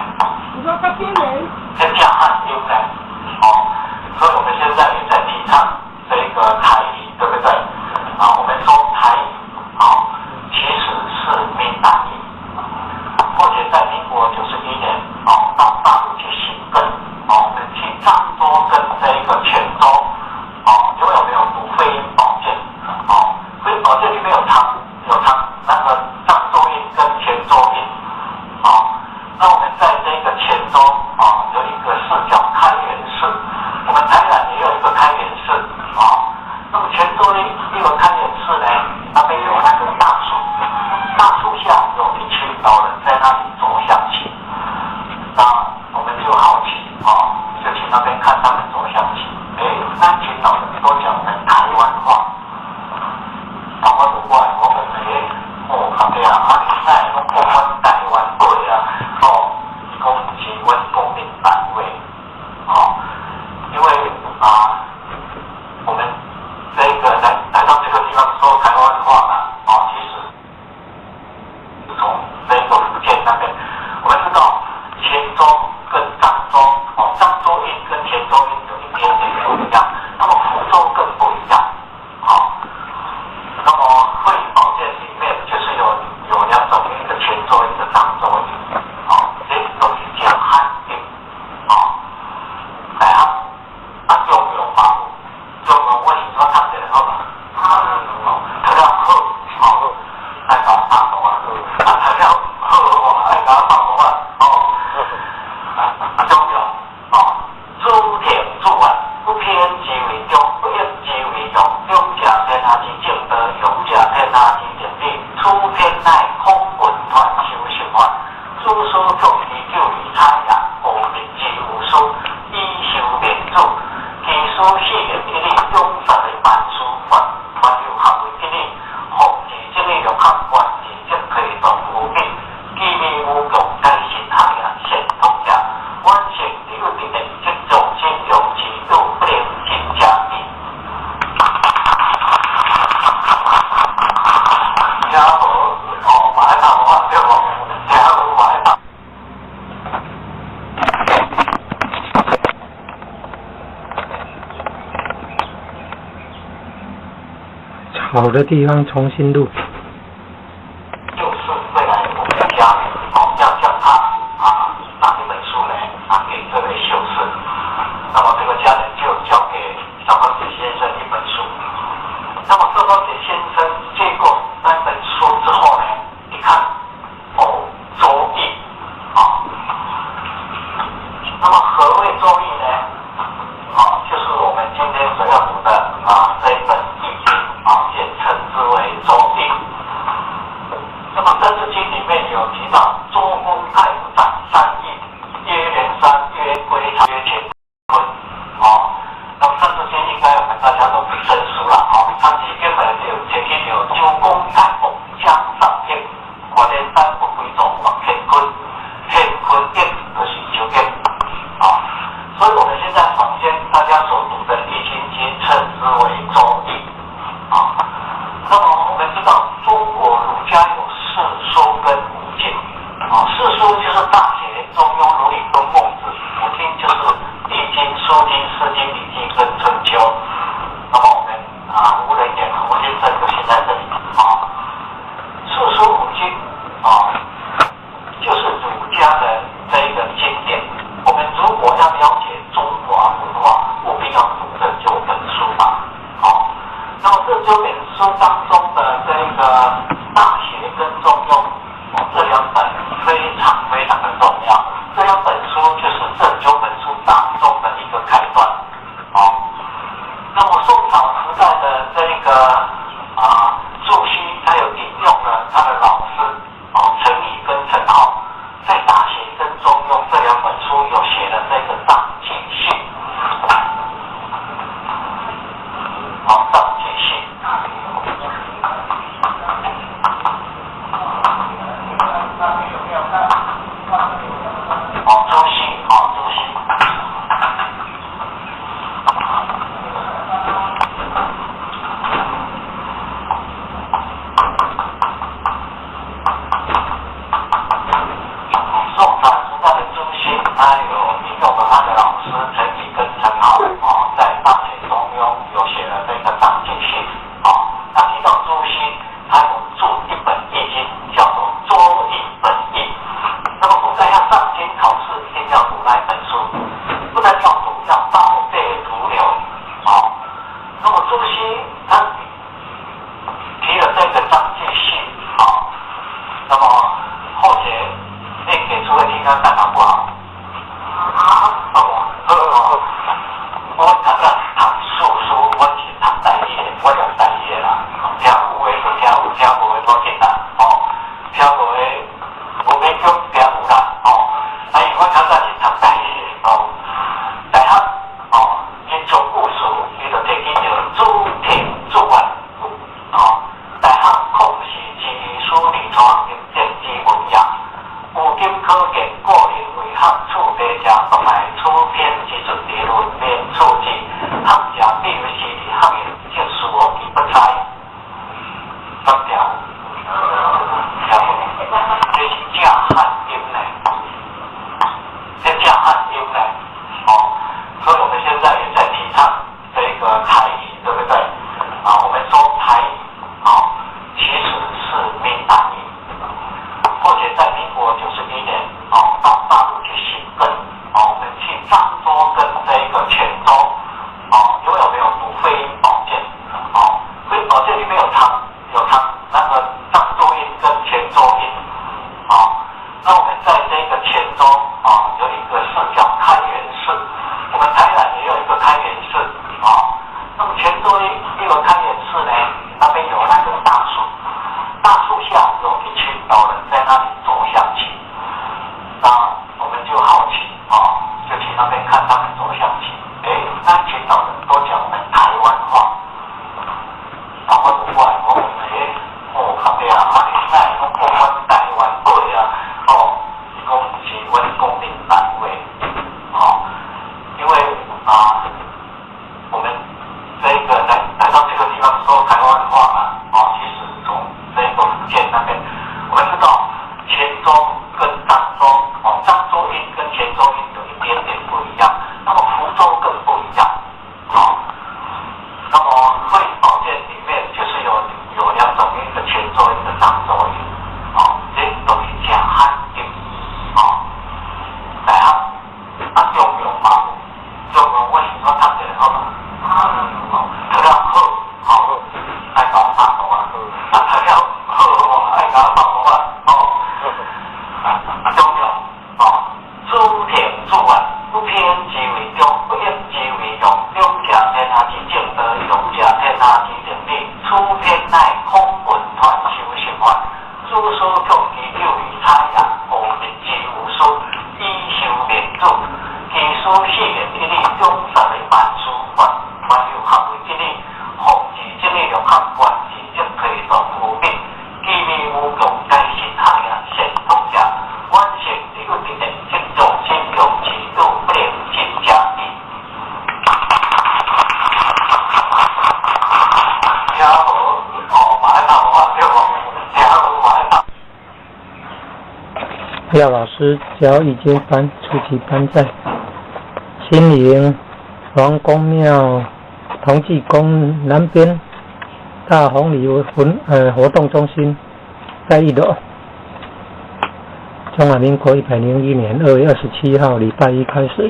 你说他边人？这架汉英呢？哦，所以我们现在也在提倡这个台语，对不对？啊，我们说台语，啊，其实是闽南语。或者在民国91年，哦，到大陆去行政，哦，我们去漳州跟这个泉州，哦，因为我们有读非营保健，哦，非营保健里面有长那个漳州音跟泉州音，哦，那我们在这个泉州，哦，有一个市叫开元市，我们台南也有一个开元市，哦，那么泉州呢，一个开元市呢，那边有那个大树，大树下有一群老人在那里走象棋，那我们就好奇，哦，就去那边看他们走象棋，那群老人都讲成台湾话，我就过来，我们对啊，现在都讲阮台湾话啊，哦，讲是阮国民党话，哦，因为我们这个来到这个地方说台湾话嘛，哦，其实从这个福建那边，我们知道泉州跟漳州，哦，漳州音跟泉州音有一点点不一样，那么福州更不一样，哦，那么会保健里面就是有两种，一个泉州音，一个漳州音，哦，这都是叫汉音，哦，来中庸吧，中庸我是说他这个好吧，他要好，哦，来搞大头啊，他要好，来搞大头啊，哦，中庸，哦，主田主啊，不偏即为中，不偏即为用，用者天下之正道，用者天下之正理，出天乃空文团修行法，诸书众之就以参也，无名之无书，依修名主，其书四言一理，用实的万书法，凡有合为一理，服自这里有合关系，即可以动无病，机密无用，该信行也，先通者，完成了定的，即众心用之，又不能尽加密。听无哦，马来大话对无？听无马来大。好的地方重新录。就是未来我们家哦要叫他拿一本书呢给这位修士，那么这个家人就交给小高杰先生一本书。那么小高杰先生接过那本书之后呢，你看周易那么何谓周易呢？就是我们今天所要读的这一本易经简称之为周易。那么《三字经》里面有提到周公太武长三易，曰连山，曰归藏，曰乾坤。那么《三字经》应该我们大家都不生疏了它其根本就前期有周公太武江上天，我连山不归总往乾坤，乾坤印就是周易所以我们现在坊间大家所读的《易经》经称之为周易那么我们知道中国儒家有四书跟五经四书就是大学、中庸、伦理跟孟子，五经就是易经、书经、诗经、礼记跟春秋。那么我们无人言我先生就写在这里四书五经就是儒家的这一个经典。我们如果要了解中华文化，务必要读这9本书嘛那么这9本书当中的这个大学跟中庸这2本非常非常的重要。这2本书就是这9本书当中的一个开端那么宋朝时代的这个朱熹，他有引用了他的老师陈颐跟陈浩在大学跟中庸这2本书有写了这个张继训张继训主席，主席。宋传时代的朱熹，还有引用了他的老师陈启跟陈浩在大学中庸有写了这个长进信他提到朱熹，他有著一本易经，叫做《周易本义》。那么古代要上京考试，一定要读那一本书，不能要读，要倒背如流那么朱熹他提了这个长进信那么后学念给诸位听看看好不好？我常常读书，我是读大业，我用大业啦。听有的就听有，听无的无紧啦。听无的无勉强，听有啦。因为我常常是读大业大学因做故事，伊就提起着主题主案大学考试技术临床政治文样。有经可见，个人为学处理者，动来出篇技术理论免处置，学者必须是学业证书其不才。三条，这是正汉音呢，这正汉音呢，所以我们现在也在提倡这个台语，对不对？我们说台语其实是闽南语。或者在民国91年到大陆去寻根我们去漳州跟这个泉州因为我们有读非音保健非音保健里面有那个漳州音跟泉州音那我们在这个泉州有一个寺叫开元寺，我们台南也有一个开元寺那么泉州一个开元寺呢，那边有那个大树下有一群老人在那里做象棋，那我们就好奇就去那边看他们做象棋。那群老人都讲我们台湾话，我就过来我问靠边那是讲我们台湾话伊讲是阮公民单位因为我们这个来到这个地方说台湾话其实从这个福建那边，我们知道泉州跟漳州漳州音跟泉州音有一点点不一样，那么福州更不一样那么会保健里面就是有两种音，一个泉州音，一个漳州音这都是正汉音大学中庸嘛，中庸我是说读一个好嘛读了好爱搞大头读了好爱搞大头中庸主题主案，不偏即为中，不应即为用，用者天下之正德，用者天下之正理，此天乃空本传修行法，诸书共其六于差也，无日之无书，依修练主，其书四年之理，中实为万书法，凡有学为之理，弘治之理用学，观之正推动无病，其理无共改心学也，先通者，完成这个之内，即众心用其度不能尽加力。听无马来谈话对不？听无马来谈。廖老师教易经班初级班在新营王公庙同济宫南边大红里活动中心在1楼。中华民国101年2月27号礼拜一开始，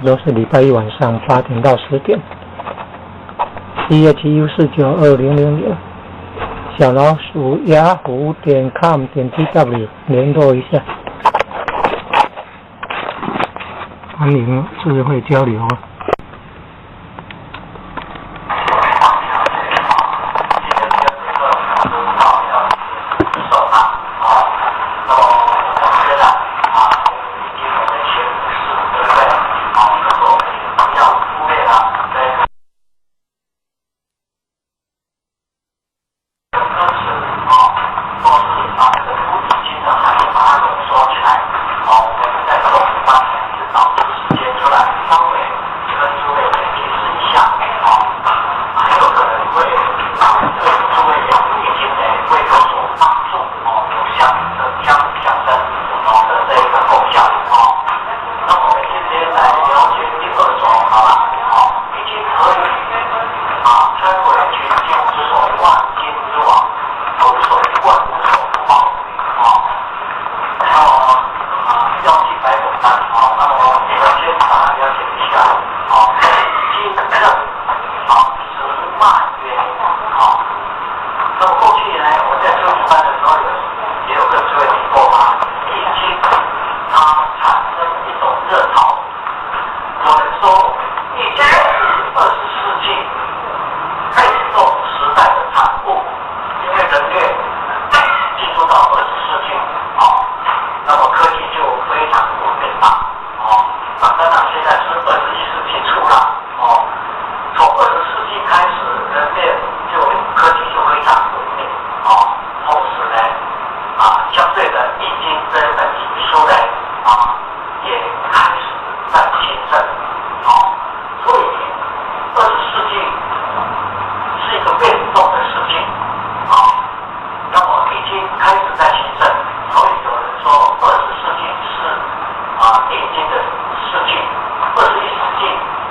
都是礼拜一晚上8点到10点。177U492000小老鼠yahoo.com.tw 联络一下，欢迎智慧交流。把这个土地金的海把它浓缩起来，易经这本书呢，也开始在兴盛，所以20世纪是一个变动的事情，那么易经开始在兴盛，所以有人说20世纪是易经的事情，21世纪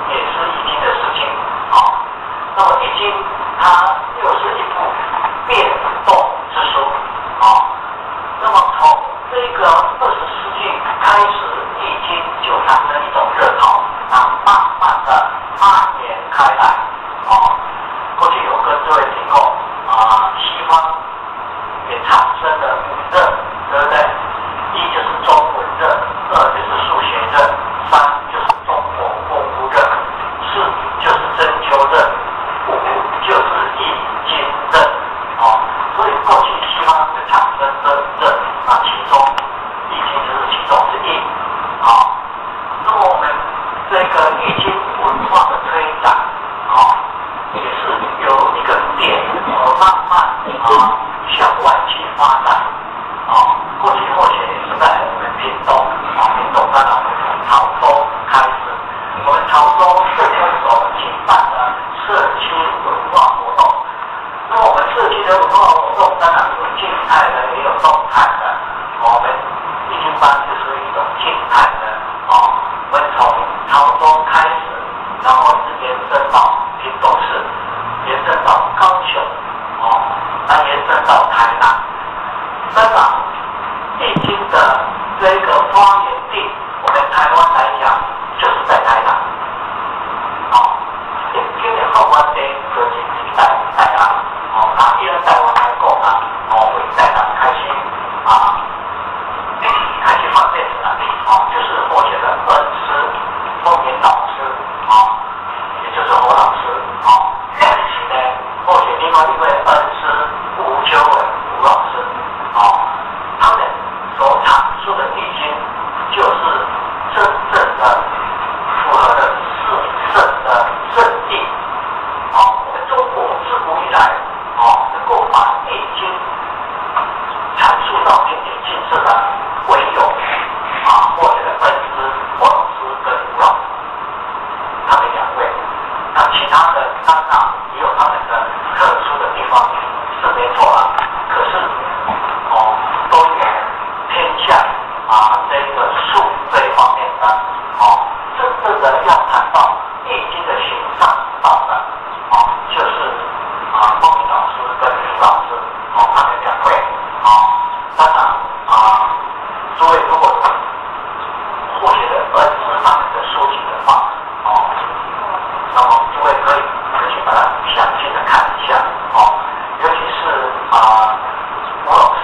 也是易经的事情，那么易经它又是一部变动之书，那么从这个20世纪开始，易经就产生一种热潮，慢慢的蔓延开来，过去有跟各位提过，西方也产生了5热，对不对？一就是中文热，2就是数学热，3就是中国功夫热，4就是针灸热，5就是易经热，所以过去西方就产生的热，那其中易经就是其中之一，那么我们这个易经文化的推展，也是由一个点而慢慢向外去发展，过去或许也是在我们屏东，屏东当然我们从潮州开始，我们潮州社区所举办的社区文化活动，那么我们社区的文化活动当然有静态的，也有动态的，我们易经班就是一种静态的，我们从潮州开始，然后一直延伸到屏东市，延伸到高雄，再延伸到台南。当然，易经的这个发源地，我们台湾来讲，就是在台南。今年后湾的就是在台南，那因为台湾来讲为台南开始发电子能力，就是我写的恩师孟明老师，也就是侯老师，在一起呢，或许另外一位恩师吴秋伟吴老师，他们所阐述的易经，就是真正的符合了四圣的圣意。我们中国自古以来，能够把易经阐述到淋漓尽致的，唯有或者的恩师侯老师跟吴老师，他们2位。那其他的当然也有他们的特殊的地方，是没错啦。可是都有偏向这个术这一方面的，真正的要谈到易经的形上道的，就是孟明老师跟吴老师，他们2位，当然诸位如果或许的恩师他们的书籍的话，那么诸位可以把它详细的看一下，尤其是吴老师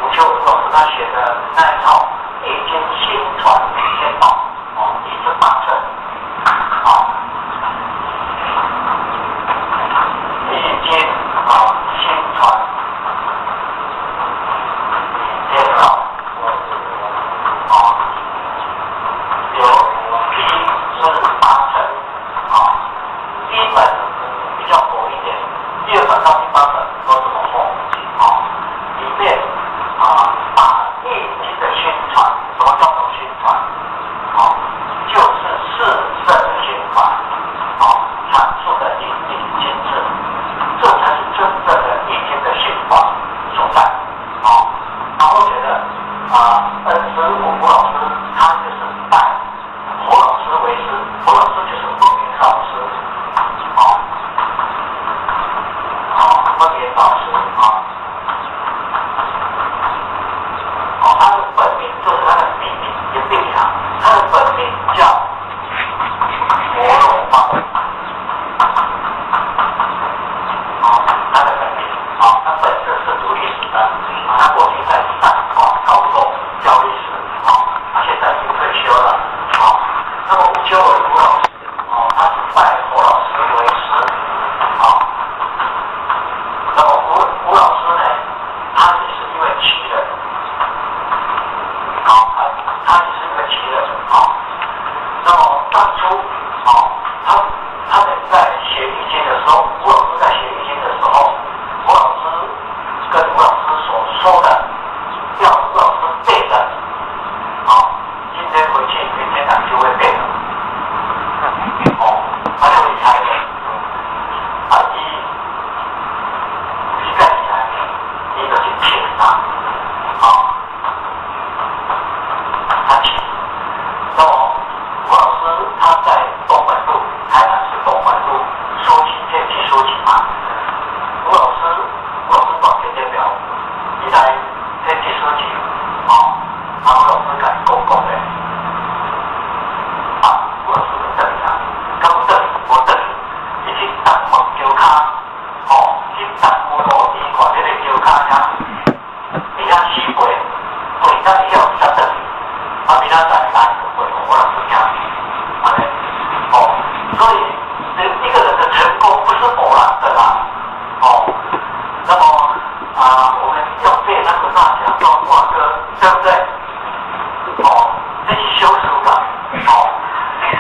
吴秋吴老师他写的那一套《易经新传天宝》，一字八正，易经新传天宝，有批字八成，第一本比较薄一点，第2本到第8本都这么厚，里面把易经的宣传，什么叫做宣传？就是世老师甲伊讲的，我是等啊，咁等我等，已经等我叫卡，去等我落地看这个叫卡呀，你看死过，对，但是要实等，明仔载来会我老师讲，所以一个人的成功不是偶然的啦，那么我们要背那个大侠状话歌，对不对？这是修书的，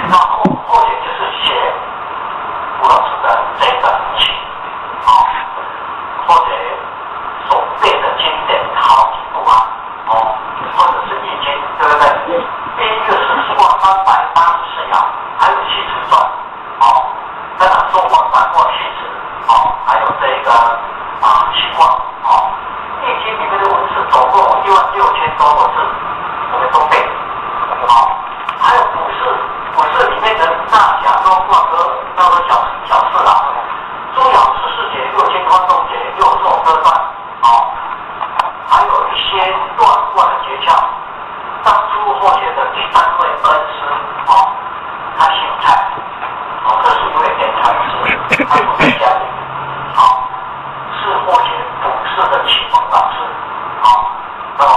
那后面就是写吴老师的这个曲，或者所背的经典好几部啊，或者是易经，对不对？第一个是《说384爻》，还有《系辞传》，当然《说卦》《反卦》《系辞》，还有这个起卦，易经里面的文字总共16000多个字，我们都背。还有古诗里面的大侠说卦歌，叫做小四郎，诸爻14节，六经观众节，六兽歌传，还有一些断卦的诀窍。当初获选的第3位恩师，他姓蔡，这是一位典才师，他不在家里，是获选古诗的启蒙老师，那么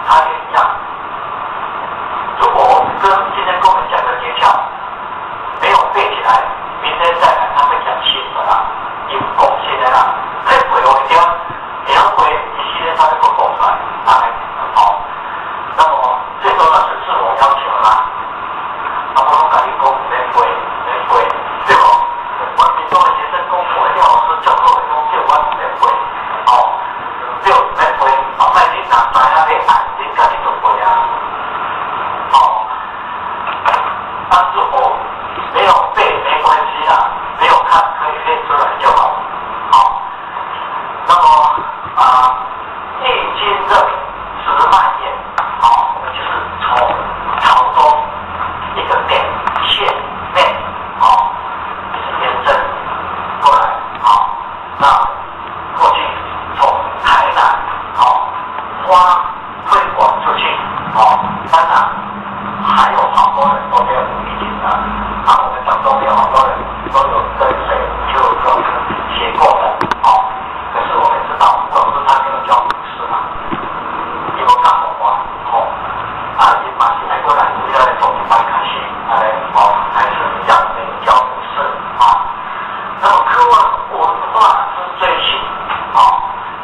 他也一样。如果跟今天跟我们讲的诀窍没有背起来，明天再来他会讲新的啦，有贡献的啦，再背我一定也要背，一系列他就会讲出来，那么最重要的是自我要求啦，我都跟你讲免背，对不？我民众的学生功夫，廖老师教课的东西，我免背，对，免背，卖你拿来那边按，你自己就背啊。但是我没有背没关系啦，没有看可以练出来就好。那么易经的直蔓延，我们就是从朝中一个点线面，就是延伸过来，那过去从台南推广出去，当然还有好多人都没有读易经的，我们当中有好多人都有跟谁就有写过的，可是我们知道老师他没有教古诗嘛，有讲过你马上来过来，不要来从班开始，还是讲没有教古诗那么科望文化之追寻，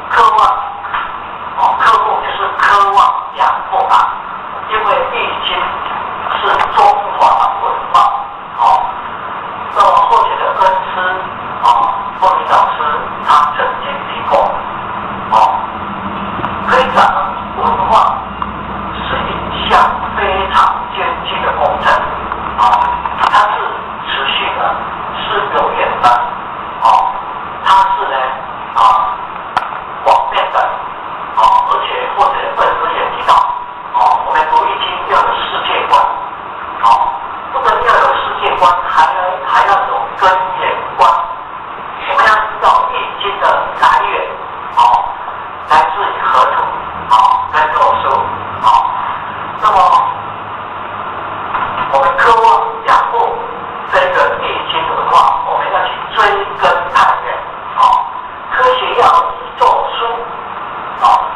科目就是科望养护因为易经是中华文化，那么后面的恩师凤鸣老师他曾经提过，推展文化是一项非常艰巨的工程，它是持续的，是有远的，它是广面的，而且或者本书也提到，我们读易经要有世界观，不但要有世界观，还要有根源观。我们要知道易经的来源，来自于河图，跟洛书，那么我们渴望养护这个易经文化，我们要去追根探源，科学要以作书，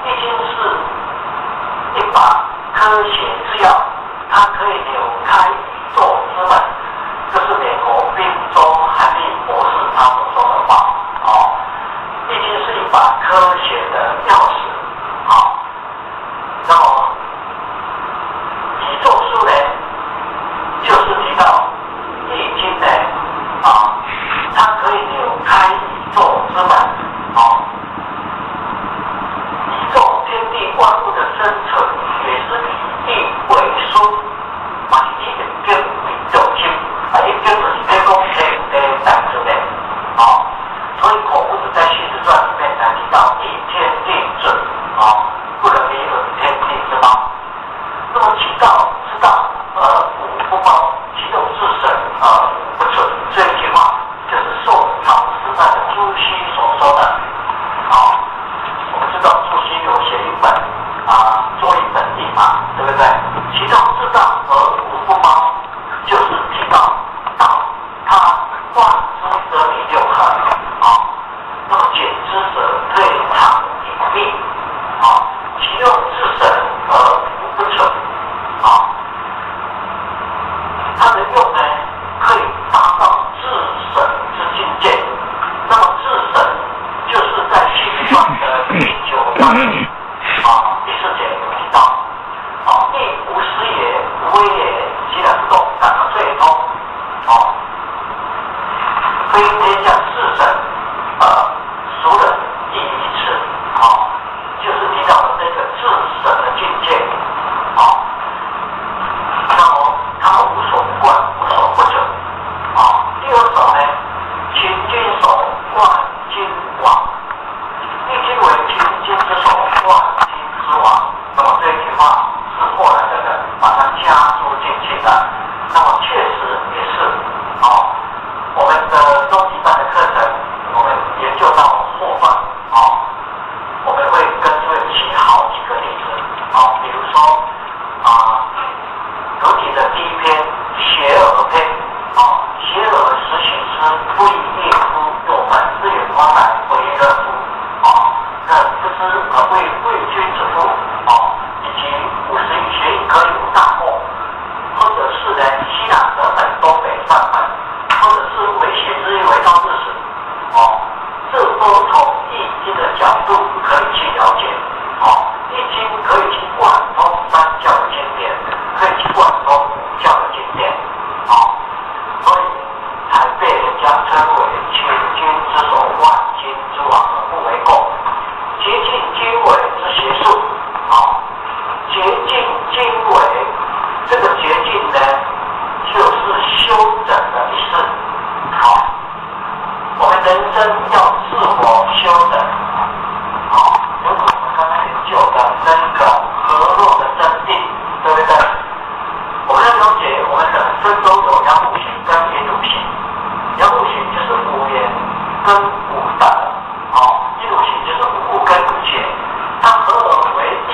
易经是一把科学之钥，它可以扭开宇宙之门，这是美国宾州韩立博士他所说的话，易经是一把科学的钥匙，那么宇宙书呢，就是提到易经呢，它可以扭开宇宙之门，宇宙天地万物的生存也是以易为书，把贯通三教的经典，可以去贯通五教的经典，所以才被人家称为千经之首，万经之王，不为过。竭尽经纬之学术，竭尽经纬，这个竭尽呢，就是修整的意思。我们人生要自我修整，如果我们刚才研究的那个河洛的真谛，对不对？我们要了解我们的身都有阳五行跟阴五行，阳五行就是五言跟五德，阴五行就是五物跟五节，它合而为一，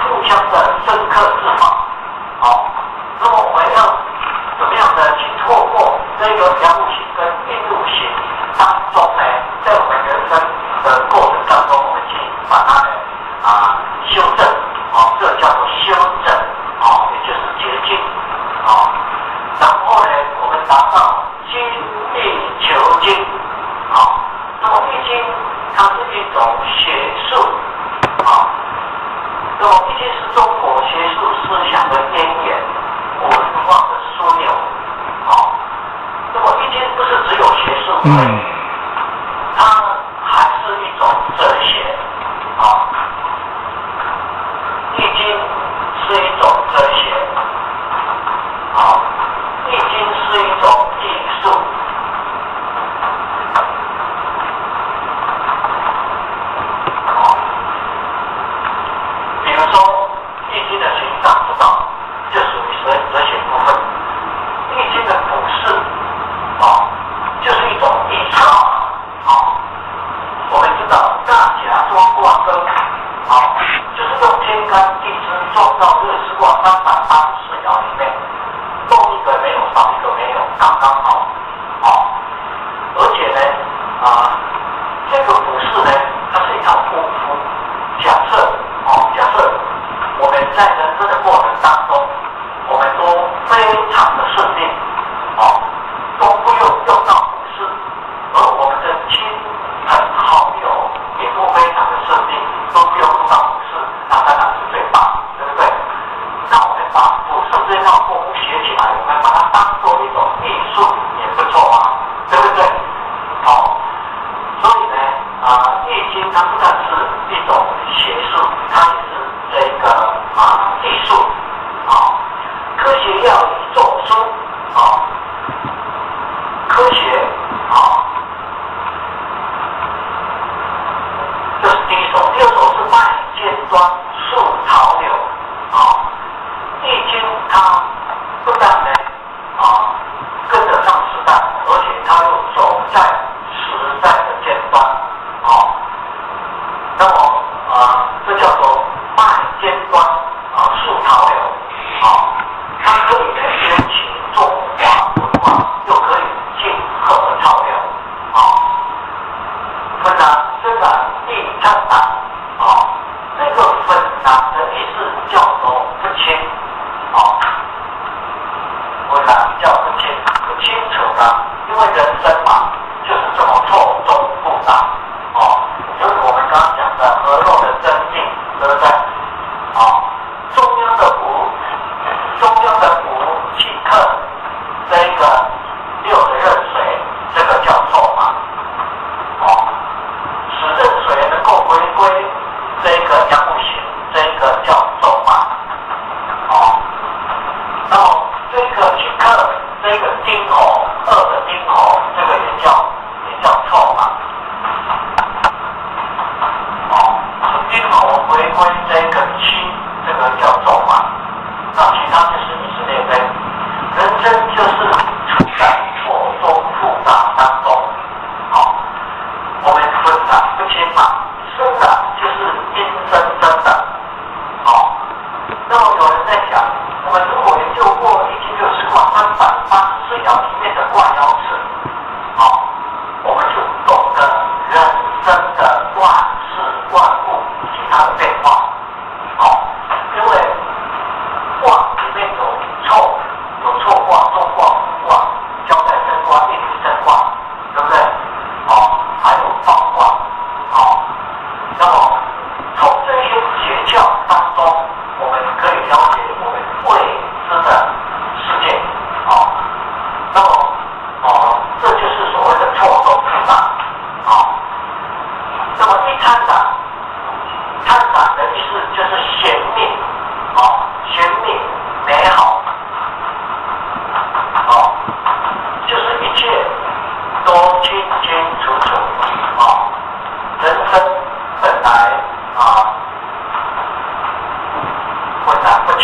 互相的深刻制法。那么我们要怎么样的去透过这个阳五行跟阴五行当中呢，在我们人生的过程当中，我们去把它修正，这叫做修正，也就是捷径，然后呢，我们达到精益求精，那么易经它是一种学术，那么易经是中国学术思想的渊源，文化的枢纽，那么易经不是只有学术，它还是一种哲学，易经是一种哲学，易经是一种艺术，比如说易经的形上之道就属于哲学部分，易经的卜筮就是一种艺术，我们知道大甲多卦跟就是用天干地支创造24卦384爻里面，多一个没有，少一个没有，刚刚好，而且呢，这个卜筮呢，它是一条功夫。假设我们在人生的过程当中，我们都非常的顺利，都不用到卜筮，而我们的亲朋好友也都非常的顺利，都不用到卜筮，那当然是最棒，对不对？那我们把卜筮这套功夫学起来，我们把它当做一种艺术也不错啊，对不对？所以呢，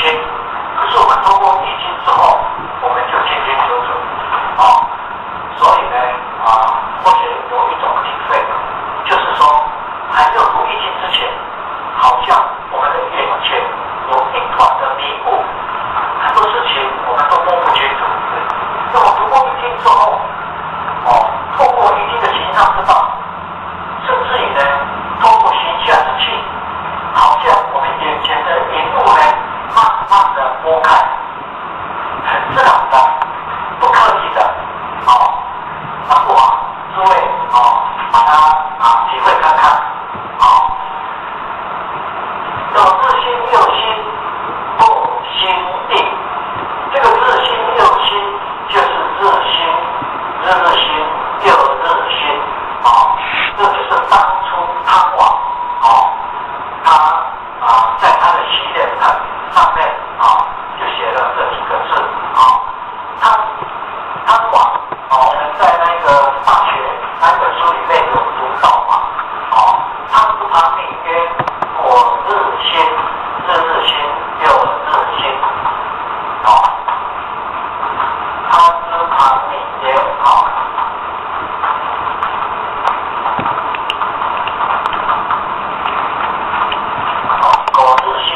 清，可是我们通过易经之后，我们就清清楚楚，所以呢，或许有一种体会，就是说，还没有读易经之前，好像我们的眼前有一团的迷雾，很多事情我们都摸不清楚。那么读过易经之后，透过易经的形象之道，甚至于呢，透过形象之气，好像我们眼前的荧幕呢，慢慢的拨开，很自然的，不刻意的，那不妨诸位把它体会看看，有日新六新，不心定。这个日新六新就是日新、日新、又日新，这就是当初汤王，他在他的系列本上面就写了这几个字，汤王，我们在那个大学那本书里面有读到嘛，汤不汤命曰我日新，日新又日新，汤之汤命曰果日新。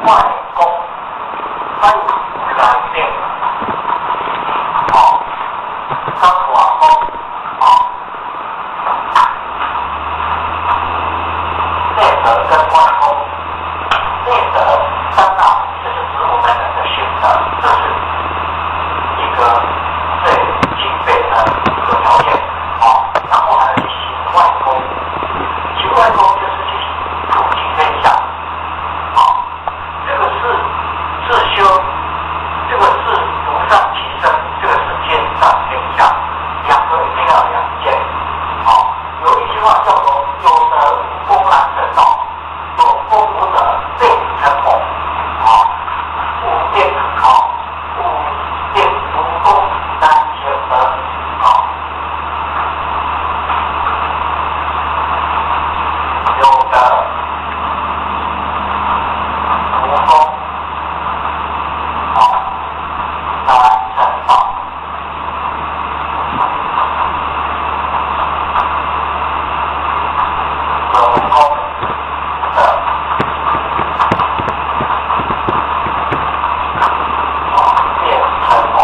外公三来电，三瓦公，内德跟外公，内德当然就是指我们人的性德，这是一个最基本的一个条件，然后还有行外公，行外公就是去普及天下，这个是自修，这个是无上其身，这个是天上天下，两个一定要两件。有一句话叫做有德公然正道，有功无德背成猛，无电可靠，无电无功难学德，有德无功难成道。有功的变成功，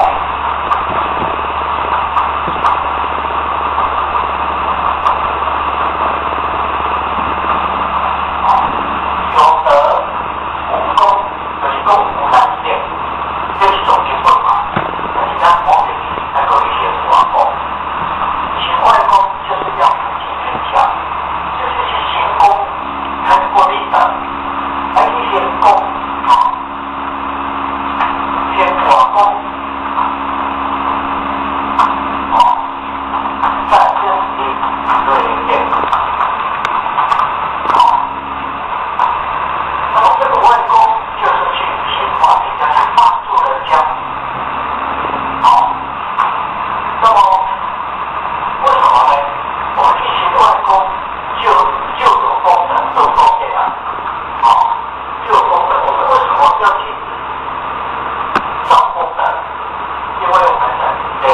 有德无功，就是功无难变，这是种经本嘛。你看皇帝才有一些武功，行外功就是要普及天下。就是去行功，才能过立德，而一些功，天瓦功，在天地对变，那么这个外功就是去净化人家，去帮助人家，那么为什么呢？我们去行外功。就有功德，就有功德啊！就有功德。我们为什么要去造功德？因为我们的累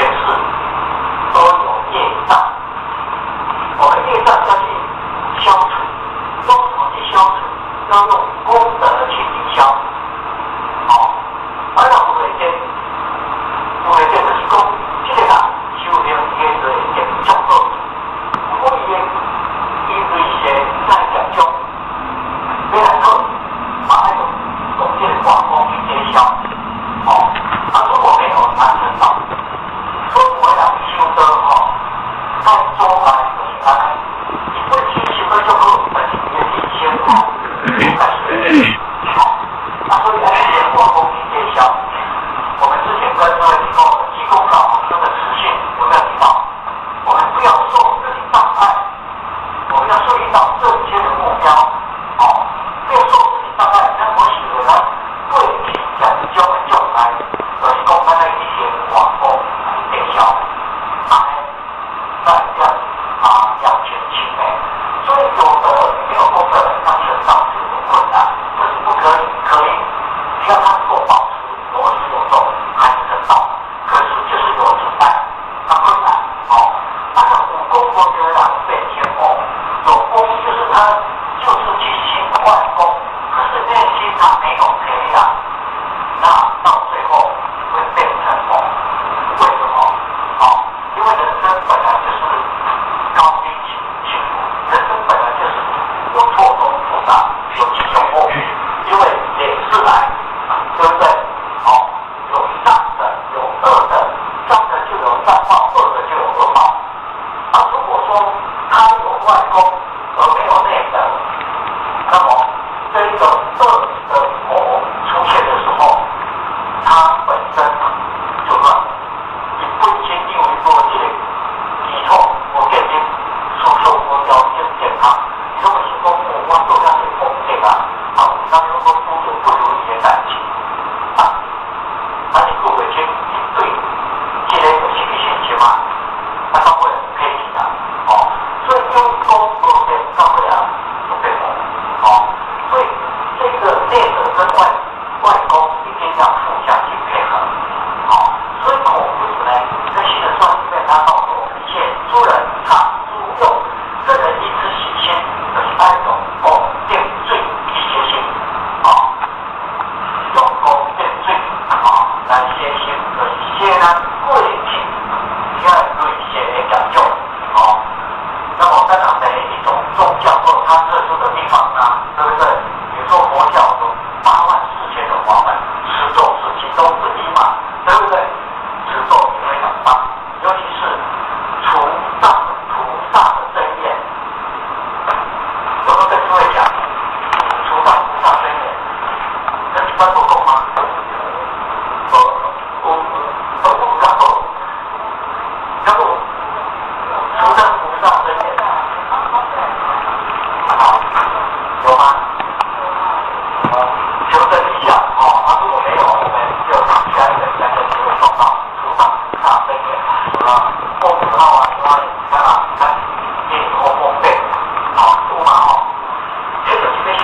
世都有业障，我们业障要去消除，用什么去消除？要用功德去抵消。而让无为见就是功，这个修炼业的一点叫做。所以，因为些在讲究，虽然说马上有这个光光去揭晓，如果没有难成道，所以我要修德在中来就是你不去修德就和本身也是先但是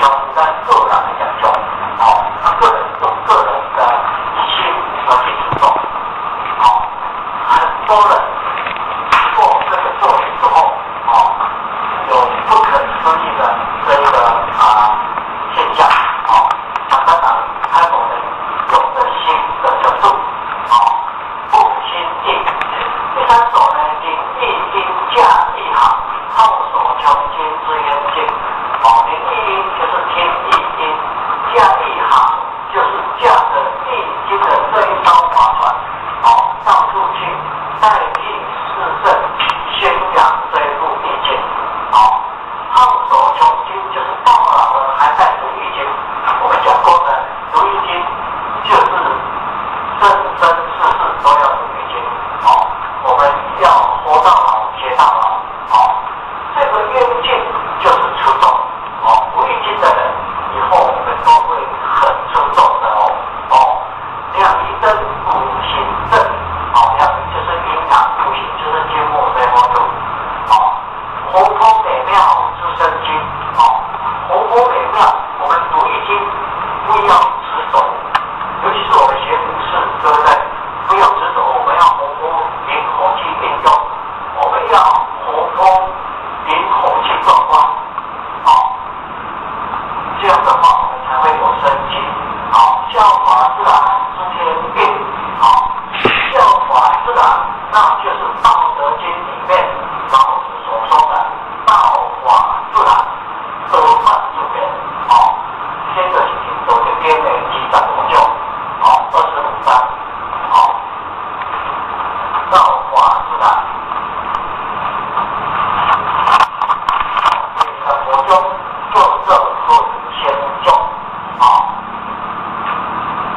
全部咱个人的要求，个人用个人的心而去主动，很多人做这个作品之后，有不可思议的这个现象，想当然开口人用的心的角度，不心意。第三首呢，灵意因价一行，好所穷经之言性。灵意因就是天意因，价一行就是驾着易经的这一艘划船，到处去代替世圣宣扬这一部易经。好所穷经就是到老了还在读易经。我们讲过的读易经就是生生世世都要读易经。我们要活到老学到老。这个愿境就是出众。读易经的人以后我们都会很出众的量一真五行正，量就是阴阳，五行就是金木水火土。活泼美妙之生经，活泼美妙，我们读易经不要执着，尤其是我们学武士，对不对？不要执着，我们要活泼灵活去运用，我们要活泼灵活去转化，这样的话我们才会有生机。效法自然知天运，效法自然，那就是《道德经》里面老子所说的道法自然，得法自然。这个事情都是编的记载我就25章，道法自然。我中各色分先中，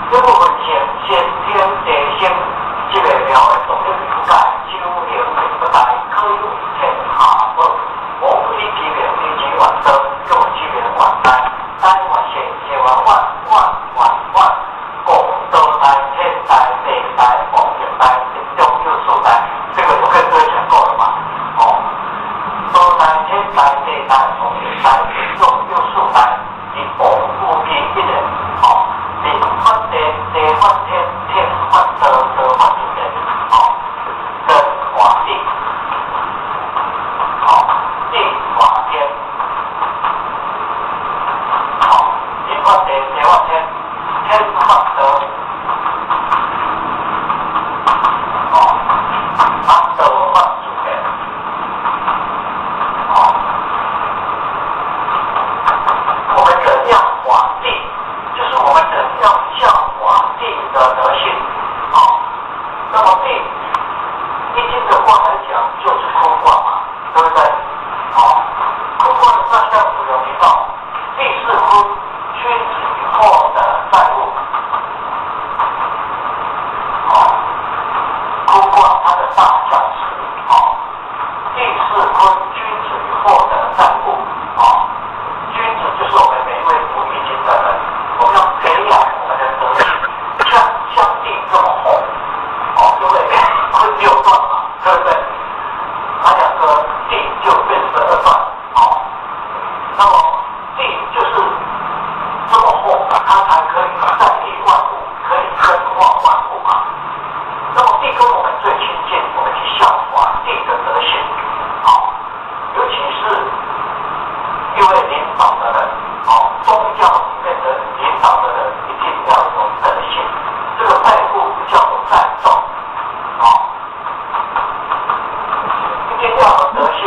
这部分先天地先，这个了的总是不改，修行不改，可以天下本。我不是批评你去完德，就批评完呆，呆完写写完完，多呆天呆地呆风景呆，中又数呆，这个我跟各位讲过了嘛。多呆天呆地呆风景呆，中又数呆，你保护别人，你发天地发天，天发德，德发主人，人化地，地化天，你发地，地发天，天发德，德发主人，我们人要化地，就是我们人要效法地的德性。那么地，易经的话来讲就是坤卦嘛，对不对？坤卦的上下五有提到，地是坤，君子以后的载物。坤卦它的大小是地是坤，君子以后的载物。君子就是我们每一位读易经的人，我们要培养我们的德性，像地这么厚，因为坤6段嘛，对不对？那2个地就变12段，那么地就是这么厚，它才可以载地万物，可以生化万物嘛。那么地跟我们最亲近，我们去效法地的德性，尤其是因为领导的人，宗教里面的领导的人一定要有德性，这个载物叫做载重，一定要有德性，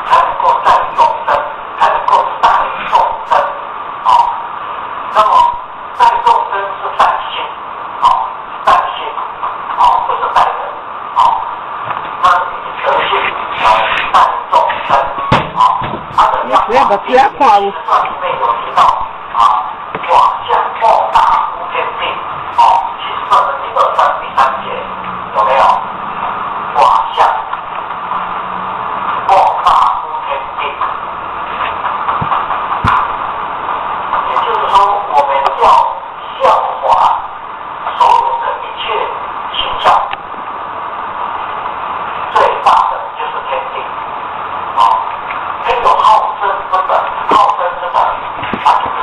才能够载众生，才能够带众生，那么带众生是带性，带性，不是带人，那德性带众生，它的要法里面有提到，卦象莫大无天地，其实的第2章第3节有没有？卦象莫大无天地，也就是说我们要效法所有的一切形象，最大的就是天地，天有好生之本，好生之本，它就是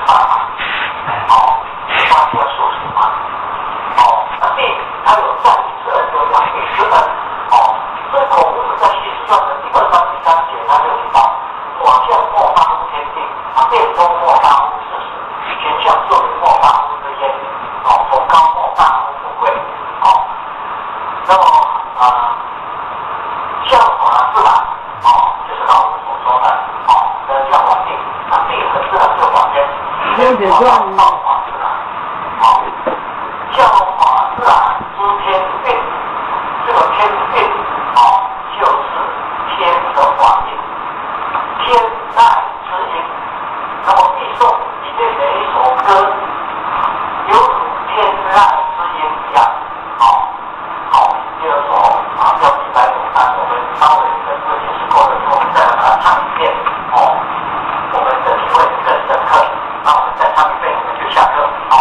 中莫大乎事实，天下作为莫大乎之焉。崇高莫大乎富贵。那么效果呢自然就是老子所说的人教广定，那地很自然就广天，天法道法自然。效法自然知天定，这个天定就是天的法定，天籁之音。那么毕颂里面的一首歌，有如天籁之音一样。第二首标题白首山，我们稍微跟各位解释过的时候，我们再来把它唱一遍。我们的体会更深刻。那我们再唱一遍，我们就下课。好。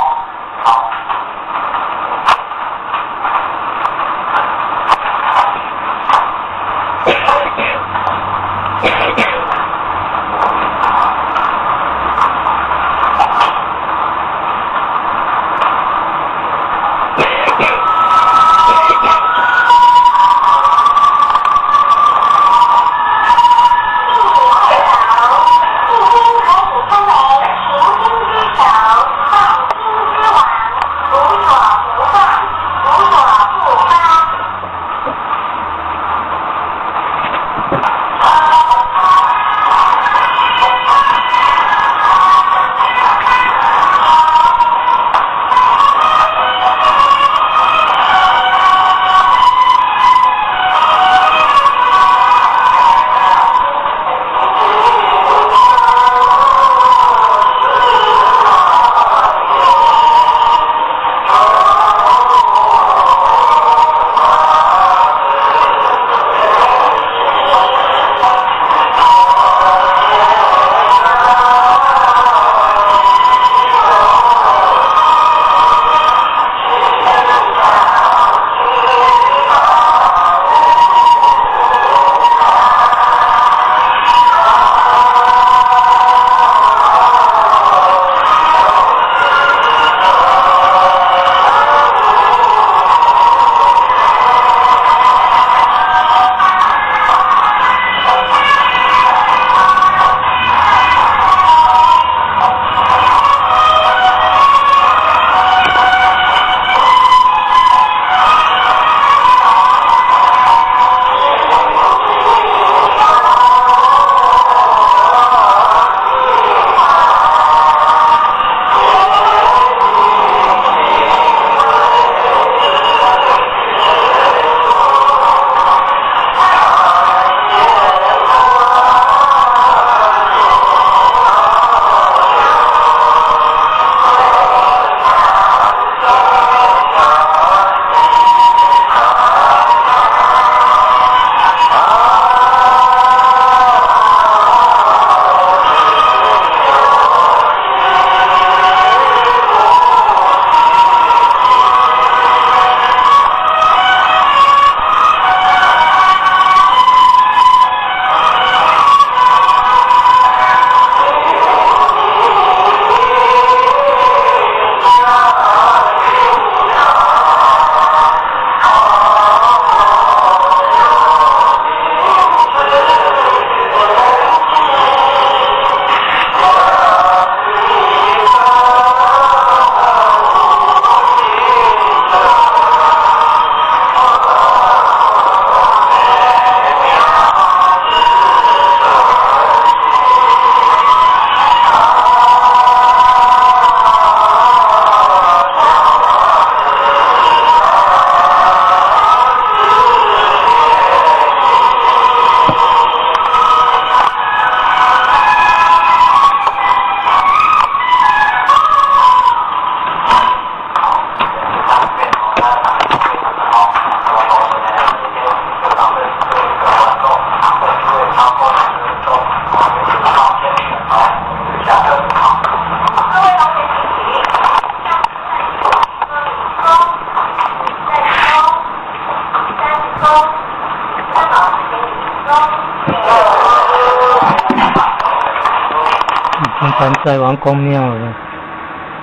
平常在王公庙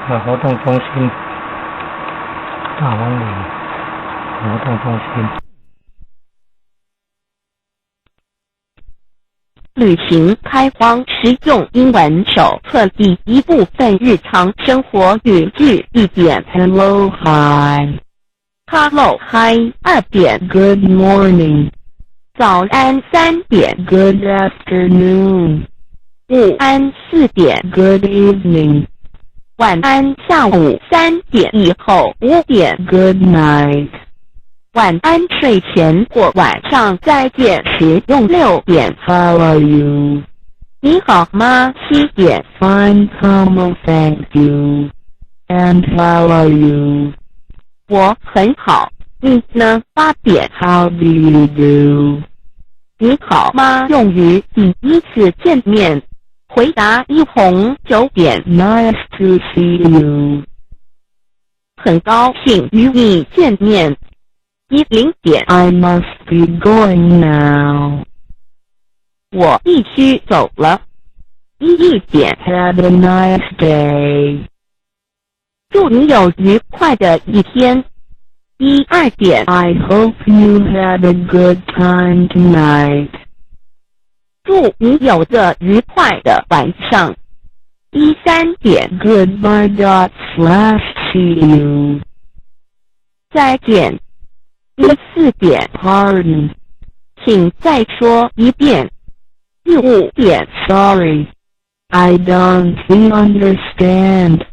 的活动中心，大王里活动中心。旅行开荒实用英文手册第一部分日常生活语句1点 Hello Hi Hello Hi 2点 Good Morning 早安3点 Good Afternoon 午安4点 Good Evening 晚安下午3点以后5点 Good Night 晚安睡前或晚上再见时用6点 How are you 你好吗7点 Fine come thank you and how are you 我很好你呢8点 How do you do 你好吗用于第一次见面回答一红9点 Nice to see you 很高兴与你见面10点 I must be going now 我必须走了11点 Have a nice day 祝你有愉快的一天12点 I hope you had a good time tonight 祝你有个愉快的晚上13点 Goodbye /see you 再见14点 Pardon 请再说一遍15点 Sorry I don't understand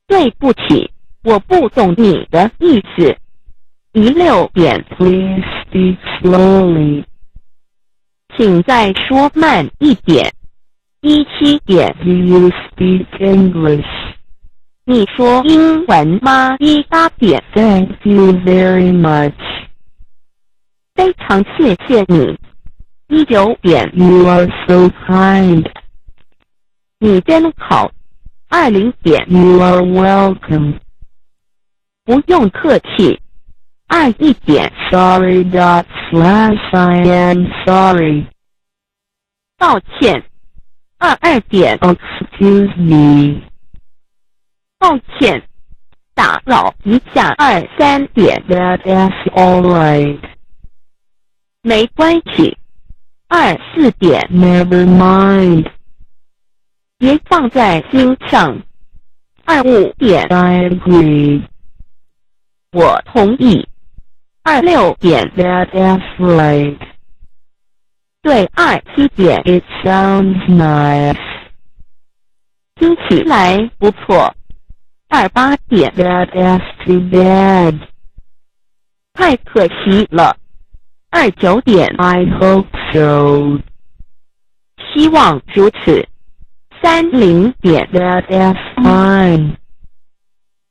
对不起我不懂你的意思16点 Please speak slowly 请再说慢一点17点 Do you speak English 你说英文吗18点 Thank you very much 非常谢谢你19点 You are so kind 你真好20点 You are welcome 不用客气21点 Sorry /I am sorry 抱歉22点 Excuse me 抱歉打扰一下23点 That's alright 没关系24点 Never mind 别放在心上25点 I agree 我同意26点 That's right 对27点 It sounds nice 听起来不错28点 That's too bad 太可惜了29点 I hope so 希望如此30点 That's fine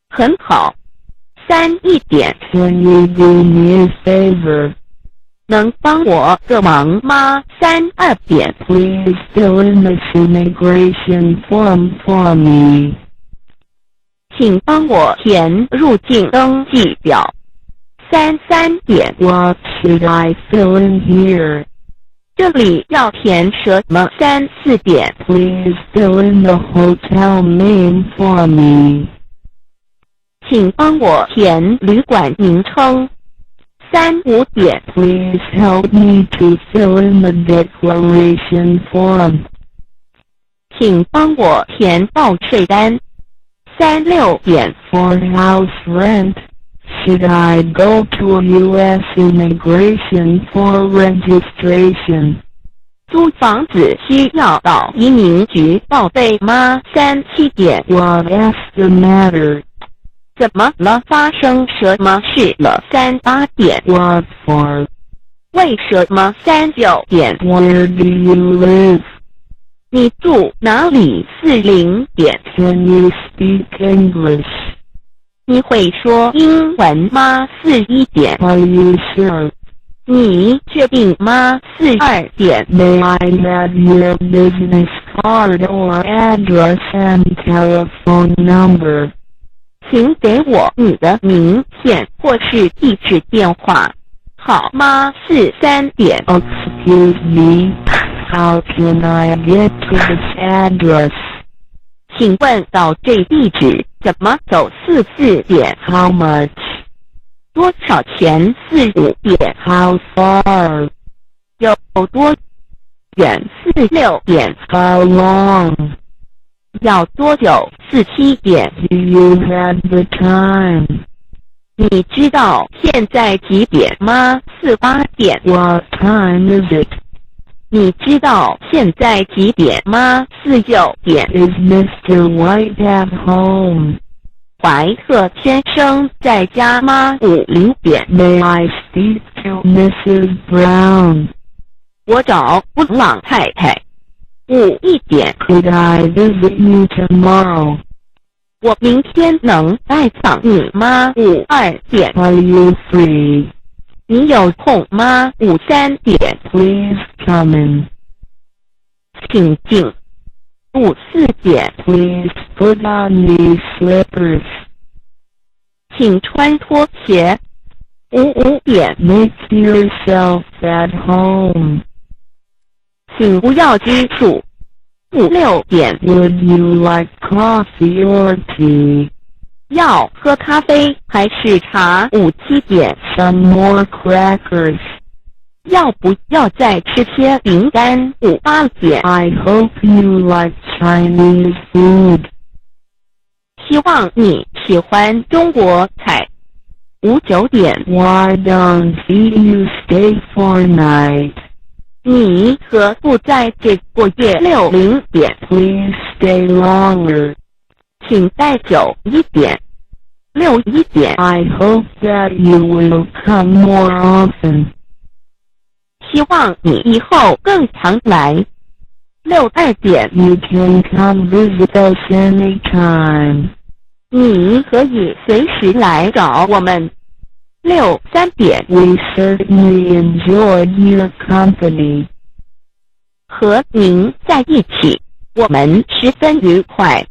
很好31点 Can you do me a favor 能帮我个忙吗32点 Please fill in this immigration form for me 请帮我填入境登记表33点 What should I fill in here 这里要填什么34点 Please fill in the hotel name for me 请帮我填旅馆名称35点 Please help me to fill in the declaration form 请帮我填报税单36点 For house rent Should I go to a U.S. immigration for registration 租房子需要到移民局报备吗37点 What's the matter 怎么了发生什么事了38点 What for 为什么39点 Where do you live 你住哪里40点 Can you speak English 你会说英文吗41点 Are you sure 你确定吗42点 May I have your business card or address and telephone number 请给我你的名片或是地址电话好吗43点 Excuse me How can I get to this address 请问到这地址怎么走44点 How much 多少钱45点 How far 有多远46点 How long? 要多久？47点 Do you have the time? 你知道现在几点吗？48点 What time is it? 你知道现在几点吗？49点 Is Mr. White at home? 怀特先生在家吗？50点 May I speak to Mrs. Brown? 我找布朗太太。51点 Could I visit you tomorrow? 我明天能拜访你吗？52点 Are you free? 你有空吗？53点 Please come in. 请进。54点 Please put on these slippers. 请穿拖鞋。55点 Make yourself at home. 请不要拘束。56点 Would you like coffee or tea? 要喝咖啡还是茶？57点 Some more crackers. 要不要再吃些饼干？58点 I hope you like Chinese food. 希望你喜欢中国菜。59点 Why don't you stay for night? 你何不在这过夜？60点 Please stay longer. 请待久一点。61点 I hope that you will come more often. 希望你以后更常来。62点 You can come visit us anytime. 你可以随时来找我们。63点 We certainly enjoyed your company. 和您在一起，我们十分愉快。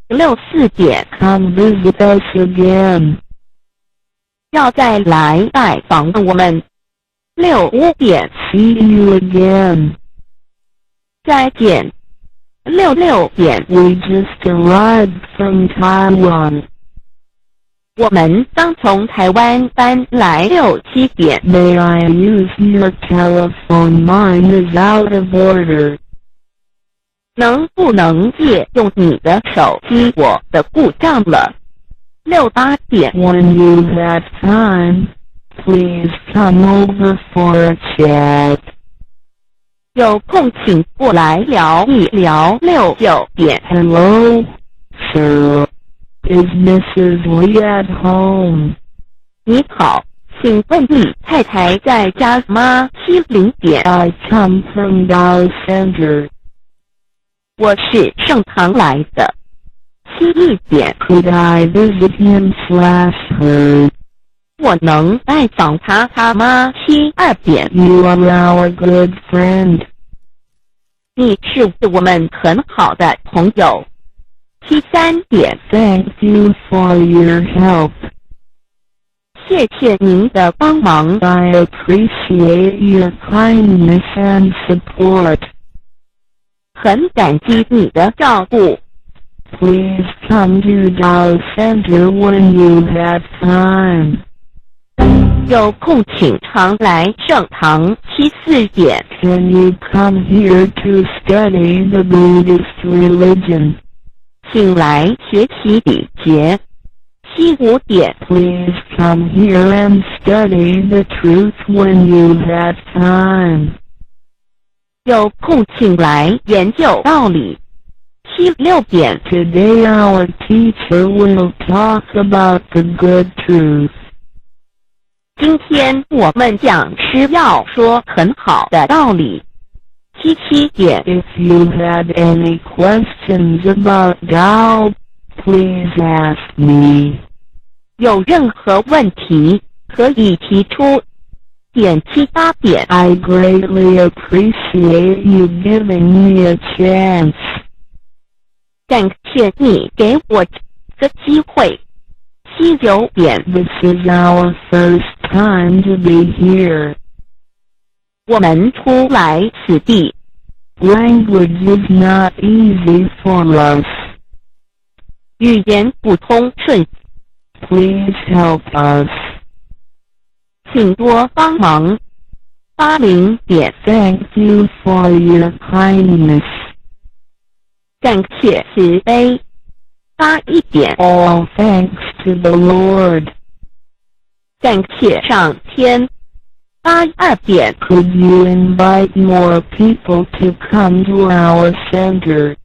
64点 Come visit us again. 要再来拜访我们。65点 See you again. 再见。66点 We just arrived from Taiwan. 我们刚从台湾搬来。67点 May I use your telephone? Mine is out of order. 能不能借用你的手机？我的故障了。68点 When you have time, please come over for a chat. 有空请过来聊一聊。69点 Hello, sir. Is Mrs. Lee at home? 你好，请问你太太在家吗？70点 I come from Dow Center. 我是盛唐来的。71点 Could I visit him / her? 我能拜访他吗？72点 You are our good friend. 你是我们很好的朋友。73点 Thank you for your help. 谢谢您的帮忙。I appreciate your kindness and support. 很感激你的照顾。Please come to Dow Center when you have time. 有空请常来盛唐。74点 Can you come here to study the Buddhist religion? 请来学习礼节。75点 Please come here and study the truth when you have time. 有空请来研究道理。76点 Today our teacher will talk about the good truth. 今天我们讲师要说很好的道理。77点 If you had any questions about Tao, please ask me. 有任何问题可以提出。78点 I greatly appreciate you giving me a chance. 感谢你给我这个机会。79点 This is our first time to be here. 我们初来此地。Language is not easy for us. 语言不通顺。Please help us. 请多帮忙。80点 Thank you for your kindness. 感谢慈悲。81点 All thanks to the Lord. 感谢上天。82点 Could you invite more people to come to our center?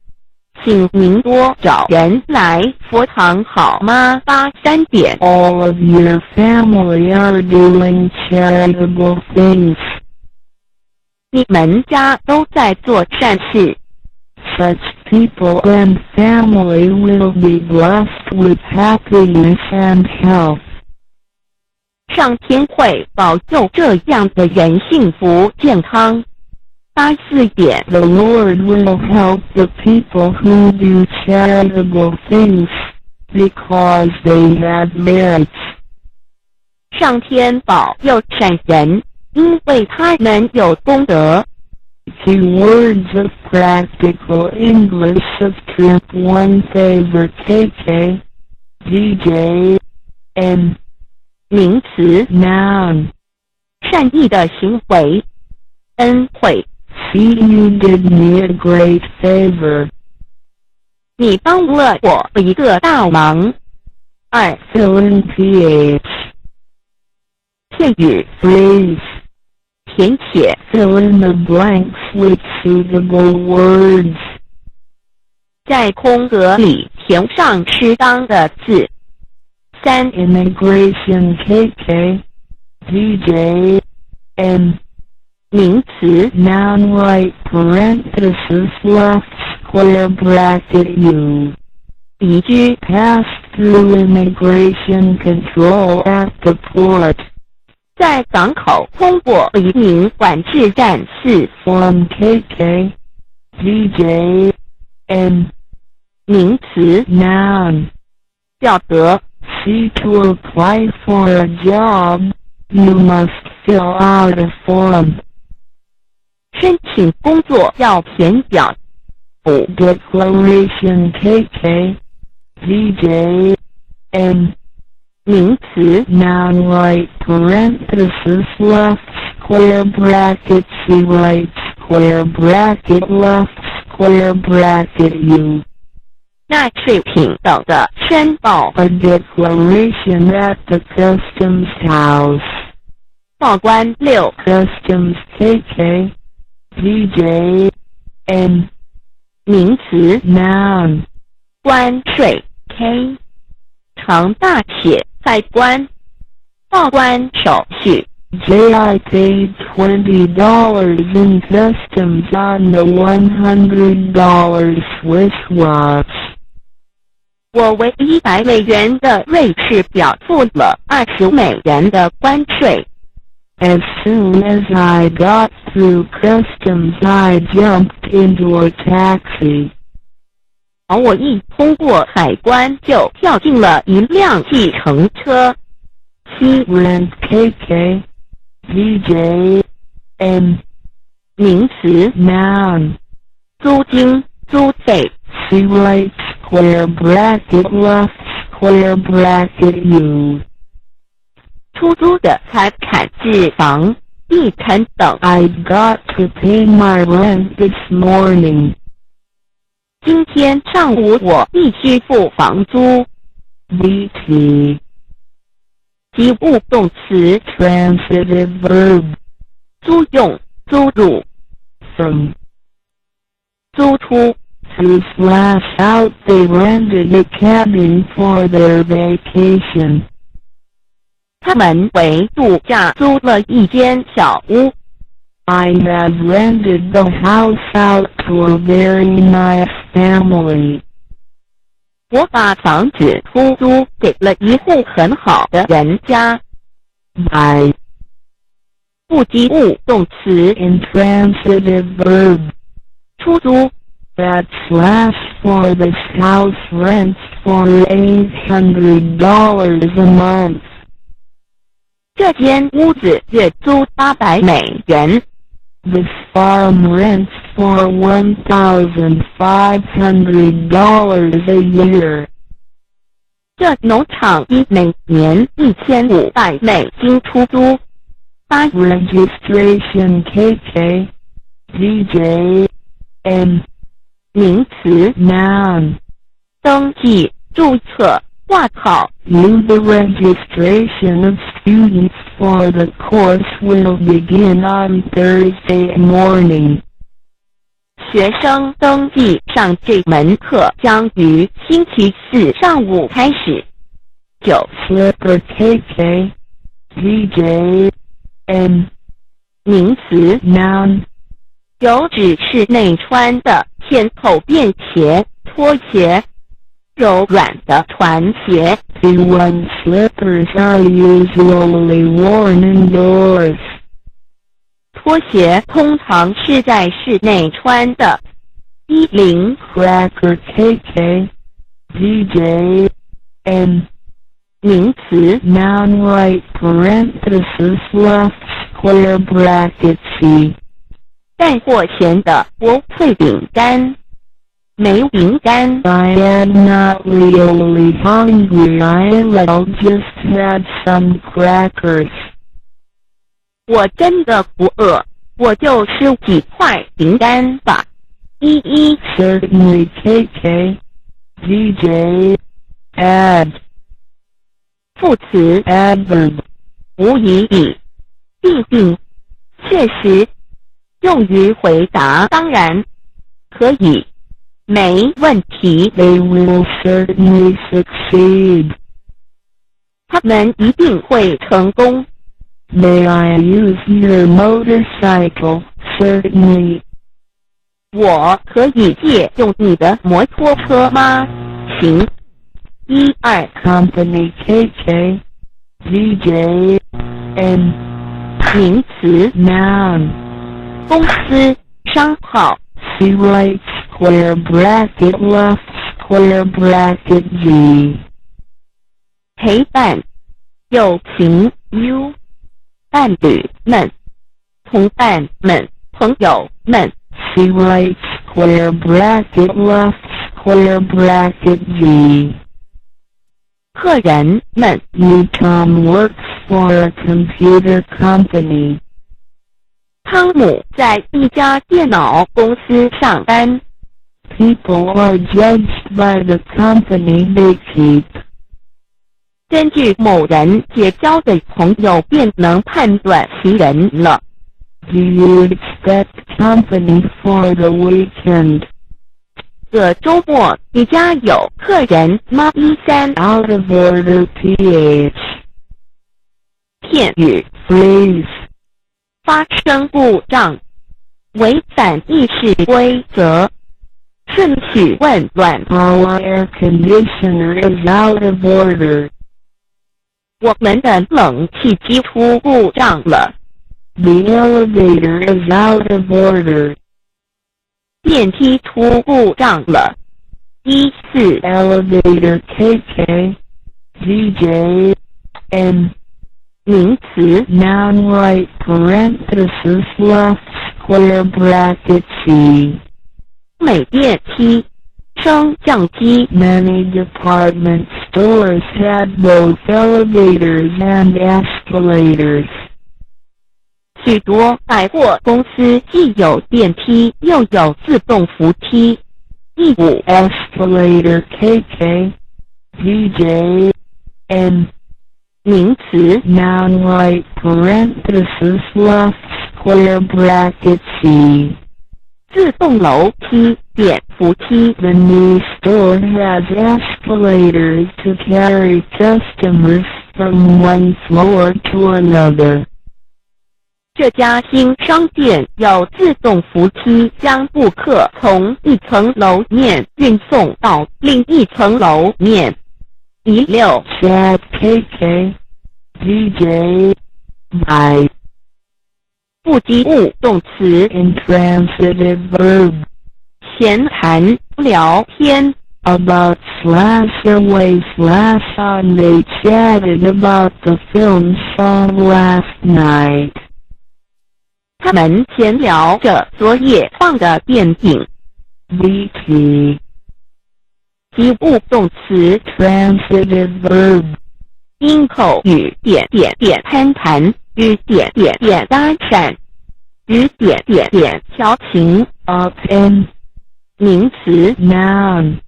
请您多找人来佛堂好吗？83点 All of your family are doing charitable things. 你们家都在做善事。Such people and family will be blessed with happiness and health. 上天会保佑这样的人幸福健康。84点 The Lord will help the people who do charitable things, because they have merits. 上天保佑善人，因为他们有功德。Two words of practical English of Trip 1 Favor KK, DJ, and 名词 Noun 善意的行为，恩惠。See, you did me a great favor. 你帮了我一个大忙。2 Fill in PH. 片语 Phrase. 填写 Fill in the blanks with suitable words. 在空格里填上适当的字。3 Immigration KK, DJ, and 名词 Noun right parenthesis left square bracket U. 移居 Passed through immigration control at the port. 在港口通过移民管制站。4 Form KK, DJ, and 名词 Noun. 表格 See, to apply for a job, you must fill out a form. 申请工作要填表。5 Declaration KK, DJ, and 名词 Noun right parenthesis left square bracket C right square bracket left square bracket U. 纳税品等的申报。A declaration at the customs house. 报关。6 Customs KK, DJ, and 名词 Noun. 关税 K. 长大写在关。报关手续。I paid $20 in customs on the $100 Swiss watch. 我为$100的瑞士表付了$20的关税。As soon as I got through customs, I jumped into a taxi. 我一通过海关就跳进了一辆计程车。7 Rent KK, DJ, and 名词 Noun. 租金租费。See right square bracket left square bracket U. 出租的财产是房、地产等。I got to pay my rent this morning. 今天上午我必须付房租。BT. 及物动词 transitive verb. 租用、租入。From. 租出。To slash out, they rented a cabin for their vacation. 他们为度假租了一间小屋。I have rented the house out to a very nice family. 我把房子出租给了一户很好的人家。By. 不及物动词 intransitive verb. 出租。That slash for this house rents for $800 a month. 这间屋子月租$800。This farm rents for $1,500 a year. 这农场以每年$1,500出租。By registration KK DJ M 名词 noun 登记注册挂号 The registration of students for the course will begin on Thursday morning. 学生登记上这门课将于星期四上午开始。9 Slipper KK DJ M 名词 noun 有指室内穿的前口便鞋、拖鞋，柔软的团鞋。P1 slippers are usually worn indoors. 拖鞋通常是在室内穿的。10 Cracker KK DJ M 名词 noun right parenthesis left square bracket C 带货前的薄脆饼干。没饼干 I am not really hungry. I'll just have some crackers. 我真的不饿，我就吃几块饼干吧。11 Certainly KK DJ add 副词 adverb 无疑以必定确实用于回答当然可以没问题 They will certainly succeed. 他们一定会成功。May I use your motorcycle? Certainly. 我可以借用你的摩托车吗？行。12 Company KK DJ M 名词 noun 公司商号 See right square bracket left square bracket G 陪伴友情 U 伴侣们同伴们朋友们 See right square bracket left square bracket G 客人们 Tom works for a computer company. 汤姆在一家电脑公司上班。People are judged by the company they keep. 根据某人结交的朋友便能判断其人了。Do you expect company for the weekend? 这周末你家有客人吗？13 Out of order PH 片语 Freeze 发生故障违反议事规则顺序混乱 Our air conditioner is out of order 我们的冷气机出故障了 The elevator is out of order电梯出故障了。14 Elevator KK DJ M 名词 noun right parenthesis left square bracket C 美电梯升降机 Many department stores have both elevators and escalators许多百货公司既有电梯又有自动扶梯。15 Escalator KK DJ M 名词 noun right parenthesis left square bracket C 自动楼梯电扶梯 The new store has escalators to carry customers from one floor to another这家新商店有自动扶梯将顾客从一层楼面运送到另一层楼面。16 Chat KK DJ I 不及物动词 intransitive verb 闲谈聊天 About /away /on they chatted about the film saw last night他们闲聊着昨夜放的电影。VT 及物动词 transitive verb 因口语点点点攀谈与点点点搭讪，与点点点调情 ，open 名词 noun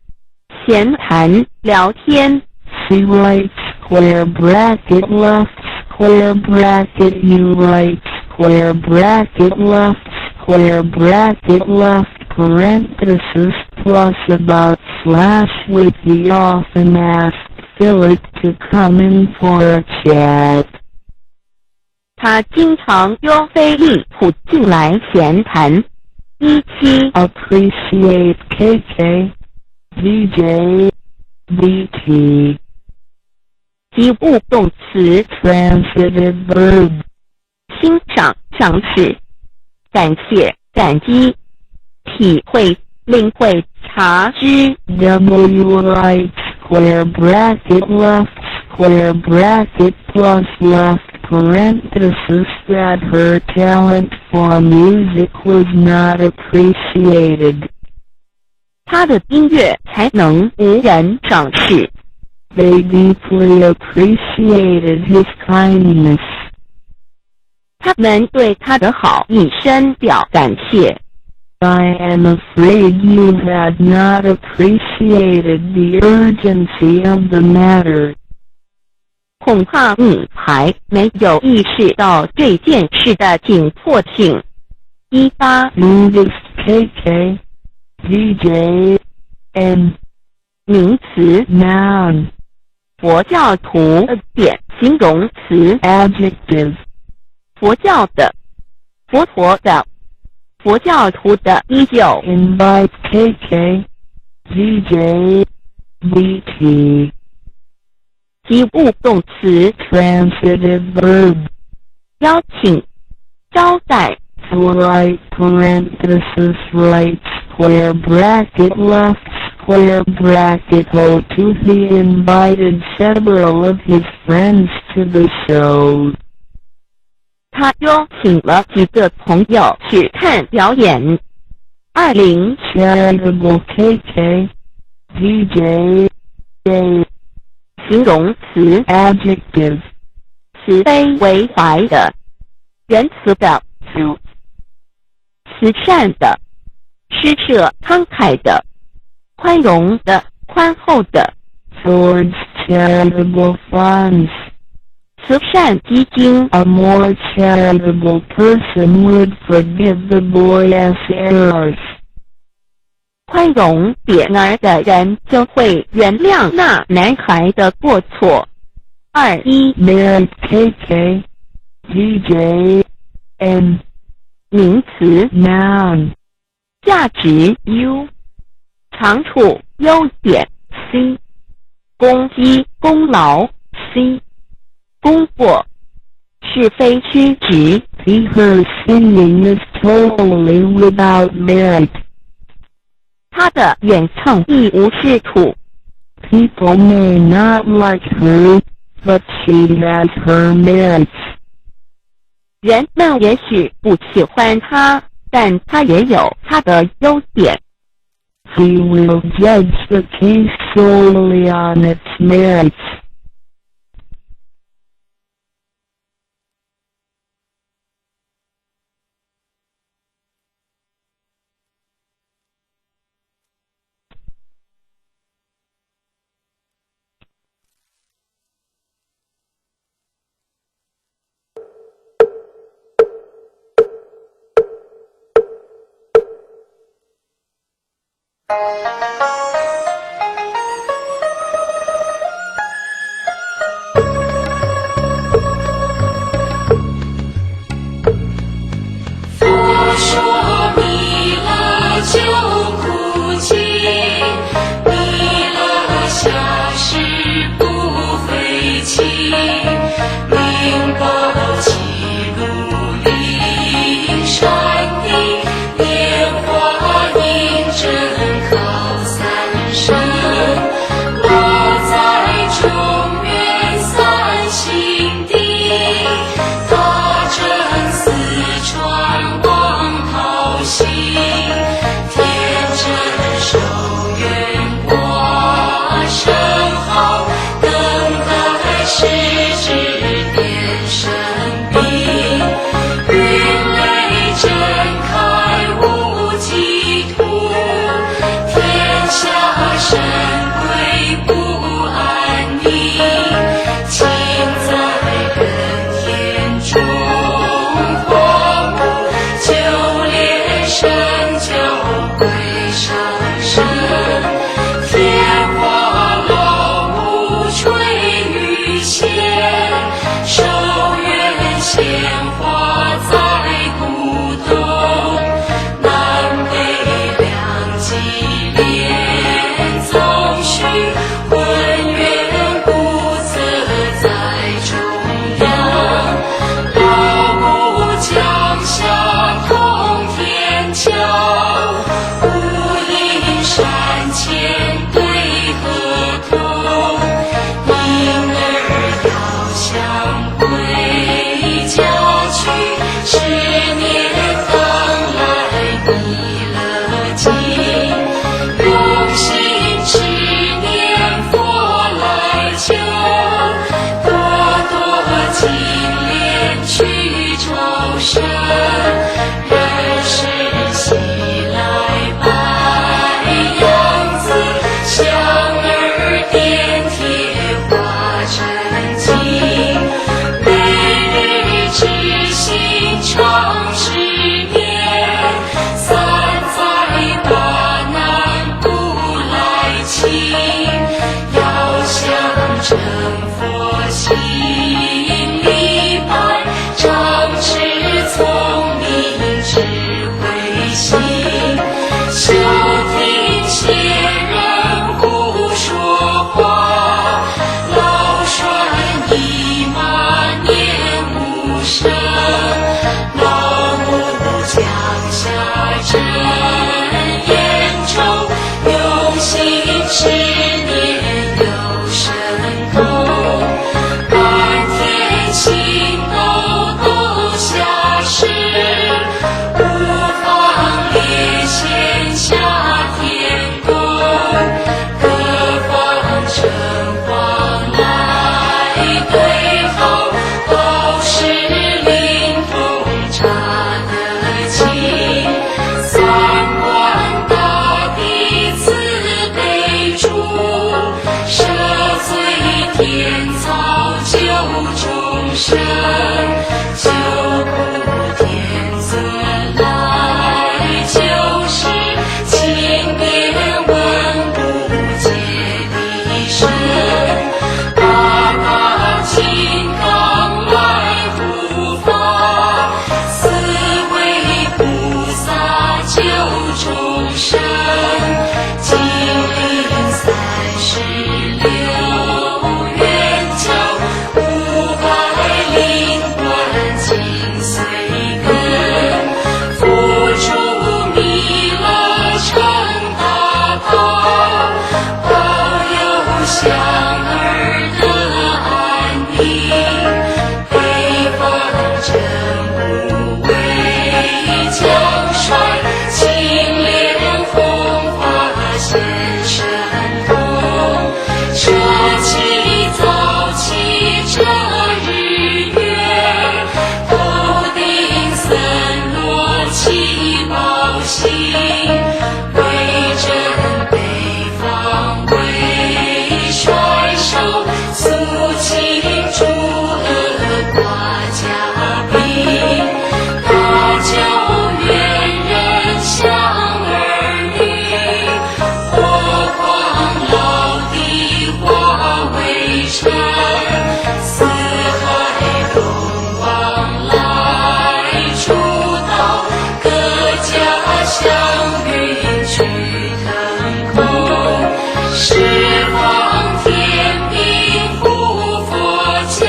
闲谈聊天 ，she writes square bracket left square bracket you write square bracket left square bracket left parenthesis plus about slash with the often asked Philip to come in for a chat. 他经常约菲利普进来闲谈。17 appreciate KK VJ VT 及物动词 transitive verb 欣赏赏识感谢感激体会领会察知 W right square bracket left square bracket plus left parenthesis that her talent for music was not appreciated. 她的音乐才能无人赏识。They deeply appreciated his kindness. 他们对他的好意深表感谢。I am afraid you had not appreciated the urgency of the matter. 恐怕你还没有意识到这件事的紧迫性。18 Buddhist KK VJ N 名词 noun 佛教徒点形容词 adjective 佛教的佛陀的佛教徒的19 invite KK VJ VT 及物动词 transitive verb 邀请招待 right parenthesis right square bracket left square bracket to he invited several of his friends to the show. 他邀请了几个朋友去看表演。20 charitable KK VJ A 形容词 adjective 慈悲为怀的仁慈的慈善的施舍慷慨的宽容的宽厚的 towards charitable funds 慈善基金 A more charitable person would forgive the boy's errors 宽容点儿的人就会原谅那男孩的过错。21 merit KK VJ N 名词 noun 价值 U 长处优点 C 功绩功劳 C 功过是非曲直 See her singing is totally without merit 她的演唱一无是处 People may not like her, but she has her merits 人们也许不喜欢她，但她也有她的优点。He will judge the case solely on its merits. 天草救众生，救苦天尊来，就是千变万物皆地神，八宝金刚来护法，四位菩萨救众生，金陵36元角500灵官精髓根，付出弥勒成大道，保佑香儿的安宁，北方真武为将帅，青莲红发现神通，车起早起这日月，头顶森罗七宝星，威震北方为帅手，肃清诸恶挂甲兵，大救元人降儿女，火狂老地化为尘，四海龙王来出道，各家祥云去腾空，十方天兵护佛家，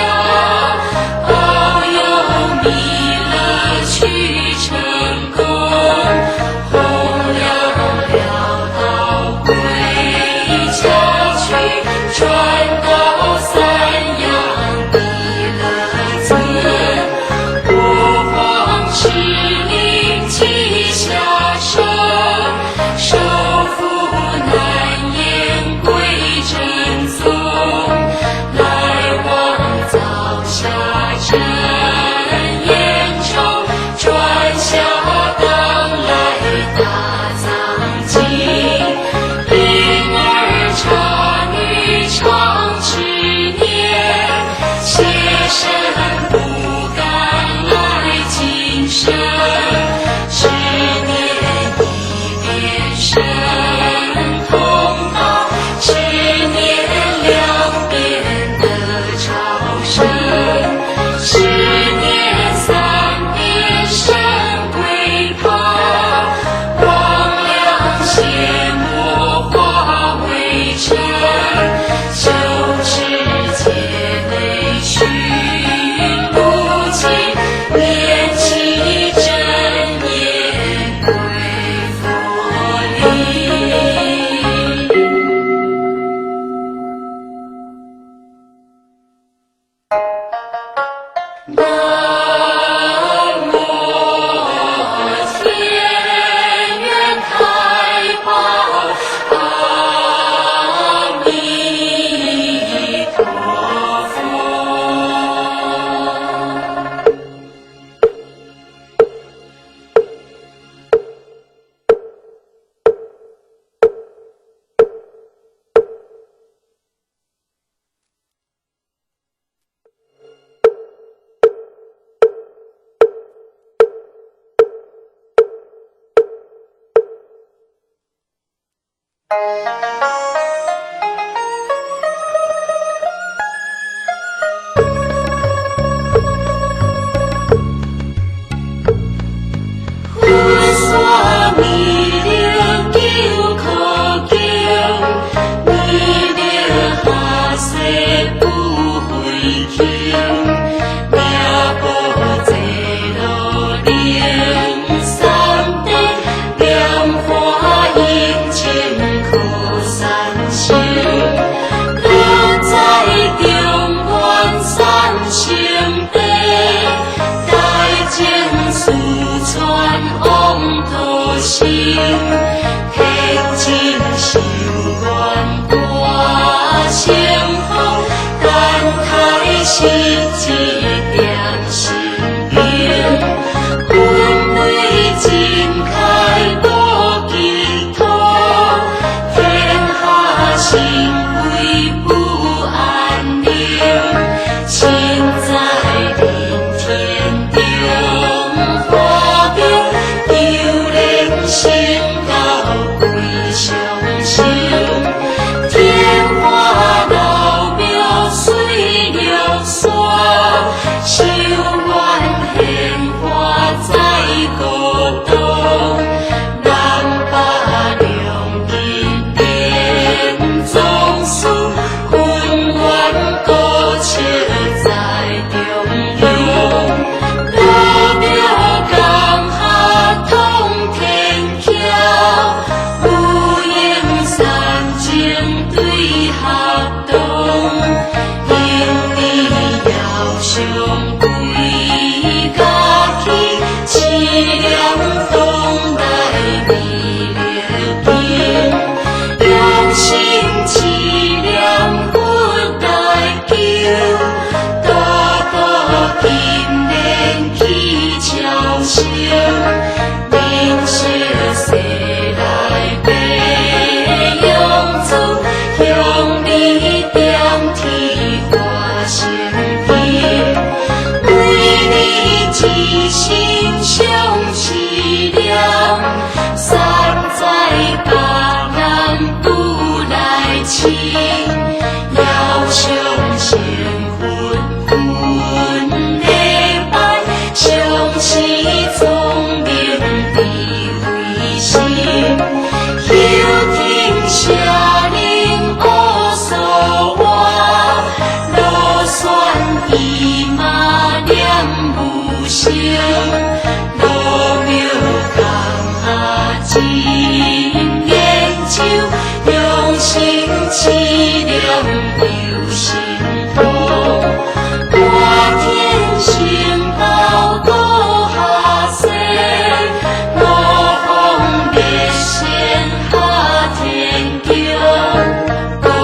保佑弥勒去成功，弘扬了道归家去，传到三阳弥勒尊，五皇之灵齐下生，收复南燕归真宗，来往早下镇燕州，转下当来大藏经，婴儿茶女唱